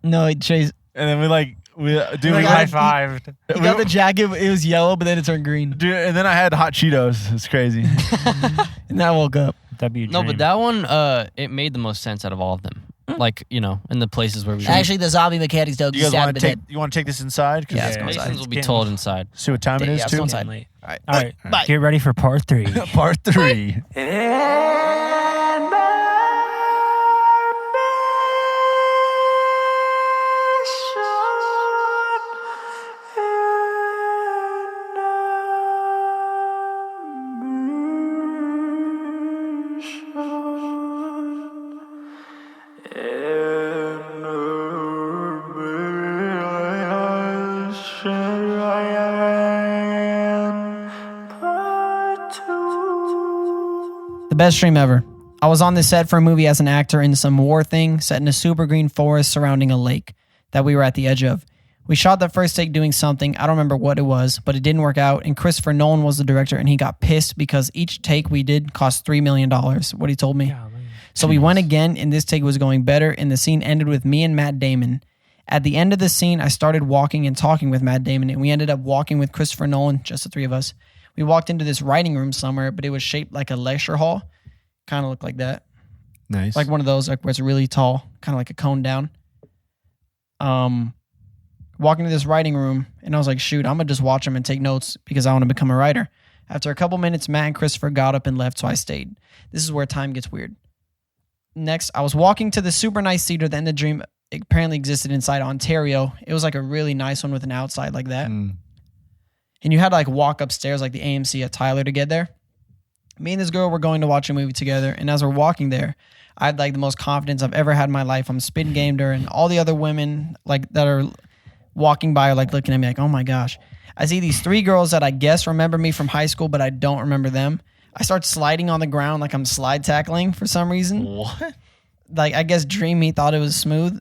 no, Chase. And then we Dude, dude, like we high got, fived. He got the jacket. It was yellow, but then it turned green. dude, and then I had hot Cheetos. It's crazy. And I woke up. That'd be a No, dream. but that one, it made the most sense out of all of them. Like, in the places where we Actually, the zombie mechanics don't You guys stab want to take? You want to take this inside? 'Cause Yeah, let's go inside. Masons will be It's told getting- inside. See what time it Yeah, is let's too. go inside. Late. All right. All right, Bye. get ready for part 3. Part 3. The best dream ever. I was on this set for a movie as an actor in some war thing set in a super green forest surrounding a lake that we were at the edge of. We shot the first take doing something. I don't remember what it was, but it didn't work out. And Christopher Nolan was the director, and he got pissed because each take we did cost $3 million, what he told me. So we went again, and this take was going better, and the scene ended with me and Matt Damon. At the end of the scene, I started walking and talking with Matt Damon, and we ended up walking with Christopher Nolan, just the 3 of us. We walked into this writing room somewhere, but it was shaped like a lecture hall. Kind of looked like that. Nice. Like one of those like where it's really tall, kind of like a cone down. Walking to this writing room, and I was like, shoot, I'm going to just watch him and take notes because I want to become a writer. After a couple minutes, Matt and Christopher got up and left, so I stayed. This is where time gets weird. Next, I was walking to the super nice theater that in the dream apparently existed inside Ontario. It was like a really nice one with an outside like that. And you had to like walk upstairs like the AMC at Tyler to get there. Me and this girl were going to watch a movie together, and as we're walking there, I had like the most confidence I've ever had in my life. I'm spitting game to her, and all the other women like that are walking by are like looking at me like, oh my gosh. I see these 3 girls that I guess remember me from high school, but I don't remember them. I start sliding on the ground like I'm slide tackling for some reason. What? Like I guess Dreamy thought it was smooth,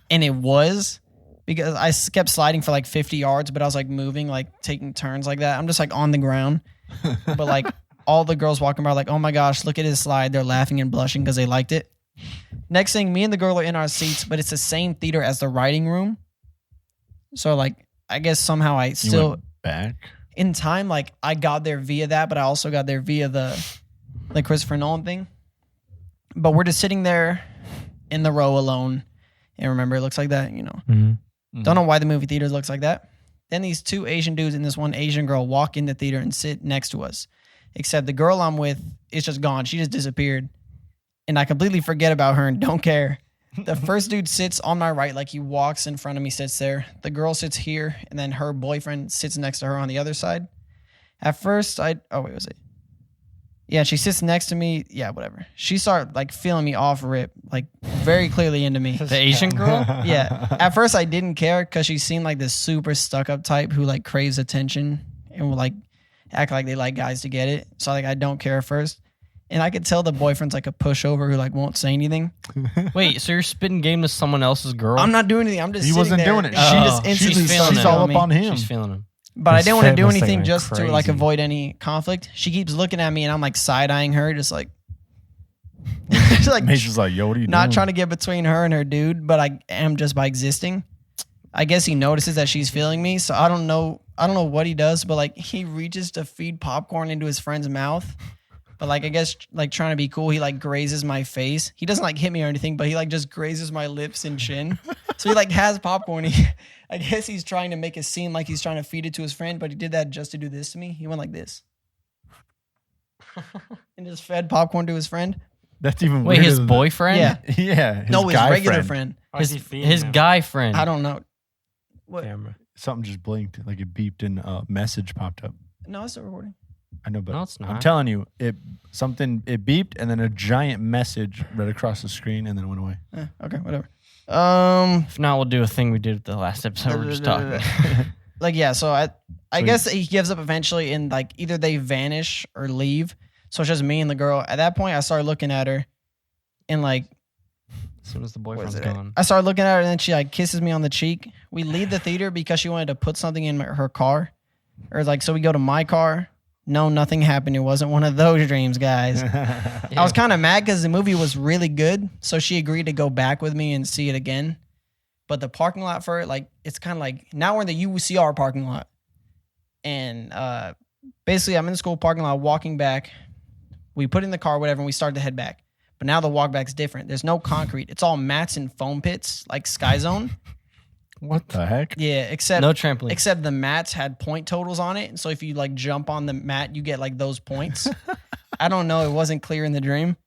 and it was because I kept sliding for like 50 yards, but I was like moving, like taking turns like that. I'm just like on the ground, but like all the girls walking by are like, oh my gosh, look at his slide. They're laughing and blushing because they liked it. Next thing, me and the girl are in our seats, but it's the same theater as the writing room. So like, I guess somehow I still went back. in time, like I got there via that, but I also got there via the like Christopher Nolan thing. But we're just sitting there in the row alone. And remember, it looks like that, you know. Don't know why the movie theater looks like that. Then these 2 Asian dudes and this one Asian girl walk in the theater and sit next to us. Except the girl I'm with is just gone. She just disappeared. And I completely forget about her and don't care. The first dude sits on my right, like he walks in front of me, sits there. The girl sits here, and then her boyfriend sits next to her on the other side. At first, was it? Yeah, she sits next to me. Yeah, whatever. She started like feeling me off rip, like very clearly into me. The Asian girl? Yeah. At first, I didn't care because she seemed like this super stuck up type who like craves attention and act like they like guys to get it. So like I don't care at first. And I could tell the boyfriend's like a pushover who like won't say anything. Wait, so you're spitting game to someone else's girl? I'm not doing anything. I'm just He sitting wasn't there, doing it. and She just Oh, instantly she's feeling started it. all on up me. on him. She's feeling him. But I His didn't want to fit do must have anything went just to like crazy. avoid any conflict. She keeps looking at me and I'm like side-eyeing her, just like just like Mason's like, yo, what are you not doing? trying to get between her and her dude, but I am just by existing. I guess he notices that she's feeling me, so I don't know what he does, but like he reaches to feed popcorn into his friend's mouth. But like I guess like trying to be cool, he like grazes my face. He doesn't like hit me or anything, but he like just grazes my lips and chin. So he like has popcorn. I guess he's trying to make it seem like he's trying to feed it to his friend, but he did that just to do this to me. He went like this. And just fed popcorn to his friend. That's even Wait, weirder his than boyfriend? Yeah. that. Yeah. His No, his guy regular friend. His guy friend. I don't know. What? Camera. Something just blinked, like it beeped and a message popped up. No, it's still recording. I know, but No, it's I'm not. telling you, it beeped and then a giant message read across the screen and then it went away. Okay, whatever. If not, we'll do a thing we did at the last episode. We're just talking. Like yeah, so I So guess he gives up eventually, and like either they vanish or leave. So it's just me and the girl. At that point, I started looking at her, and like As soon as the where's boyfriend's it at? gone. I started looking at her, and then she like kisses me on the cheek. We leave the theater because she wanted to put something in her car, or like so we go to my car. No, nothing happened. It wasn't one of those dreams, guys. I was kind of mad because the movie was really good, so she agreed to go back with me and see it again. But the parking lot for it, like, it's kind of like now we're in the UCR parking lot, and basically I'm in the school parking lot walking back. We put in the car, whatever, and we start to head back. But now the walk back's different. There's no concrete. It's all mats and foam pits, like Sky Zone. What the heck? Yeah, except No trampoline. Except the mats had point totals on it. So if you like jump on the mat, you get like those points. I don't know. It wasn't clear in the dream.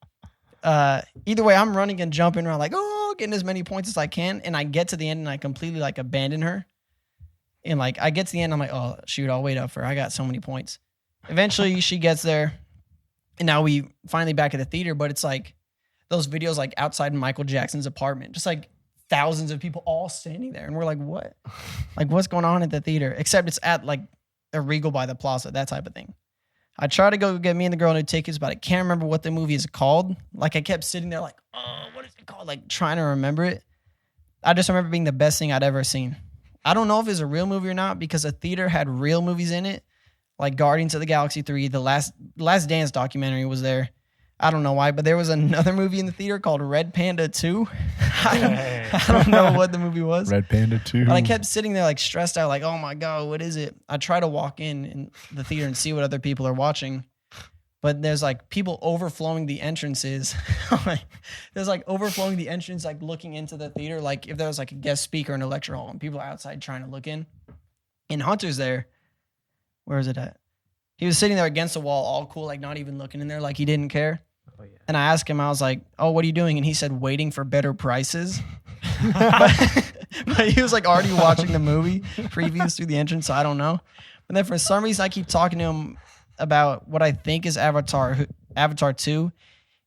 Either way, I'm running and jumping around like, oh, getting as many points as I can. And I get to the end and I completely like abandon her. And like I get to the end, I'm like, oh shoot, I'll wait up for her. I got so many points. Eventually she gets there. And now we finally back at the theater, but it's like those videos like outside Michael Jackson's apartment. Just like thousands of people all standing there, and we're like, what? Like, what's going on at the theater? Except it's at like a Regal by the Plaza, that type of thing. I tried to go get me and the girl new tickets, but I can't remember what the movie is called. Like, I kept sitting there like, oh, what is it called? Like, trying to remember it. I just remember being the best thing I'd ever seen. I don't know if it's a real movie or not because the theater had real movies in it, like Guardians of the Galaxy 3. The Last Dance documentary was there. I don't know why, but there was another movie in the theater called Red Panda 2. I don't know what the movie was. Red Panda 2. But I kept sitting there like stressed out, like, oh my God, what is it? I try to walk in the theater and see what other people are watching. But there's like people overflowing the entrances. There's like overflowing the entrance, like looking into the theater. Like if there was like a guest speaker in a lecture hall and people are outside trying to look in. And Hunter's there. Where is it at? He was sitting there against the wall, all cool, like not even looking in there, like he didn't care. Oh, yeah. And I asked him, I was like, oh, what are you doing? And he said, waiting for better prices. but he was like already watching the movie previews through the entrance, so I don't know. But then for some reason, I keep talking to him about what I think is Avatar 2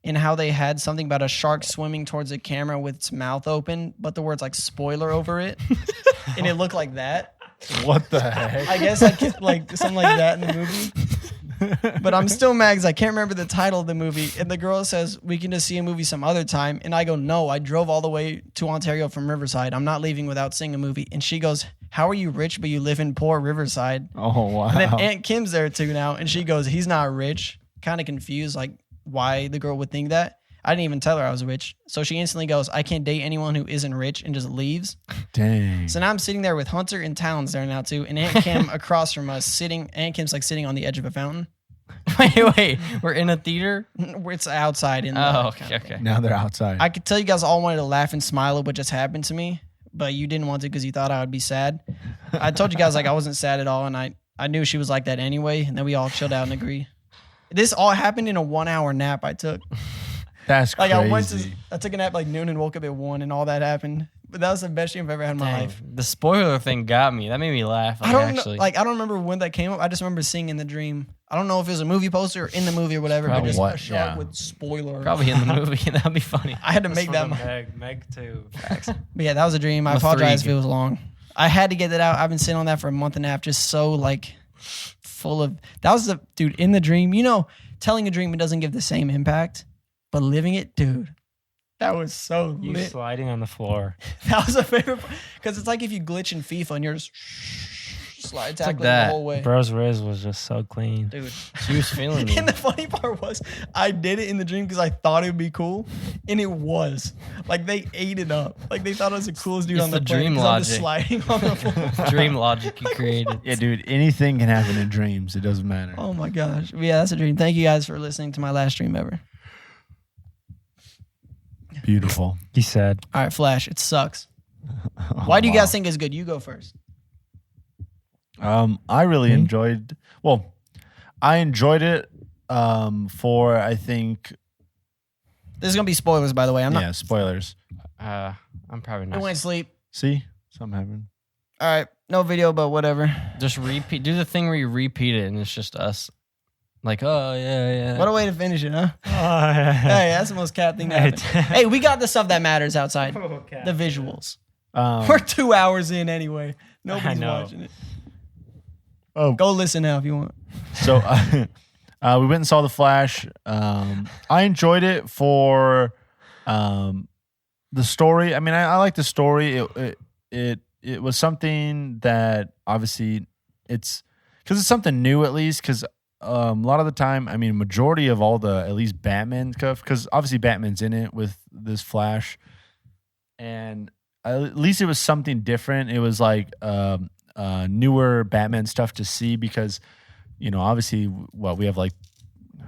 and how they had something about a shark swimming towards the camera with its mouth open, but the words like spoiler over it. And it looked like that. What the heck? I guess I could, like something like that in the movie. But I'm still mad because I can't remember the title of the movie. And the girl says, we can just see a movie some other time. And I go, no, I drove all the way to Ontario from Riverside. I'm not leaving without seeing a movie. And she goes, how are you rich, but you live in poor Riverside? Oh, wow. And then Aunt Kim's there too now. And she goes, he's not rich. Kind of confused, like why the girl would think that. I didn't even tell her I was rich. So she instantly goes, I can't date anyone who isn't rich, and just leaves. Dang. So now I'm sitting there with Hunter and Talan's there now too. And Aunt Kim across from us sitting. Aunt Kim's like sitting on the edge of a fountain. Wait. We're in a theater? Where it's outside. In the Oh, kind of okay. thing. Now they're outside. I could tell you guys all wanted to laugh and smile at what just happened to me, but you didn't want to because you thought I would be sad. I told you guys like I wasn't sad at all, and I knew she was like that anyway, and then we all chilled out and agreed. This all happened in a 1 hour nap I took. That's Like crazy. I took a nap like noon and woke up at 1 and all that happened. But that was the best dream I've ever had in my Dang. life. The spoiler thing got me. That made me laugh. I don't actually. know, like I don't remember when that came up. I just remember seeing in the dream. I don't know if it was a movie poster or in the movie or whatever, but Probably just what? a shark Yeah. with spoiler. Probably in the movie. That'd be funny. I had to make that. Meg too. But yeah, that was a dream. I The apologize three. if it was long. I had to get that out. I've been sitting on that for a month and a half, just so like full of that was the dude in the dream. You know, telling a dream it doesn't give the same impact, but living it, dude. That was so You lit. sliding on the floor. That was a favorite because it's like if you glitch in FIFA and you're just slide tackling that. the whole way. Bro's Riz was just so clean. Dude. She was feeling me. And the funny part was I did it in the dream because I thought it would be cool. And it was. Like they ate it up. Like they thought I was the coolest dude It's on the the planet dream 'cause I'm just logic. sliding on the floor. Dream logic you created. Yeah, dude, anything can happen in dreams. It doesn't matter. Oh my gosh. Yeah, that's a dream. Thank you guys for listening to my last dream ever. Beautiful. He said. All right, Flash. It sucks. Why do you guys think it's good? You go first. I really enjoyed. Well, I enjoyed it. For I think. This is gonna be spoilers, by the way. I'm not. Yeah, spoilers. I'm probably I not. went to sleep. See, something happened. All right, no video, but whatever. Just repeat. Do the thing where you repeat it and it's just us. Like, oh, yeah. What a way to finish it, huh? Oh, yeah. Hey, that's the most cat thing to happen. Hey, we got the stuff that matters outside. The visuals. We're 2 hours in anyway. Nobody's know. watching it. Oh, Go listen now if you want. so we went and saw The Flash. I enjoyed it for the story. I mean, I like the story. It was something that obviously it's because it's something new at least because a lot of the time, I mean, majority of all the at least Batman stuff because obviously Batman's in it with this Flash, and at least it was something different. It was like newer Batman stuff to see because you know obviously we have like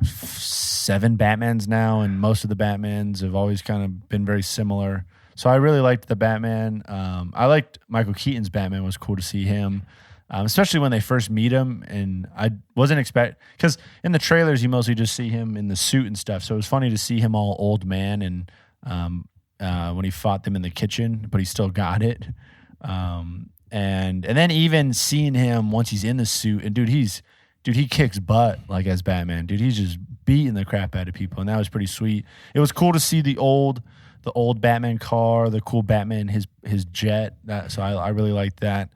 7 Batmans now, and most of the Batmans have always kind of been very similar. So I really liked the Batman. I liked Michael Keaton's Batman. It was cool to see him, especially when they first meet him. And I wasn't because in the trailers you mostly just see him in the suit and stuff. So it was funny to see him all old man and when he fought them in the kitchen, but he still got it. And then even seeing him once he's in the suit, and he kicks butt like as Batman. Dude, he's just beating the crap out of people, and that was pretty sweet. It was cool to see the old Batman car, the cool Batman, his jet. So I really liked that.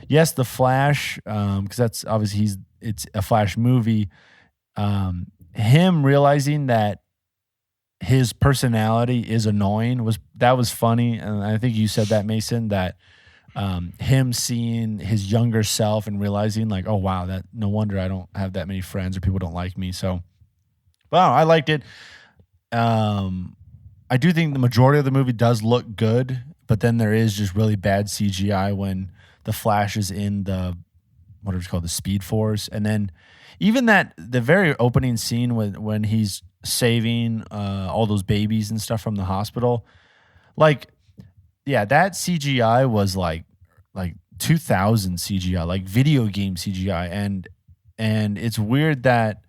Yes, the Flash, because that's obviously it's a Flash movie. Him realizing that his personality is annoying was funny, and I think you said that, Mason, that him seeing his younger self and realizing like, oh wow, that no wonder I don't have that many friends or people don't like me. So, wow, I liked it. I do think the majority of the movie does look good, but then there is just really bad CGI when the Flash is in the whatever it's called, the Speed Force, and then even the very opening scene when he's saving all those babies and stuff from the hospital, like. Yeah, that CGI was like 2000 CGI, like video game CGI, and it's weird that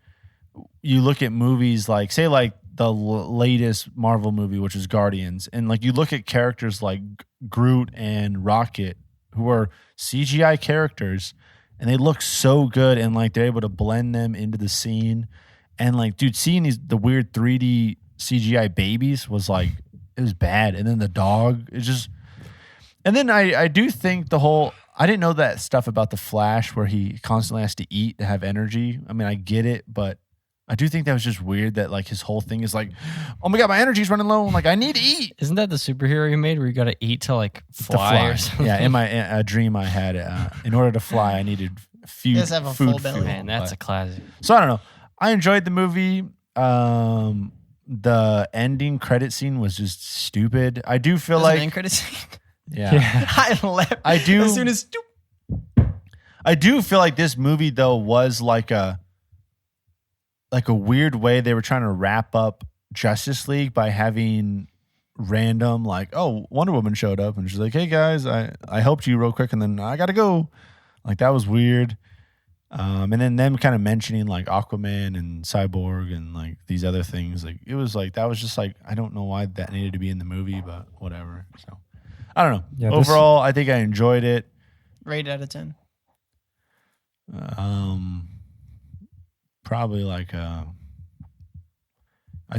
you look at movies like say like the latest Marvel movie, which is Guardians, and like you look at characters like Groot and Rocket, who are CGI characters, and they look so good, and like they're able to blend them into the scene, and like dude, seeing the weird 3D CGI babies was like. It was bad. And then the dog, it's just... And then I do think I didn't know that stuff about the Flash where he constantly has to eat to have energy. I mean, I get it, but I do think that was just weird that like his whole thing is like, oh my God, my energy's running low. I'm like, I need to eat. Isn't that the superhero you made where you got to eat to like fly? Or something? Yeah, in a dream I had, in order to fly, I needed food. Just have a full belly. Man, that's a classic. So I don't know. I enjoyed the movie. The ending credit scene was just stupid. I do feel like end credit scene. Yeah. I left. I do. As soon as I do feel like this movie though was like a weird way they were trying to wrap up Justice League by having random like, oh, Wonder Woman showed up and she's like, hey guys, I helped you real quick and then I gotta go. Like that was weird. And then them kind of mentioning like Aquaman and Cyborg and like these other things. Like it was like that was just like I don't know why that needed to be in the movie, but whatever. So I don't know. Yeah, overall, I think I enjoyed it. rate out of 10. Probably like I'd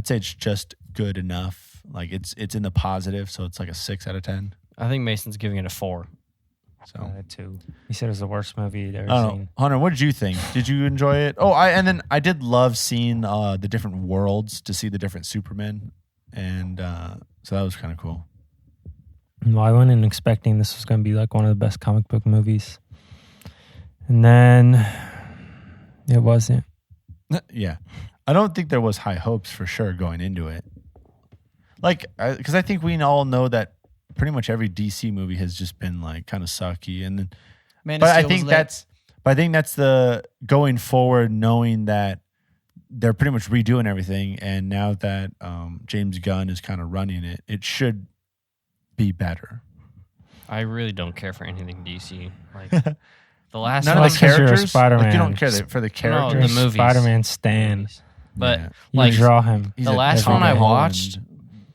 say it's just good enough. Like it's in the positive, so it's like a 6 out of 10. I think Mason's giving it a 4. So too. He said it was the worst movie he'd ever I don't seen. know. Hunter, what did you think? Did you enjoy it? Oh, I did love seeing the different worlds to see the different Supermen, and so that was kind of cool. Well, I went in expecting this was going to be like one of the best comic book movies, and then it wasn't. Yeah, I don't think there was high hopes for sure going into it. Like, because I think we all know that pretty much every DC movie has just been like kind of sucky, and then, Man of but I Steel was think lit. that's the going forward, knowing that they're pretty much redoing everything, and now that James Gunn is kind of running it, it should be better. I really don't care for anything DC. Like the last None one, of the characters. Spider-Man. Like, you don't care for the No, characters. the movies. Spider-Man stan. But Yeah. You like draw him. He's the a last Tom one I Holland watched,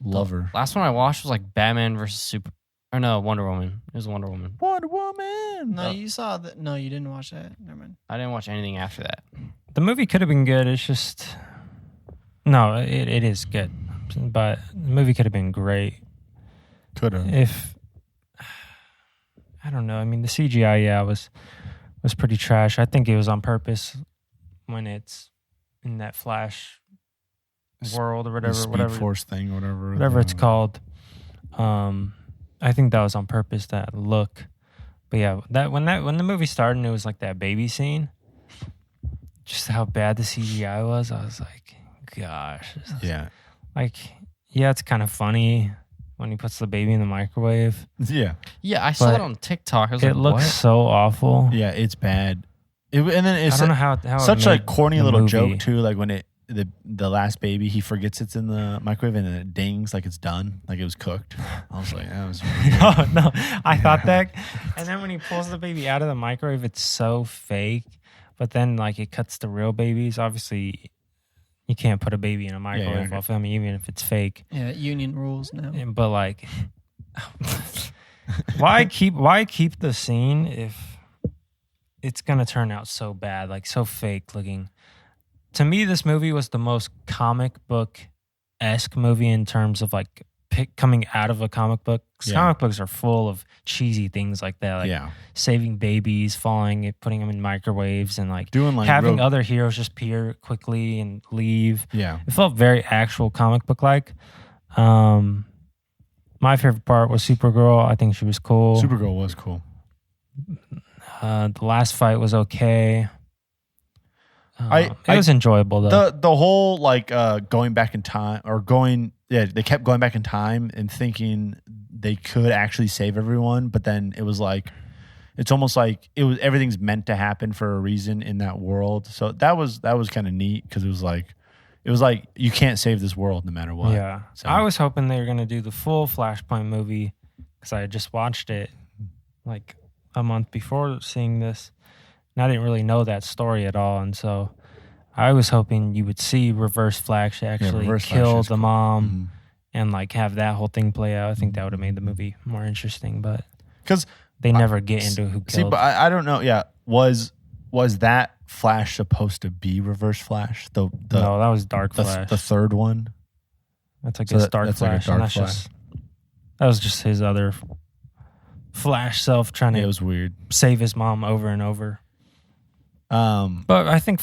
lover. last one I watched was like Batman versus Super. Or no, Wonder Woman. It was Wonder Woman. Wonder Woman. No, you saw that. No, you didn't watch that. Never mind. I didn't watch anything after that. The movie could have been good. It's just no, it is good, but the movie could have been great Could have. if I don't know. I mean, the CGI, was pretty trash. I think it was on purpose when it's in that Flash world or The whatever, Speed Force thing, whatever it's called. I think that was on purpose, that look. But yeah, when the movie started and it was like that baby scene, just how bad the CGI was, I was like, gosh. Yeah. Like, yeah, it's kind of funny when he puts the baby in the microwave. Yeah. Yeah, I saw But it on TikTok. I was It like, looks what? so awful. Yeah, it's bad. And then I it's don't know how such it a made corny the little movie. joke too. Like when the last baby, he forgets it's in the microwave and then it dings like it's done, like it was cooked. I was like, that was weird. No, I thought that. And then when he pulls the baby out of the microwave, it's so fake. But then, like, it cuts to real babies. Obviously, you can't put a baby in a microwave while filming, even if it's fake. Yeah, union rules now. But like, why keep the scene if it's gonna turn out so bad, like so fake looking? To me, this movie was the most comic book-esque movie in terms of like coming out of a comic book. 'Cause comic books are full of cheesy things like that, like saving babies, putting them in microwaves, and like doing like having other heroes just appear quickly and leave. Yeah. It felt very actual comic book like. My favorite part was Supergirl. I think she was cool. Supergirl was cool. The last fight was okay. It I was enjoyable though. The whole like going back in time they kept going back in time and thinking they could actually save everyone, but then it was like it's almost like everything's meant to happen for a reason in that world. So that was kind of neat because it was like you can't save this world no matter what. Yeah. So I was hoping they were going to do the full Flashpoint movie because I had just watched it like a month before seeing this. And I didn't really know that story at all. And so I was hoping you would see Reverse Flash actually Reverse Flash kill is the cool. mom Mhm. and like have that whole thing play out. I think that would have made the movie more interesting, but 'Cause they never get into who killed. See, but I don't know. Yeah, was that Flash supposed to be Reverse Flash? No, that was Dark Flash. the third one. That's like So his Dark that's like a Flash. Dark and that's Flash. that was just his other Flash self trying Yeah, it to was weird. save his mom over and over. Um, But I think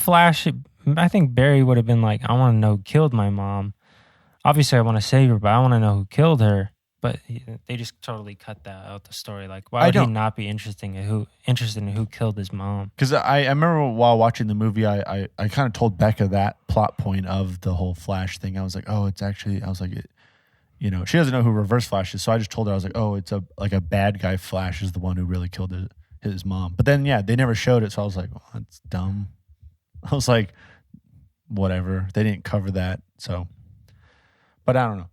Barry would have been like, I want to know who killed my mom. Obviously, I want to save her, but I want to know who killed her. But they just totally cut that out the story. Like, why would he not be interested in who killed his mom? Because I remember while watching the movie, I kind of told Becca that plot point of the whole Flash thing. I was like, oh, it's actually, I was like, she doesn't know who Reverse Flash is, so I just told her, I was like, oh, it's a bad guy Flash is the one who really killed his mom. But then they never showed it, so I was like, well, that's dumb. I was like, whatever. They didn't cover that, so. But I don't know.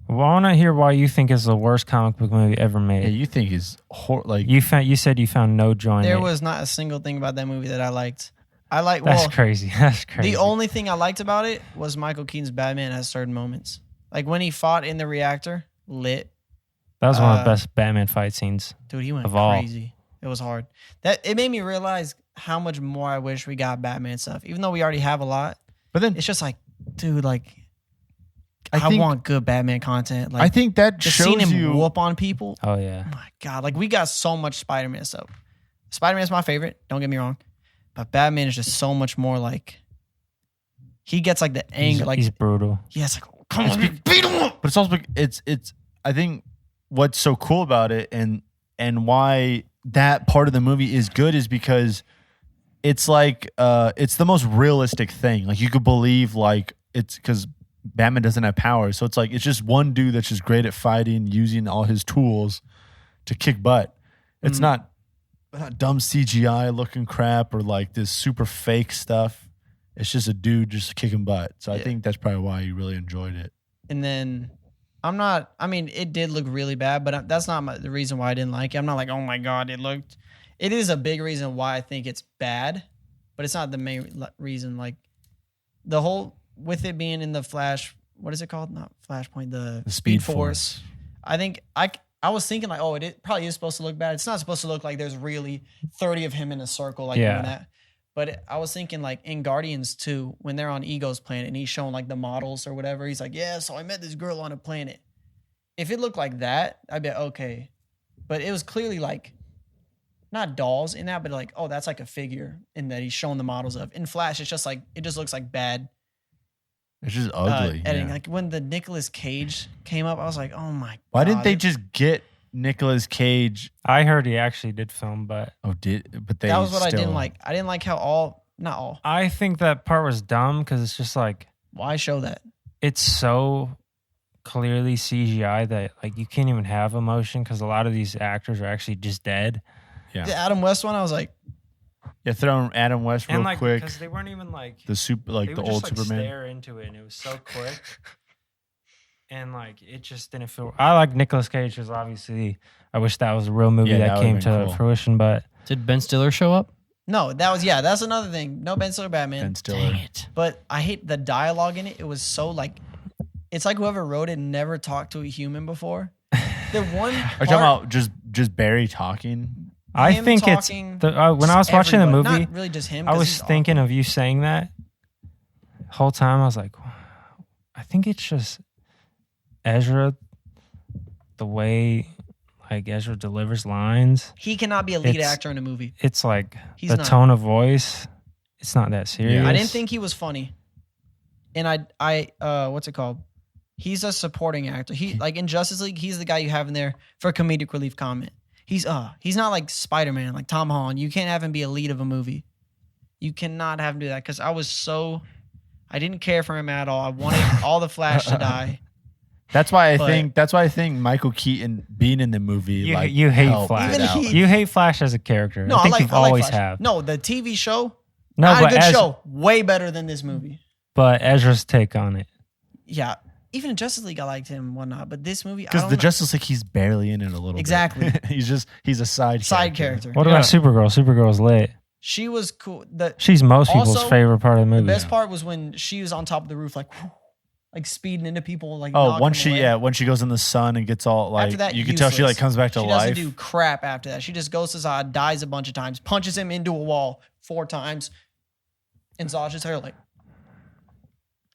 Well, I want to hear why you think is the worst comic book movie ever made. Yeah, you think he's like You said you found no joy in There it. was not a single thing about that movie that I liked. That's crazy. That's crazy. The only thing I liked about it was Michael Keaton's Batman at certain moments. Like when he fought in the reactor, lit. That was one of the best Batman fight scenes. Dude, he went of all. crazy. It was hard. It made me realize how much more I wish we got Batman stuff. Even though we already have a lot. But then It's just like, dude, like I think, want good Batman content. Like I think that just shows seeing him you. whoop on people. Oh yeah. Oh my God. Like we got so much Spider-Man stuff. Spider-Man's my favorite. Don't get me wrong. But Batman is just so much more like, he gets like the anger. Like he's brutal. yes, like come on, beat him up. But it's also it's I think what's so cool about it and why that part of the movie is good is because it's like it's the most realistic thing. Like you could believe like it's because Batman doesn't have powers, so it's like it's just one dude that's just great at fighting, using all his tools to kick butt. It's not dumb CGI looking crap or like this super fake stuff. It's just a dude just kicking butt. So I think that's probably why you really enjoyed it. And then I mean, it did look really bad, but that's not the reason why I didn't like it. I'm not like, oh my God, it is a big reason why I think it's bad, but it's not the main reason. Like the whole, with it being in the Flash, what is it called? Not Flashpoint, the Speed Force. I think I was thinking like, oh, it probably is supposed to look bad. It's not supposed to look like there's really 30 of him in a circle like doing that. But I was thinking like in Guardians 2, when they're on Ego's planet and he's showing like the models or whatever, he's like, yeah, so I met this girl on a planet. If it looked like that, I'd be like, okay. But it was clearly like, not dolls in that, but like, oh, that's like a figure in that he's showing the models of. In Flash, it's just like, it just looks like bad. It's just ugly. Editing. Like when the Nicolas Cage came up, I was like, oh my God. Why didn't they just get Nicolas Cage? I heard he actually did film, but But they that was what I didn't like. I didn't like how not all. I think that part was dumb because it's just like, why show that? it's so clearly CGI that like you can't even have emotion because a lot of these actors are actually just dead. Yeah. The Adam West one, I was like, Yeah, throw Adam West real And like quick. because they weren't even like The super, like they the would old just, like, Superman. stare into it and it was so quick. And like it just didn't feel. I like Nicolas Cage because obviously I wish that was a real movie Yeah, that that came would've to been cool. fruition. But Did Ben Stiller show up? no, that's another thing. No Ben Stiller Batman. Ben Stiller. Dang it. But I hate the dialogue in it. It was so like, it's like whoever wrote it never talked to a human before. The one Are part, you talking about just Barry talking? I him think talking, it's when I was watching the everybody, movie, not really just him. I 'cause was he's thinking of you saying that whole time. I was like, I think it's just Ezra, the way like Ezra delivers lines. he cannot be a lead it's- actor in a movie. It's like He's the not. tone of voice. It's not that serious. I didn't think he was funny. And I what's it called? He's a supporting actor. He like in Justice League, he's the guy you have in there for comedic relief comment. He's not like Spider-Man, like Tom Holland. You can't have him be a lead of a movie. You cannot have him do that because I didn't care for him at all. I wanted all the Flash to die. That's why I But- think Michael Keaton being in the movie You hate helped Flash. it Even out. he- You hate Flash as a character. No, I think like you've always Flash. have. No, the TV show, No, not a but good show. Way better than this movie. But Ezra's take on it. Yeah. Even in Justice League, I liked him and whatnot. But this movie, I Because don't the know. Justice League, he's barely in it a little Exactly. bit. he's a side character. What about Supergirl? Supergirl's lit. She was cool. She's most people's Also, favorite part of the The movie. best part was when she was on top of the roof, like speeding into people, like Oh, knocking once them away. when she goes in the sun and gets all like After that, you can tell she useless. like comes back to she life. doesn't do crap after that. She just goes to Zod, dies a bunch of times, punches him into a wall 4 times, and Zod's just her like,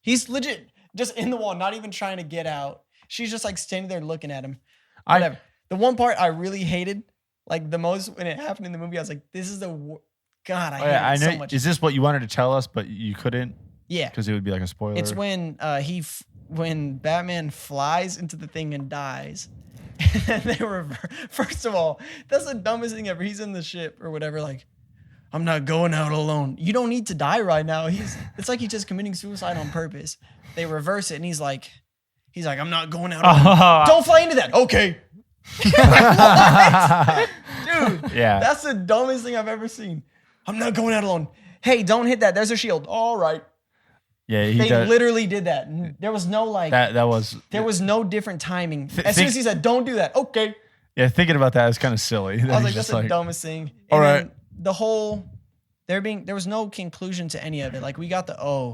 he's legit just in the wall, not even trying to get out. She's just like standing there looking at him. Whatever. The one part I really hated, like the most when it happened in the movie, I was like, this is the God, I hate I it know. so much. Is this what you wanted to tell us, but you couldn't Yeah. because it would be like a spoiler? It's when when Batman flies into the thing and dies. And they first of all, that's the dumbest thing ever. He's in the ship or whatever, like, I'm not going out alone. You don't need to die right now. It's like he's just committing suicide on purpose. They reverse it and he's like, I'm not going out alone. Don't fly into that. Okay. What? Dude, Yeah. that's the dumbest thing I've ever seen. I'm not going out alone. Hey, don't hit that. There's a shield. All right. Yeah, They literally did that. There was no like. that was There was no different timing. As soon think- as he said, "Don't do that," okay. yeah. Thinking about that is kind of silly. I was like, "That's the dumbest thing." And all then right. the whole there was no conclusion to any of it. Like we got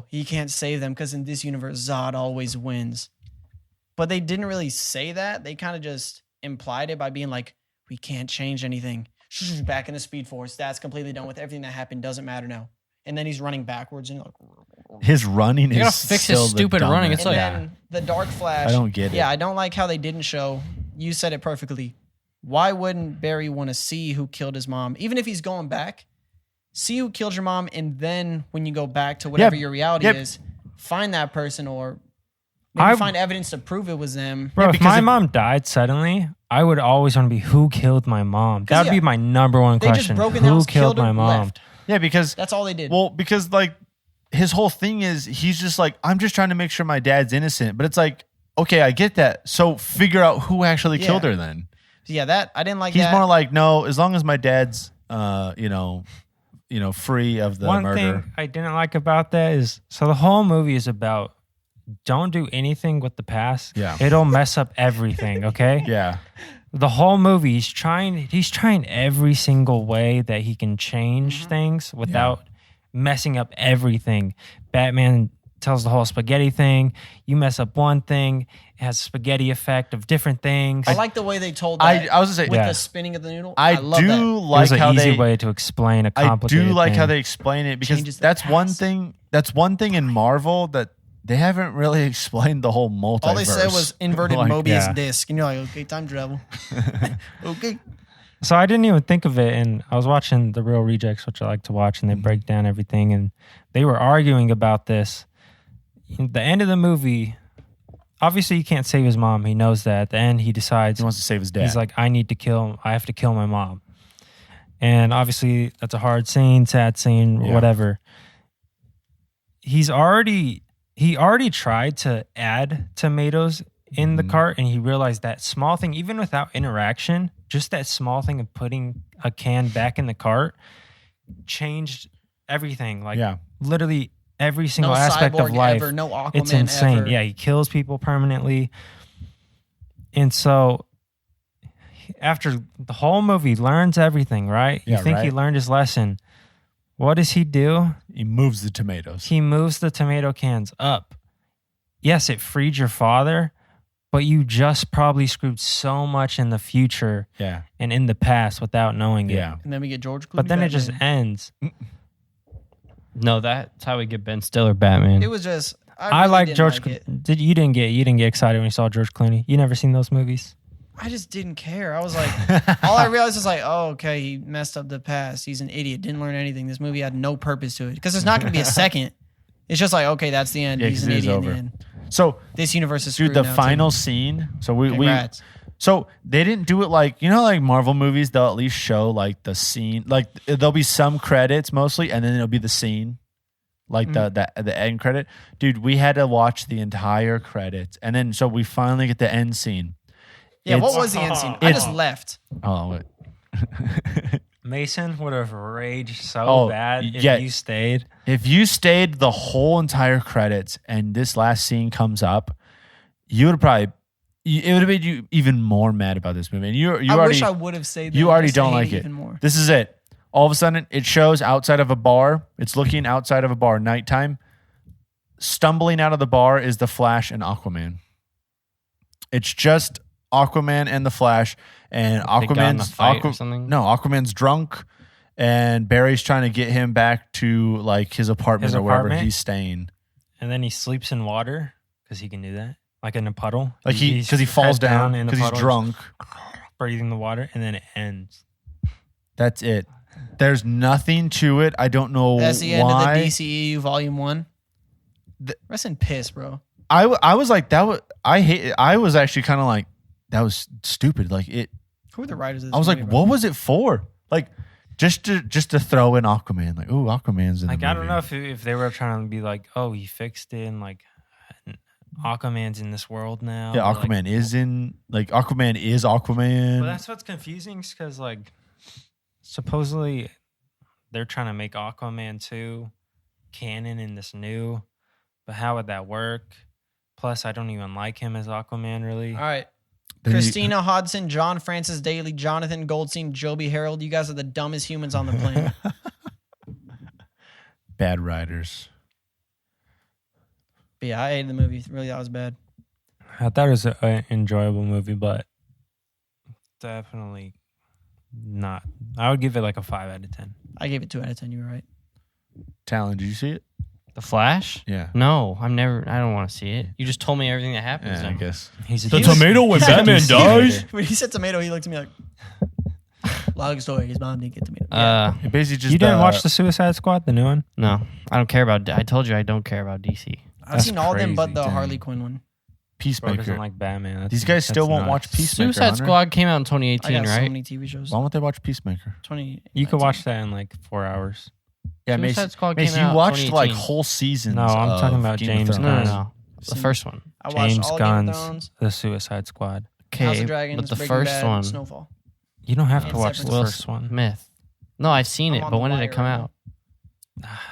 he can't save them because in this universe Zod always wins, but they didn't really say that. They kind of just implied it by being like, "We can't change anything." Back in the Speed Force, that's completely done with. Everything that happened doesn't matter now. And then he's running backwards and like, his running You gotta is fix his still the stupid running. dumbest. It's like- And then the Dark Flash. I don't get it. Yeah, I don't like how they didn't show. You said it perfectly. Why wouldn't Barry want to see who killed his mom? Even if he's going back, see who killed your mom, and then when you go back to whatever your reality is, find that person or maybe find evidence to prove it was them. Bro, if my mom died suddenly, I would always want to be who killed my mom. That would be my number one They question. just broke in the Who house, killed my her, mom? left. Yeah, because That's all they did. well, because like his whole thing is he's just like, I'm just trying to make sure my dad's innocent. But it's like, okay, I get that. So figure out who actually killed her then. Yeah, that I didn't like. He's that. more like, no, as long as my dad's free of the One murder. thing I didn't like about that is so the whole movie is about don't do anything with the past. Yeah. It'll mess up everything, okay? Yeah. The whole movie he's trying every single way that he can change things without messing up everything. Batman tells the whole spaghetti thing. You mess up one thing, it has a spaghetti effect of different things. I like the way they told that. I was gonna say with Yeah. the spinning of the noodle. I love do that. it like was an how easy they way to explain a I complicated do like how thing. they explain it because Changes the that's one past. thing. That's one thing in Marvel that they haven't really explained the whole multiverse. All they said was inverted Like, Mobius yeah. disc, and you're like, okay, time travel. Okay. So I didn't even think of it, and I was watching The Real Rejects, which I like to watch, and they break down everything, and they were arguing about this. At the end of the movie, obviously he can't save his mom. He knows that. At the end, he decides He wants to save his dad. he's like, I have to kill my mom. And obviously that's a hard scene, sad scene, Yeah. whatever. He already tried to add tomatoes in the cart, and he realized that small thing, even without interaction, just that small thing of putting a can back in the cart changed everything. Like literally every single No aspect of Cyborg life. ever, no Aquaman It's insane. ever. Yeah, he kills people permanently. And so after the whole movie learns everything, right? You Yeah, think he right. learned his lesson. What does he do? He moves the tomatoes. He moves the tomato cans up. Yes, it freed your father, but you just probably screwed so much in the future Yeah. and in the past without knowing it. Yeah. And then we get George Clooney. But then it Batman. just ends. No, that's how we get Ben Stiller Batman. It was just. I really like didn't George. like it. You didn't get excited when you saw George Clooney. You never seen those movies? I just didn't care. I was like, all I realized was like, oh, okay, he messed up the past. He's an idiot. Didn't learn anything. This movie had no purpose to it because there's not going to be a second. It's just like, okay, that's the end. Yeah, He's 'cause an it is idiot. over. And So, this universe is dude, screwed the now, too. final scene. So we Congrats. So they didn't do it like, you know, like Marvel movies, they'll at least show like the scene, like there'll be some credits mostly, and then it'll be the scene, like the end credit. Dude, we had to watch the entire credits, and then so we finally get the end scene. Yeah, what It's- was the end scene? I just left. Oh, wait. Mason would have raged so Oh, bad if yeah. you stayed. If you stayed the whole entire credits and this last scene comes up, you would probably, it would have made you even more mad about this movie. And you I already, wish I would have stayed there. you already just to don't hate like it. even more. This is it. All of a sudden, it shows outside of a bar. It's looking outside of a bar, nighttime. Stumbling out of the bar is the Flash and Aquaman. It's just Aquaman and the Flash, and They got in a fight or something? No, Aquaman's drunk, and Barry's trying to get him back to like his apartment His or wherever apartment? he's staying. And then he sleeps in water because he can do that, like in a puddle. Like He's because he falls head down in the because he's puddle, drunk. breathing the water, and then it ends. That's it. There's nothing to it. I don't know That's the why. end of the DCEU Volume 1. Rest in piss, bro. I was like that was I hate. I was actually kind of like that was stupid. Like it. Who are the writers of this I was like, movie, bro? what was it for? Like, just to throw in Aquaman. Like, ooh, Aquaman's in Like the I movie. don't know if they were trying to be like, oh, he fixed it, and like Aquaman's in this world now. Yeah, or, like, Aquaman is in. Like, Aquaman is Aquaman. Well, that's what's confusing, because like supposedly they're trying to make Aquaman 2 canon in this new, but how would that work? Plus, I don't even like him as Aquaman, really. All right. Then you- Christina Hodson, John Francis Daly, Jonathan Goldstein, Joby Harold. You guys are the dumbest humans on the planet. Bad writers. But yeah, I hated the movie. Really, that was bad. I thought it was an enjoyable movie, but definitely not. I would give it like a 5 out of 10. I gave it 2 out of 10. You were right. Talan, did you see it? The Flash? Yeah. No, I don't want to see it. You just told me everything that happens. Yeah, I in it. guess. He's a The DC tomato when he's a Batman DC dies? hater. When he said tomato, he looked at me like, long story. His mom didn't get tomato. It basically just You didn't watch the Suicide Squad, the new one? No, I don't care about. I told you I don't care about DC. I've seen all of them but crazy, the dang. Harley Quinn one. Bro Peacemaker. doesn't like Batman. These guys still that's won't watch nuts. Peacemaker. Suicide Hunter. Squad came out in I 2018, got so right? many TV shows. Why won't they watch Peacemaker? 20. You could watch that in like 4 hours. Yeah, Suicide Mace, Squad Mace, came you out watched like 2018. whole seasons. No, I'm of talking about Game of James Thrones. No, no, Gunn. no. The first one. I watched James all Game of Gunn's Thrones, The Suicide Squad. House Okay, of Dragons, but the Breaking first Bad, one, Snowfall. You don't have And to watch the Severance. first one. Myth. No, I've seen I'm it, on but The when did Wire it come right out?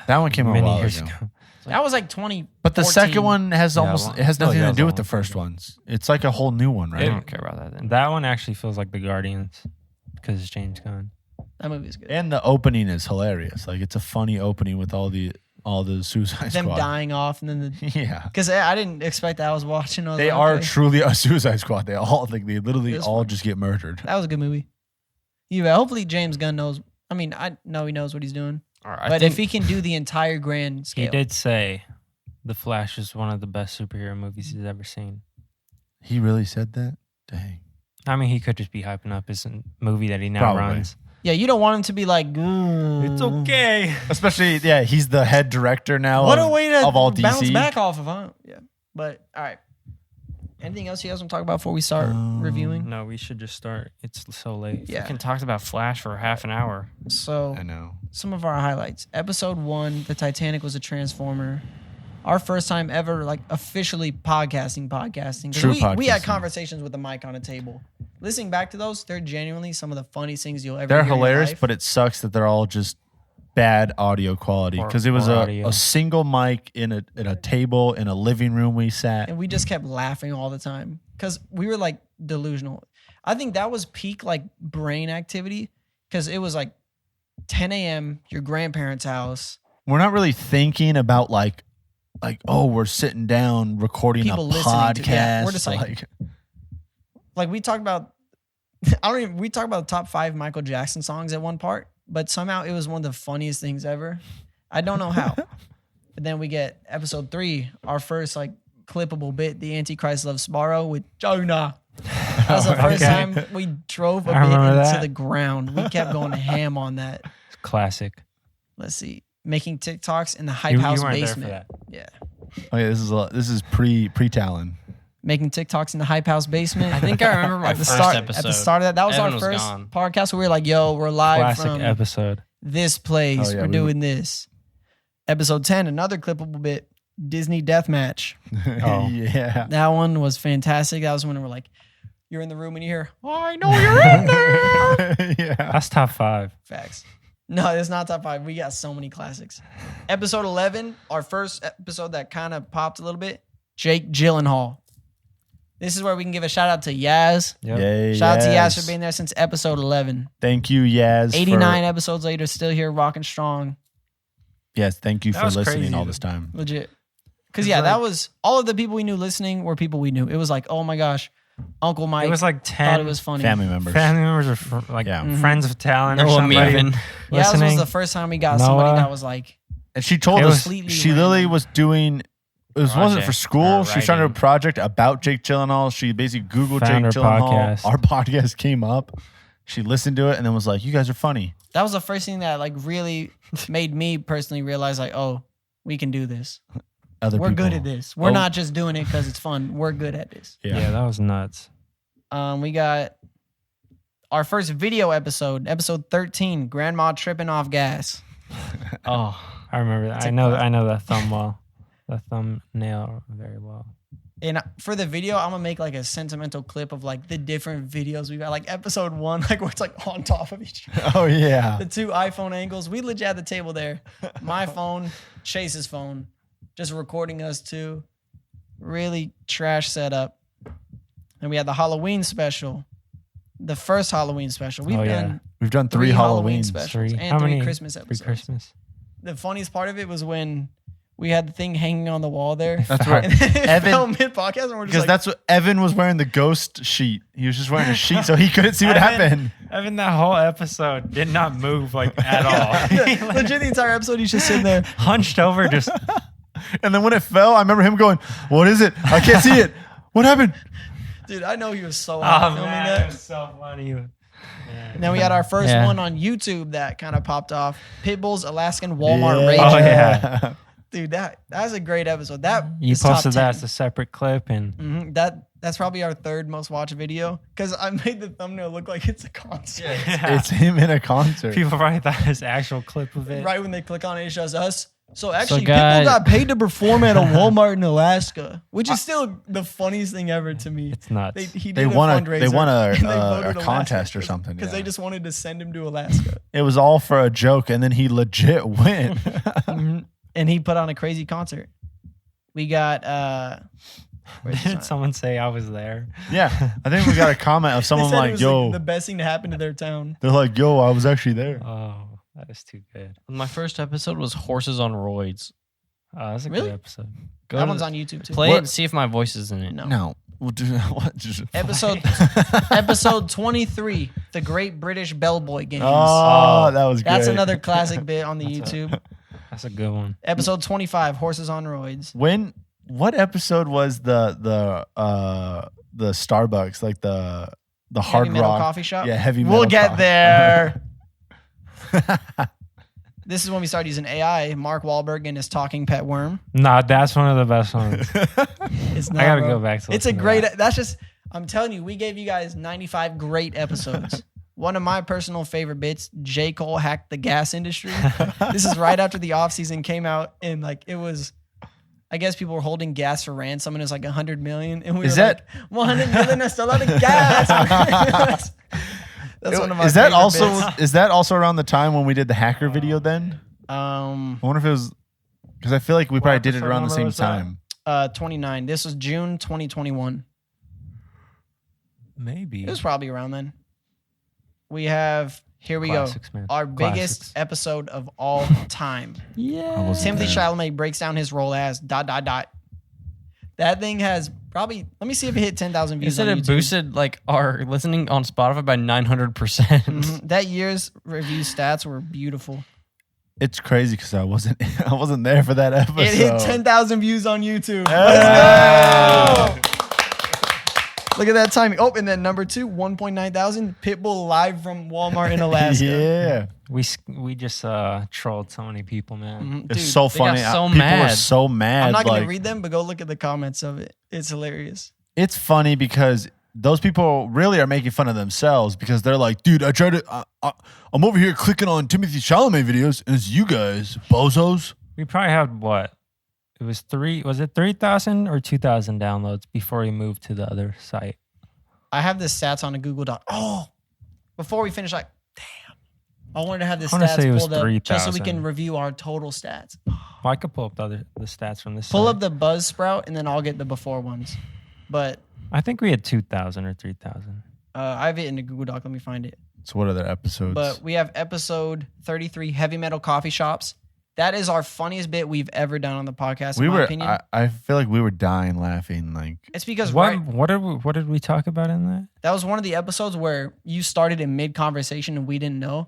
That one came out a Many while years ago. ago. That was like 20. But the second one has Yeah, almost well- it has oh, nothing yeah, to it's do a with the whole first thing. ones. It's like a whole new one, I right? don't care about that then. That one actually feels like the Guardians because it's James Gunn. That movie is good. And the opening is hilarious. Like it's a funny opening with all the Suicide Them Squad. dying off and then the. Yeah. Because I didn't expect that. I was watching. I was They like, are okay. truly a Suicide Squad. They literally It's all fun. just get murdered. That was a good movie. Yeah, hopefully James Gunn knows. I mean, I know he knows what he's doing. All right, But if he can do the entire grand He scale, did say The Flash is one of the best superhero movies he's ever seen. He really said that? Dang. I mean, he could just be hyping up his movie that he now Probably. runs. yeah, you don't want him to be like, It's okay. Especially, yeah, he's the head director now what of, a way to of all bounce DC. back off of, huh? Yeah. But all right. Anything else you guys want to talk about before we start reviewing? No, we should just start. It's so late. Yeah. Fucking talked about Flash for half an hour. So I know. some of our highlights. Episode 1, the Titanic was a transformer. Our first time ever, like officially podcasting. 'Cause True we had podcasting. conversations with the mic on a table. Listening back to those, they're genuinely some of the funniest things you'll ever. They're hear in your hilarious, life. but it sucks that they're all just bad audio quality because it was Poor audio. a single mic in a table in a living room we sat. and we just kept laughing all the time because we were like delusional. I think that was peak like brain activity because it was like 10 a.m. your grandparents' house. We're not really thinking about like oh, we're sitting down recording People a listening podcast. to- yeah, we're just like- Like we talked about, we talked about the top 5 Michael Jackson songs at one part, but somehow it was one of the funniest things ever. I don't know how. But then we get episode 3, our first like clippable bit, the Antichrist loves Sparrow with Jonah. That was the first Okay. time we drove a I bit remember into that. the ground. We kept going ham on that. Classic. Let's see. Making TikToks in the Hype You House weren't there for basement. that. Yeah. Okay, this is pre Talan. Making TikToks in the Hype House basement. I think I remember my at the first start, episode. At the start of that, that was Evan our was first gone. podcast where we were like, "Yo, we're live Classic from episode. this place. Oh, yeah, we're we doing this." Episode 10, another clippable bit, Disney Deathmatch. Oh. Yeah. That one was fantastic. That was when we're like, you're in the room and you hear, "Oh, I know you're in there." Yeah. That's top 5. Facts. No, it's not top 5. We got so many classics. Episode 11, our first episode that kind of popped a little bit, Jake Gyllenhaal. This is where we can give a shout out to Yaz. Yep. Yay, Shout out to Yaz yes. for being there since episode 11. Thank you, Yaz. 89 episodes later, still here, rocking strong. Yes, thank you That for was listening crazy. all this time. Legit. Because, It's yeah, that like- was all of the people we knew listening were people we knew. It was like, oh my gosh, Uncle Mike It was like thought 10 it was funny. Family members. family members or like Yeah. Mhm. friends of Talan or Noah somebody Maven. Yaz listening. was the first time we got somebody Noah. that was like, And she told It us was- she literally was doing. It wasn't for Project school. or She was trying to do a writing. project about Jake Gyllenhaal. She basically Googled Found Jake her Gyllenhaal. podcast. Our podcast came up. She listened to it and then was like, "You guys are funny." that was the first thing that like really made me personally realize like, oh, we can do this. Other We're people. good at this. We're Oh. not just doing it because it's fun. We're good at this. yeah, that was nuts. We got our first video episode, episode 13, Grandma tripping off gas. Oh, I remember that. It's I a know classic. I know that thumbnail very well. And for the video, I'm gonna make like a sentimental clip of like the different videos we got. Like episode 1, like where it's like on top of each other. Oh yeah. The 2 iPhone angles. We legit had the table there. My phone, Chase's phone, just recording us too. Really trash setup. And we had the Halloween special. The first Halloween special. We've Oh, yeah. done We've done 3 Halloween Halloweens. specials 3. and How 3 many? Christmas episodes. Pre-Christmas. The funniest part of it was when we had the thing hanging on the wall there. That's right. And then it Evan- fell mid-podcast and we're just Because like, that's what Evan was wearing, the ghost sheet. He was just wearing a sheet so he couldn't see what Evan- happened. Evan, that whole episode did not move like at all. legit the entire episode he's just sitting there. Hunched over, just And then when it fell, I remember him going, "What is it? I can't see it. What happened?" Dude, I know he was so Oh hot filming man, that. it was so funny. And then we had our first one on YouTube that kind of popped off. Pitbull's Alaskan Walmart Rage. Oh yeah, Dude, that's a great episode. That you is top posted 10. that as a separate clip, and That's probably our third most watched video because I made the thumbnail look like it's a concert. It's him in a concert. people probably thought it's an actual clip of it. Right when they click on it, it's just us. So actually, guys- Pitbull got paid to perform at a Walmart in Alaska, which is still the funniest thing ever to me. It's nuts. He did They a won fundraiser. a contest or something. because Yeah. they just wanted to send him to Alaska. It was all for a joke, and then he legit went. And he put on a crazy concert. We got where's this Did one? someone say I was there? Yeah, I think we got a comment of They someone said it like, was "Yo," the best thing to happen to their town. they're like, "Yo, I was actually there." Oh, that is too good. My first episode was horses on roids. Oh, that's a Really? good episode. Go That to one's the- on YouTube too. Play What- it and see if my voice is in it. No. No, we'll do what? Just- Episode 23, the Great British Bellboy Games. Oh, that was great. That's another classic bit on the YouTube. That's a good one. Episode 25, Horses on Roids. What episode was the Starbucks, like the Heavy hard Metal rock Coffee Shop. Yeah, heavy metal. We'll get coffee. there. This is when we started using AI. Mark Wahlberg and his talking pet worm. Nah, that's one of the best ones. It's not, I gotta bro. go back to It's a listen to great. that. That's just. I'm telling you, we gave you guys 95 great episodes. One of my personal favorite bits, J. Cole hacked the gas industry. This is right after the offseason came out, and like it was. I guess people were holding gas for ransom, and it's like 100 million, and we Is were that- like 100 million? That's a lot of gas. That's one of my Is that favorite also bits. is that also around the time when we did the hacker video? Then I wonder if it was because I feel like we probably did it episode around the number same was that? time. 29. This was June 2021. Maybe. It was probably around then. We have here we Classics, go. man. Our biggest Classics. episode of all time. Yeah. I wasn't Timothy there. Chalamet breaks down his role as ... That thing has probably. Let me see if it hit 10,000 You views. said on it YouTube. boosted like our listening on Spotify by 900%. Mhm. That year's review stats were beautiful. It's crazy because I wasn't there for that episode. It hit 10,000 views on YouTube. Hey! Let's go. Look at that timing. Oh, and then number 2, 1.9 thousand. Pitbull live from Walmart in Alaska. Yeah, We just trolled so many people, man. Mhm. it's Dude, so they got funny. so People mad. were so mad. I'm not going like, to read them, but go look at the comments of it. It's hilarious. It's funny because those people really are making fun of themselves because they're like, dude, I'm over here clicking on Timothy Chalamet videos and it's you guys, bozos. We probably had what? It was 3,000 or 2,000 downloads before we moved to the other site. I have the stats on a Google Doc. Oh, before we finish, like, damn. I wanted to have the I wanna say it stats was pulled up just so we 3,000. can review our total stats. Well, I could pull up the stats from this Pull site. up the Buzzsprout, and then I'll get the before ones. But I think we had 2,000 or 3,000. I have it in the Google Doc. Let me find it. So what other episodes? But we have episode 33, Heavy Metal Coffee Shops. That is our funniest bit we've ever done on the podcast, in my opinion. I feel like we were dying laughing. Like, It's because What did we talk about in that? that was one of the episodes where you started in mid-conversation and we didn't know.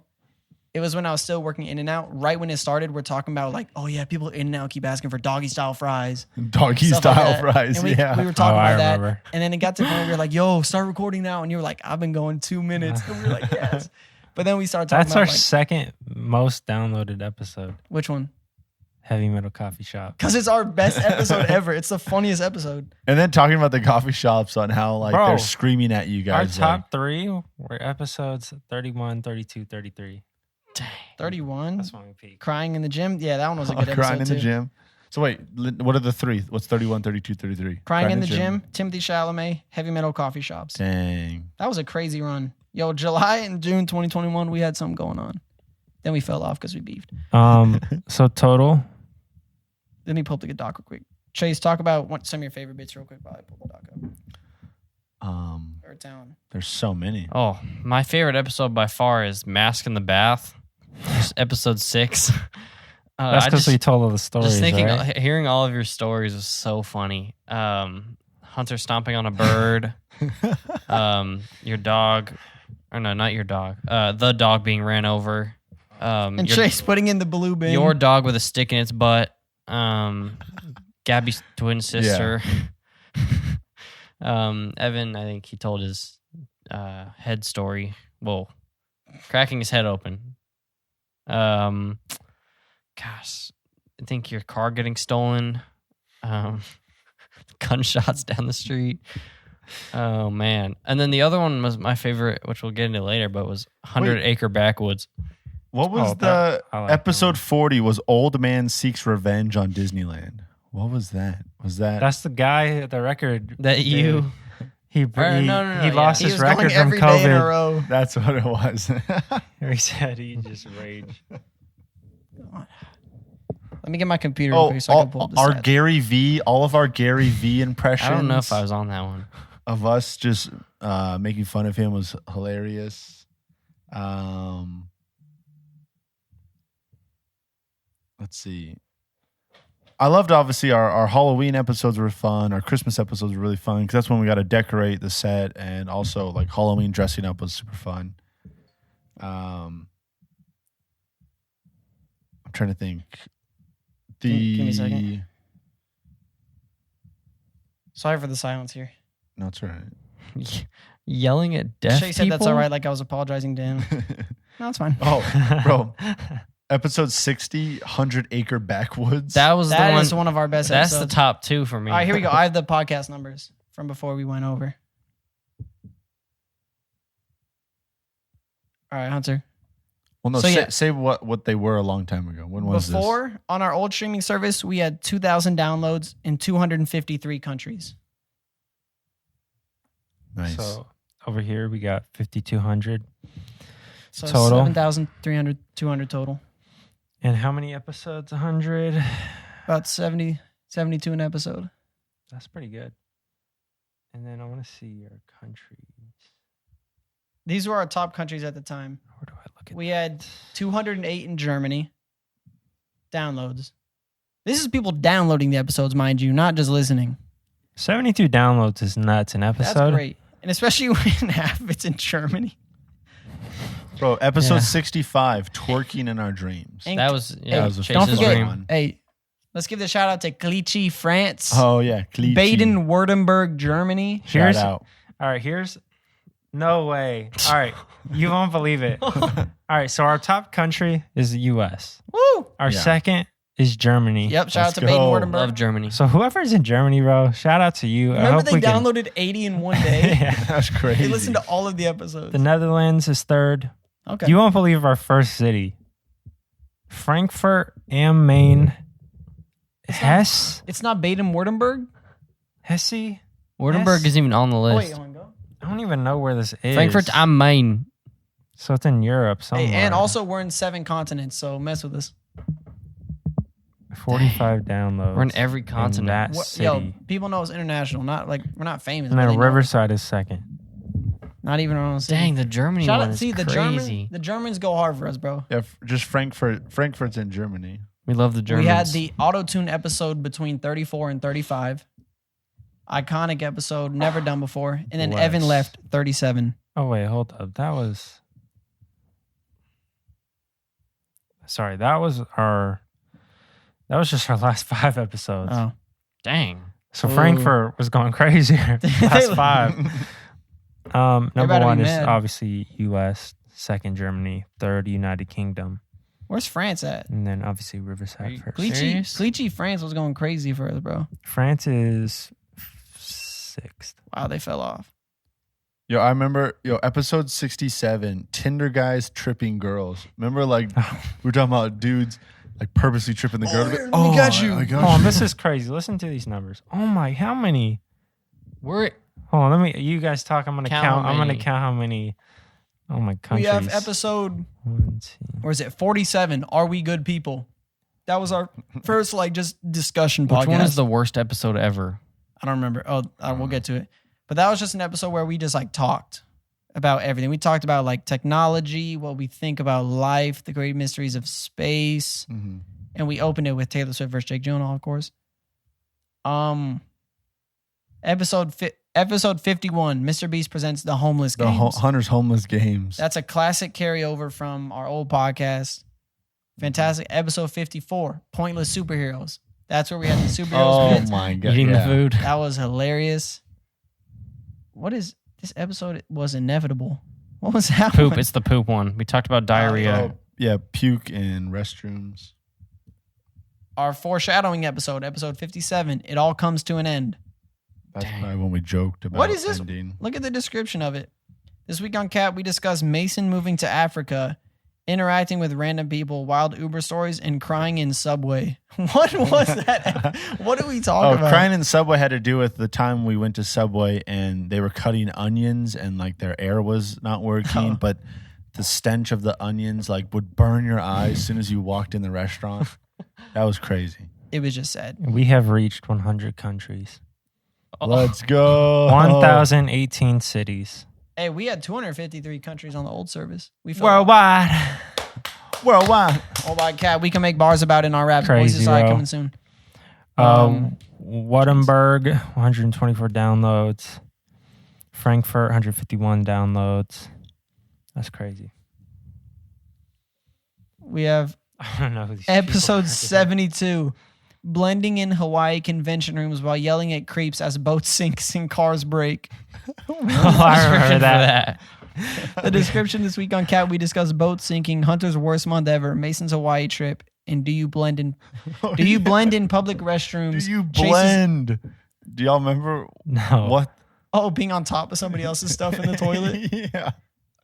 It was when I was still working In-N-Out. Right when it started, we're talking about like, oh yeah, people at In-N-Out keep asking for doggy-style fries. doggy stuff like style that. fries. And we Yeah. were talking Oh, I about that. remember. And then it got to the point where we were like, yo, start recording now. And you were like, I've been going 2 minutes. And we were like, yes. But then we started talking That's about our like, second most downloaded episode. which one? Heavy Metal Coffee Shop. Because it's our best episode ever. It's the funniest episode. And then talking about the coffee shops on how like Bro, they're screaming at you Our guys. top 3 were episodes 31, 32, 33. 31. That's when we peaked. Crying in the gym. Yeah, that one was a like, good crying episode in the too. gym. So wait, what are the 3? What's 31, 32, 33? Crying in the gym, Timothy Chalamet, Heavy Metal Coffee Shops. Dang. That was a crazy run. Yo, July and June 2021, we had something going on. Then we fell off because we beefed. So total, Let me pull up the doc real quick. Chase, talk about some of your favorite bits real quick while I pull the doc up. Or down. There's so many. Oh, my favorite episode by far is Mask in the Bath. Just episode 6. that's because we told all the stories, Just thinking, right? hearing all of your stories was so funny. Hunter stomping on a bird. Your dog, or no, not your dog. The dog being ran over. And Chase putting in the blue bin. Your dog with a stick in its butt. Gabby's twin sister. Evan, I think he told his head story. Well, cracking his head open. Gosh, I think your car getting stolen. Gunshots down the street. Oh man! And then the other one was my favorite, which we'll get into later, but was 100 Acre Backwoods. What was I like episode 40 was Old Man Seeks Revenge on Disneyland. What was that? Was that That's the guy at the record That you. He no, he lost He his was record going from every day in a COVID. row. That's what it was. He said he just raged. Let me get my computer real quick so I can pull up the our stats. Gary V, all of our Gary V impressions. I don't know if I was on that one. Of us just making fun of him was hilarious. Let's see. I loved, obviously, our Halloween episodes were fun. Our Christmas episodes were really fun because that's when we got to decorate the set, and also like Halloween dressing up was super fun. I'm trying to think. Give me a second. Sorry for the silence here. No, it's all right. Yelling at deaf Shay said people? that's all right, like I was apologizing to him. No, it's fine. Oh, bro. Episode 60, 100 Acre Backwoods. That was That the one. is one of our best That's episodes. the top two for me. All right, here we go. I have the podcast numbers from before we went over. All right, Hunter. Well, no, So, yeah. say what they were a long time ago. When was Before, on our old streaming service, we had 2,000 downloads in 253 countries. this? Nice. So over here we got 5,200. So Total? 7,300, 200 total. And how many episodes? 100. About 70, 72 an episode. That's pretty good. And then I want to see your countries. These were our top countries at the time. Where do I look at? We had 208 in Germany. Downloads. This is people downloading the episodes, mind you, not just listening. 72 downloads is nuts an episode. That's great. And especially when half of it's in Germany. Bro, episode Yeah. 65, Twerking in Our Dreams. And That was, Hey, yeah, was a Chase's don't forget, dream. one. hey, let's give the shout out to Clichy, France. Oh, yeah. Cleachy. Baden-Württemberg, Germany. Shout Here's- out. All right, here's no way. All right, you won't believe it. All right, so our top country is the U.S. Woo! Our Yeah. second is Germany. Yep, shout out Let's to go. Baden-Württemberg. Love Germany. So whoever's in Germany, bro, shout out to you. I Remember hope they we can. downloaded 80 in one day? Yeah. That's crazy. They listened to all of the episodes. The Netherlands is third. Okay. You won't believe our first city. Frankfurt am Main. Hesse? It's not Baden-Württemberg? Hesse? Wurtemberg Yes. isn't even on the Oh, list. wait, hold on, go. I don't even know where this is. Frankfurt am Main. So it's in Europe somewhere. Hey, and also we're in 7 continents, so mess with us. 45 downloads. We're in every in continent. that What, city. yo, people know it's international. Not like we're not famous. And but then they know. Riverside is second. Not even our own city. Dang, the Germany Shout one out, is see the crazy. the Germans go hard for us, bro. Yeah, just Frankfurt. Frankfurt's in Germany. We love the Germans. We had the auto-tune episode between 34 and 35. Iconic episode, never done before. And then Bless. Evan left 37. Oh, wait, hold up. That was. Sorry, that was just our last 5 episodes. Oh. Dang. So Ooh. Frankfurt was going crazier. Last 5. Number better be 1 is mad. obviously U.S., second Germany, third United Kingdom, Where's France at? and then obviously Are Riverside you first. Serious? Clichy, France was going crazy for us, bro. France is 6th. Wow, they fell off. Yo, I remember, episode 67, Tinder guys tripping girls. Remember, like, we were talking about dudes, like, purposely tripping the girl. here, let me get you. I got Hold on, you. this is crazy. Listen to these numbers. Oh my, how many? We're Hold on, let me. You guys talk. I'm gonna Count count. how I'm gonna many. count how many. Oh my countries. We have episode, 1, 2. or is it 47? Are we good people? That was our first, like, just discussion podcast. which one is the worst episode ever? I don't remember. Oh, we'll get to it. But that was just an episode where we just, like, talked about everything. We talked about, like, technology, what we think about life, the great mysteries of space. Mhm. And we opened it with Taylor Swift versus Jake Gyllenhaal, of course. Episode 51, Mr. Beast presents The Homeless The Games. Hunter's Homeless Games. That's a classic carryover from our old podcast. Fantastic. Episode 54, Pointless Superheroes. That's where we had the superheroes Oh bits. my god! Eating the yeah. food. That was hilarious. What is this episode? Was inevitable. What was that? Poop. one? It's the poop one. We talked about diarrhea. Oh, yeah, puke in restrooms. Our foreshadowing episode, episode 57. It all comes to an end. That's Dang. probably when we joked about What is this? ending. Look at the description of it. This week on Cat, we discuss Mason moving to Africa, interacting with random people, wild Uber stories, and crying in Subway. What was that? What did we talk about? Crying in Subway had to do with the time we went to Subway and they were cutting onions and like their air was not working, Oh. but the stench of the onions like would burn your eyes as soon as you walked in the restaurant. That was crazy. It was just sad. We have reached 100 countries, Let's go. 1,018 cities. Hey, we had 253 countries on the old service. We felt Worldwide. Worldwide. Oh my Cat, we can make bars about it in our rap. Crazy, Voices Side bro. coming soon. Wittenberg, 124 downloads. Frankfurt, 151 downloads. That's crazy. We have I don't know who these people episode are. 72. Blending in Hawaii convention rooms while yelling at creeps as boat sinks and cars break. Oh, I remember For that. The description this week on Cat, we discuss boat sinking, Hunter's worst month ever, Mason's Hawaii trip, and do you blend in public restrooms? Do you Chase's- blend? Do y'all remember No. what? Oh, being on top of somebody else's stuff in the toilet.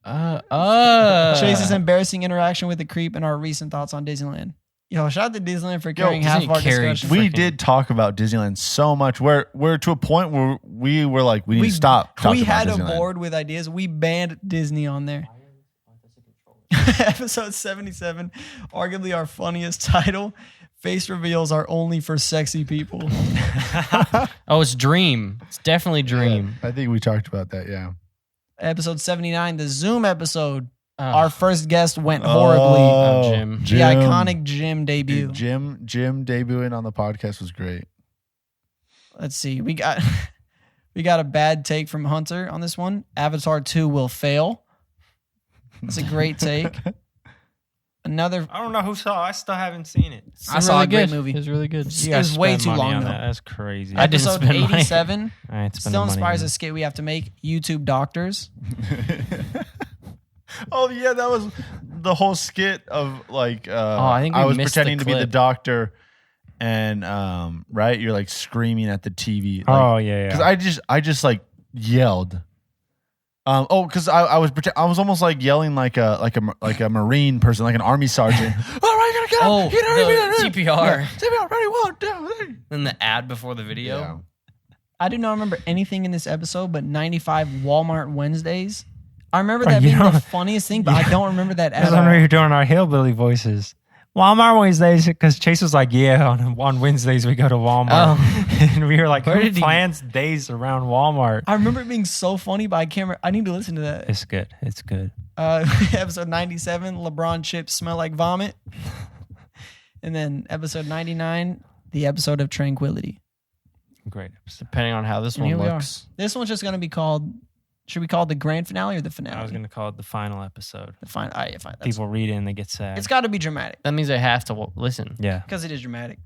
Yeah. Chase's embarrassing interaction with the creep and our recent thoughts on Disneyland. Yo, shout out to Disneyland for carrying half Disney of our carried discussion. We freaking- did talk about Disneyland so much. We're to a point where we were like, we need to stop. talking We about had a Disneyland. board with ideas. We banned Disney on there. Episode 77, arguably our funniest title. Face reveals are only for sexy people. Oh, it's Dream. It's definitely Dream. I think we talked about that. Yeah. Episode 79, the Zoom episode. Oh, Our first guest went horribly. Oh, Jim. The iconic Jim debut. Dude, Jim debuting on the podcast was great. Let's see. We got a bad take from Hunter on this one. Avatar 2 will fail. That's a great take. Another. I don't know who saw. I still haven't seen it. I saw a great good. movie. It was really good. You It guys was way spend too money long on though. that. That's crazy. I didn't Episode spend money. 87 I ain't spending still money inspires on a skit we have to make. YouTube doctors. Oh yeah, that was the whole skit of like. I think we I was missed the pretending to be the clip. doctor, and right, you're like screaming at the TV. Like, Oh yeah, Because yeah. I just like yelled. Because I was almost like yelling like a Marine person, like an Army sergeant. All right, gonna Oh, get the him. CPR. CPR, ready, 1, 2, 3. Then the ad before the video. Yeah. I do not remember anything in this episode but 95 Walmart Wednesdays. I remember Oh, that you being the don't- funniest thing, but I don't remember that That's at when we all. were doing our hillbilly voices. Walmart Wednesdays, because Chase was like, "Yeah, on Wednesdays we go to Walmart," and we were like, Where "Who did he- plans days around Walmart?" I remember it being so funny, but I can't remember. I need to listen to that. It's good. It's good. Episode 97, LeBron chips smell like vomit. And then episode 99, the episode of Tranquility. Great episode. Depending on how this And one here we are. looks. This one's just going to be called, should we call it the grand finale or the finale? I was gonna call it the final episode. The final. All right, fine. That's, People read it and they get sad. it's got to be dramatic That means I have to listen. Yeah. because it is dramatic.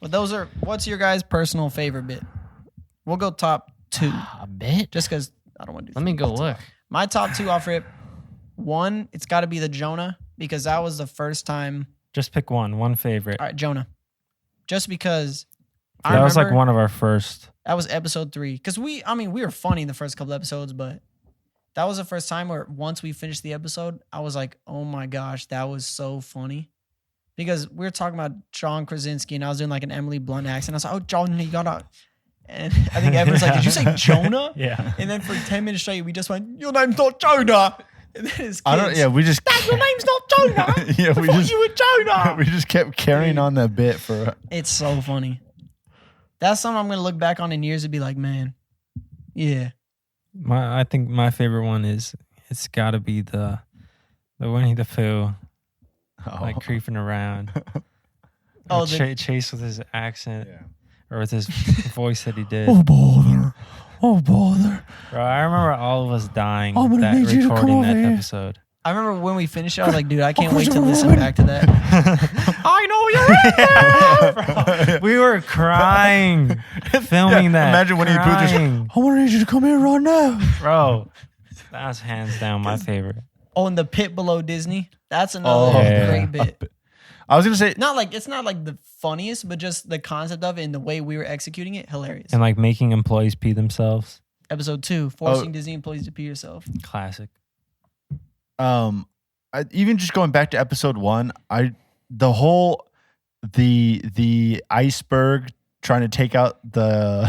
But those are, what's your guys' personal favorite bit? We'll go top 2 A bit? just because I don't want to do Let me go look. My top 2 off rip. One, it's got to be the Jonah because that was the first time. Just pick one favorite. All right, Jonah. Just because That was like remember- one of our first. That was episode 3. Because we were funny in the first couple episodes, but that was the first time where once we finished the episode, I was like, oh my gosh, that was so funny. Because we were talking about John Krasinski and I was doing like an Emily Blunt accent. I was like, oh, John, you gotta. And I think everyone's like, did you say Jonah? Yeah. And then for 10 minutes straight, we just went, your name's not Jonah. And then his kids, I don't. Yeah, we just. Dad, your name's not Jonah. Yeah, I we thought just. you were Jonah. We just kept carrying on that bit for. It's so funny. That's something I'm gonna look back on in years and be like, man, yeah. I think my favorite one is it's got to be the Winnie the Pooh like creeping around. Oh, Or the- Chase with his accent Yeah. or with his voice that he did. bother! Oh bother! Bro, I remember all of us dying I'm gonna that need you to come recording over that here. episode. I remember when we finished it, I was like, dude, I can't wait to listen back to that. I know you're in there, bro. We were crying filming that. Imagine when he put this. crying. I want you to come here right now. Bro, that's hands down my favorite. Oh, and the pit below Disney. That's another yeah. great bit. I was gonna say, It's not like the funniest, but just the concept of it and the way we were executing it, hilarious. And like making employees pee themselves. Episode 2, forcing Disney employees to pee yourself. Classic. even just going back to episode 1, the iceberg trying to take out the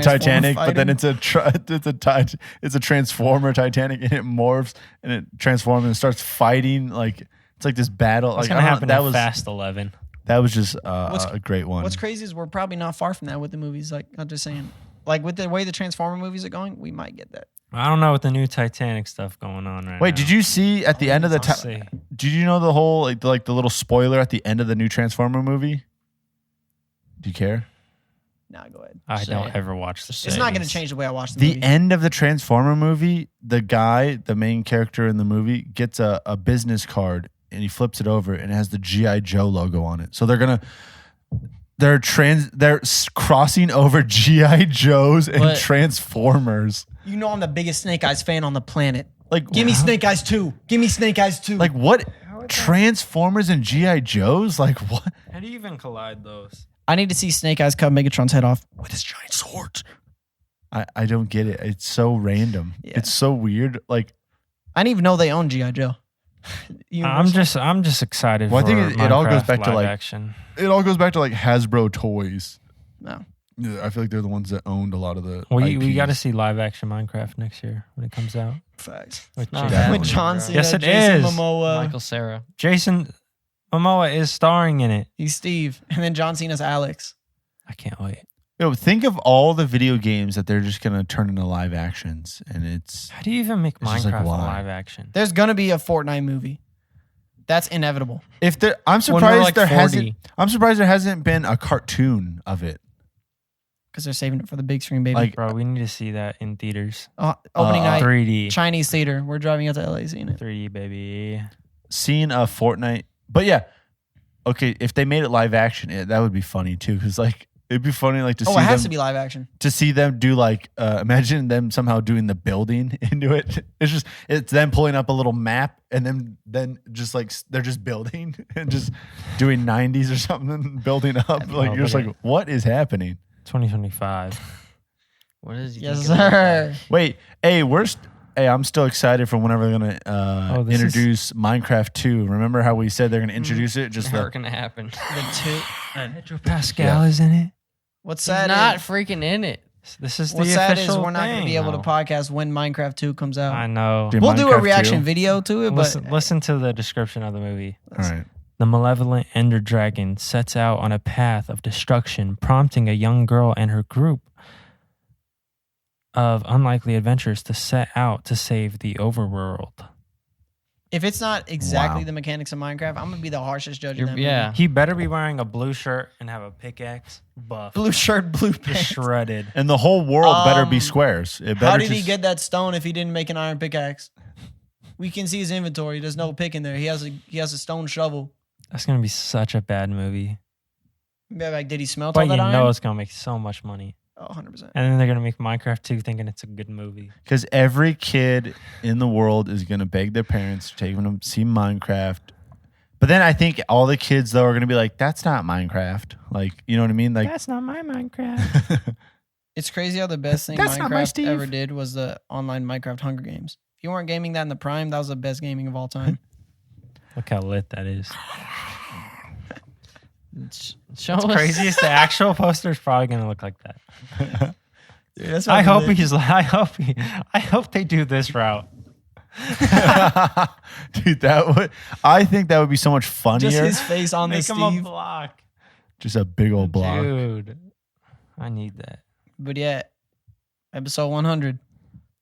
Titanic, but then it's a transformer Titanic, and it morphs and it transforms and starts fighting like it's like this battle. What's Like gonna happen that in was Fast 11? That was just a great one. What's crazy is we're probably not far from that with the movies. Like I'm just saying, like with the way the Transformer movies are going, we might get that. I don't know with the new Titanic stuff going on right now. Wait, did you see at the end of the did you know the whole like the little spoiler at the end of the new Transformer movie? Do you care? Nah, go ahead. I don't ever watch the It's not going to change the way I watch the The movie. end of the Transformer movie, the guy, the main character in the movie, gets a business card and he flips it over and it has the G.I. Joe logo on it. So they're crossing over G.I. Joes and Transformers. You know I'm the biggest Snake Eyes fan on the planet. Like, give me Snake Eyes 2. Give me Snake Eyes 2. Like what? Transformers and G.I. Joes? Like what? How do you even collide those? I need to see Snake Eyes cut Megatron's head off with his giant sword. I don't get it. It's so random. Yeah. It's so weird. Like I didn't even know they own G.I. Joe. I'm just excited. Well, for I think it all goes back to live like action. It all goes back to like Hasbro toys. No. Yeah, I feel like they're the ones that owned a lot of the. We got to IPs. see live action Minecraft next year when it comes out. Facts. With not Jason- With John Cena, Yes, it Jason is. Momoa. Michael Cera. Jason Momoa is starring in it. He's Steve. And then John Cena's Alex. I can't wait. Yo, think of all the video games that they're just gonna turn into live actions, and it's How do you even make It's just like, Minecraft a why? live action? There's going to be a Fortnite movie. That's inevitable. if there. I'm When we're, surprised like, there 40. hasn't. I'm surprised there hasn't been a cartoon of it. Because they're saving it for the big screen, baby. Like Bro, we need to see that in theaters. Opening night, 3D. Chinese theater. We're driving out to LA seeing it. 3D, baby. seeing a Fortnite, but yeah, okay. If they made it live action, that would be funny too. Because like it'd be funny like to see Oh, it has them to be live action. to see them do like imagine them somehow doing the building into it. It's them pulling up a little map and then just like they're just building and just doing 90s or something, building up. Like you're just like, what is happening? 2025. What is he? Yes, thinking about sir. Wait, hey, I'm still excited for whenever they're gonna this introduce Minecraft 2. Remember how we said they're gonna introduce it? Just that? the, Never gonna happen. The two. Pedro Pascal is in it. What's He's sad not is, freaking in it. This is the what's sad official is we're not going to thing be able to now. podcast when Minecraft 2 comes out. I know. Dude, We'll do a Minecraft reaction 2? video to it, but Listen to the description of the movie. All right. The malevolent Ender Dragon sets out on a path of destruction, prompting a young girl and her group of unlikely adventurers to set out to save the overworld. if it's not exactly Wow. the mechanics of Minecraft, I'm going to be the harshest judge of that Yeah. movie. He better be wearing a blue shirt and have a pickaxe, buff, Blue shirt, blue just pants. shredded. And the whole world better be Um, squares. It better How did he just- get that stone if he didn't make an iron pickaxe? We can see his inventory. There's no pick in there. He has a stone shovel. That's gonna be such a bad movie. Yeah, like, did he smelt But all that you iron? know it's gonna make so much money. Oh, 100%. And then they're gonna make Minecraft 2 thinking it's a good movie. Because every kid in the world is going to beg their parents to take them to see Minecraft. But then I think all the kids, though, are going to be like, that's not Minecraft. Like, you know what I mean? Like, That's not my Minecraft. It's crazy how the best thing That's not my Minecraft Steve. ever did was the online Minecraft Hunger Games. If you weren't gaming that in the prime, that was the best gaming of all time. Look how lit that is. Show It's us. crazy. It's the actual poster is probably gonna look like that. Dude, that's I hope fucking lit. I hope they do this route. dude, I think that would be so much funnier. Just his face on the Make them a Steve. block. Just a big old block. Dude, I need that. But yeah, episode 100.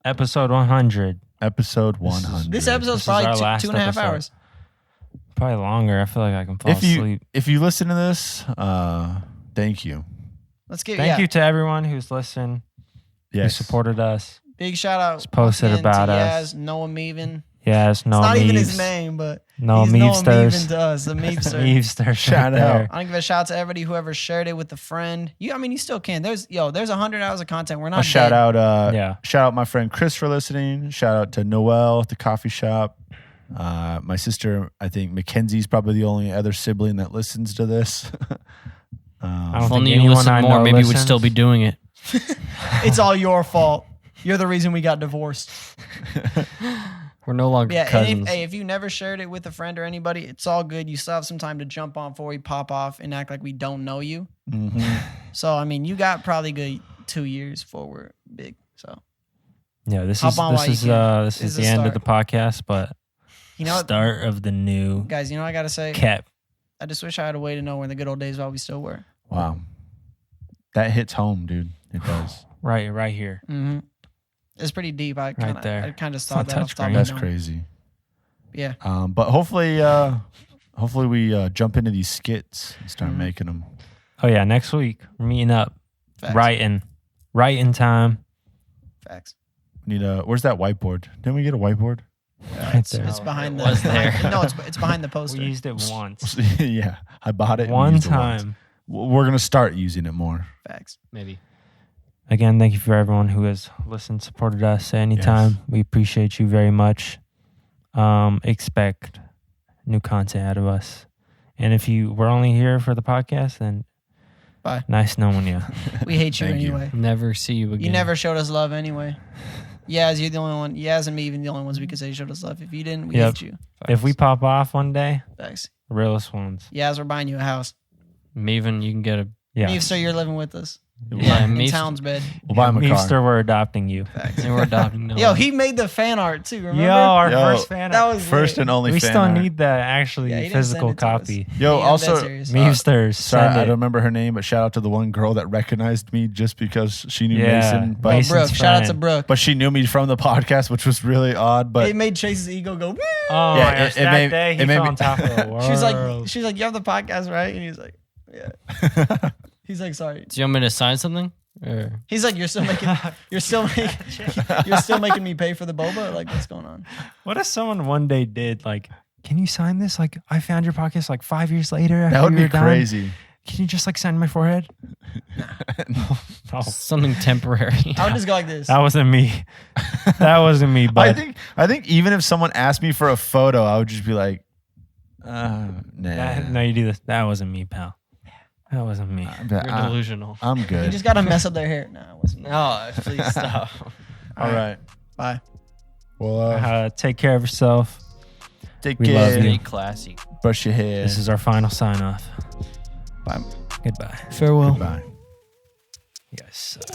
Episode 100. Episode 100. This episode's This is probably our two last and a half episode. hours. Probably longer. I feel like I can fall asleep. If you listen to this, thank you. Let's get Thank you to everyone who's listened, Yes. who supported us. Big shout out. Just posted once again about to us. Yaz, Noah Meven. Yes, no It's not even his Meaves. name, but No he's known even Meavesters. to us. The Meavester. Meavesters. Shout right out. there. I don't give a shout out to everybody whoever shared it with a friend. You still can. There's 100 hours of content. We're not A shout dead. out, Yeah. shout out my friend Chris for listening. Shout out to Noelle at the coffee shop. My sister, I think Mackenzie's probably the only other sibling that listens to this. I don't If think only you anyone listened I more, know maybe we'd listens. still be doing it. It's all your fault. You're the reason we got divorced. We're no longer Yeah, cousins. and if you never shared it with a friend or anybody, it's all good. You still have some time to jump on before we pop off and act like we don't know you. Mhm. So, I mean, you got probably good 2 years before we're big. So, Yeah, this Hop is on while you this is can. this This is is the the end of start. the podcast, but you know what, start of the new guys, you know what I got to say? cap. I just wish I had a way to know when the good old days while we still were. Wow. That hits home, dude. It does. Right here. Mm-hmm. It's pretty deep. I kind there. of just It's thought not that off the top of touchscreen. my That's dome. crazy. Yeah. But hopefully we jump into these skits and start making them. Oh yeah, next week we're meeting up, Facts. right in time. Facts. We need where's that whiteboard? Didn't we get a whiteboard? Right there. It's behind it the. was there. No, it's behind the poster. We used it once. Yeah, I bought it. and One used it once. time. We're gonna start using it more. Facts. Maybe. Again, thank you for everyone who has listened, supported us at any time. We appreciate you very much. Expect new content out of us. And if you were only here for the podcast, then Bye. nice knowing you. We hate you Thank you. anyway. Never see you again. You never showed us love anyway. Yaz, you're the only one. Yaz and me, even the only ones we could say showed us love. If you didn't, we Yep. hate you. If we pop off one day, Thanks. realest ones. Yaz, we're buying you a house. Maven, you can get a. Yeah. Meavster, you're living with us. Yeah, In Meavster- Town's bed. We'll buy him a car. Meavster, we're adopting you. Facts. And we're adopting. Yo, he made the fan art too. Remember? Yo, our Yo, first fan. that was First lit. and only we fan still art. need the actually Yeah, he didn't physical send it to us. copy. Yo, Yeah, I'm also, dead serious. Meavsters, sorry, send I it. don't remember her name, but shout out to the one girl that recognized me just because she knew Yeah, Mason. But Mason's Brooke. Shout out to friend. Brooke. but she knew me from the podcast, which was really odd. But It made Chase's ego go. Woo! Oh Yeah, my gosh, it that made- day it he made fell me- on top of the world. She was like, you have the podcast, right? And he's like, yeah. He's like, sorry. Do you want me to sign something? Or He's like, you're still making me pay for the boba. Like, what's going on? What if someone one day did like, can you sign this? Like, I found your podcast like 5 years later. that after would you be were done. crazy. Can you just like sign my forehead? Oh, something temporary. I would just go like this. that wasn't me. That wasn't me. But I think even if someone asked me for a photo, I would just be like, nah. no, you do this. That wasn't me, pal. That wasn't me. You're delusional. I'm You good. just gotta mess up their hair. No, it wasn't. No, please stop. All right. Bye. Well, Take care of yourself. take we care. love you. Stay classy. Brush your hair. This is our final sign off. Bye. Goodbye. Farewell. Goodbye. You guys suck.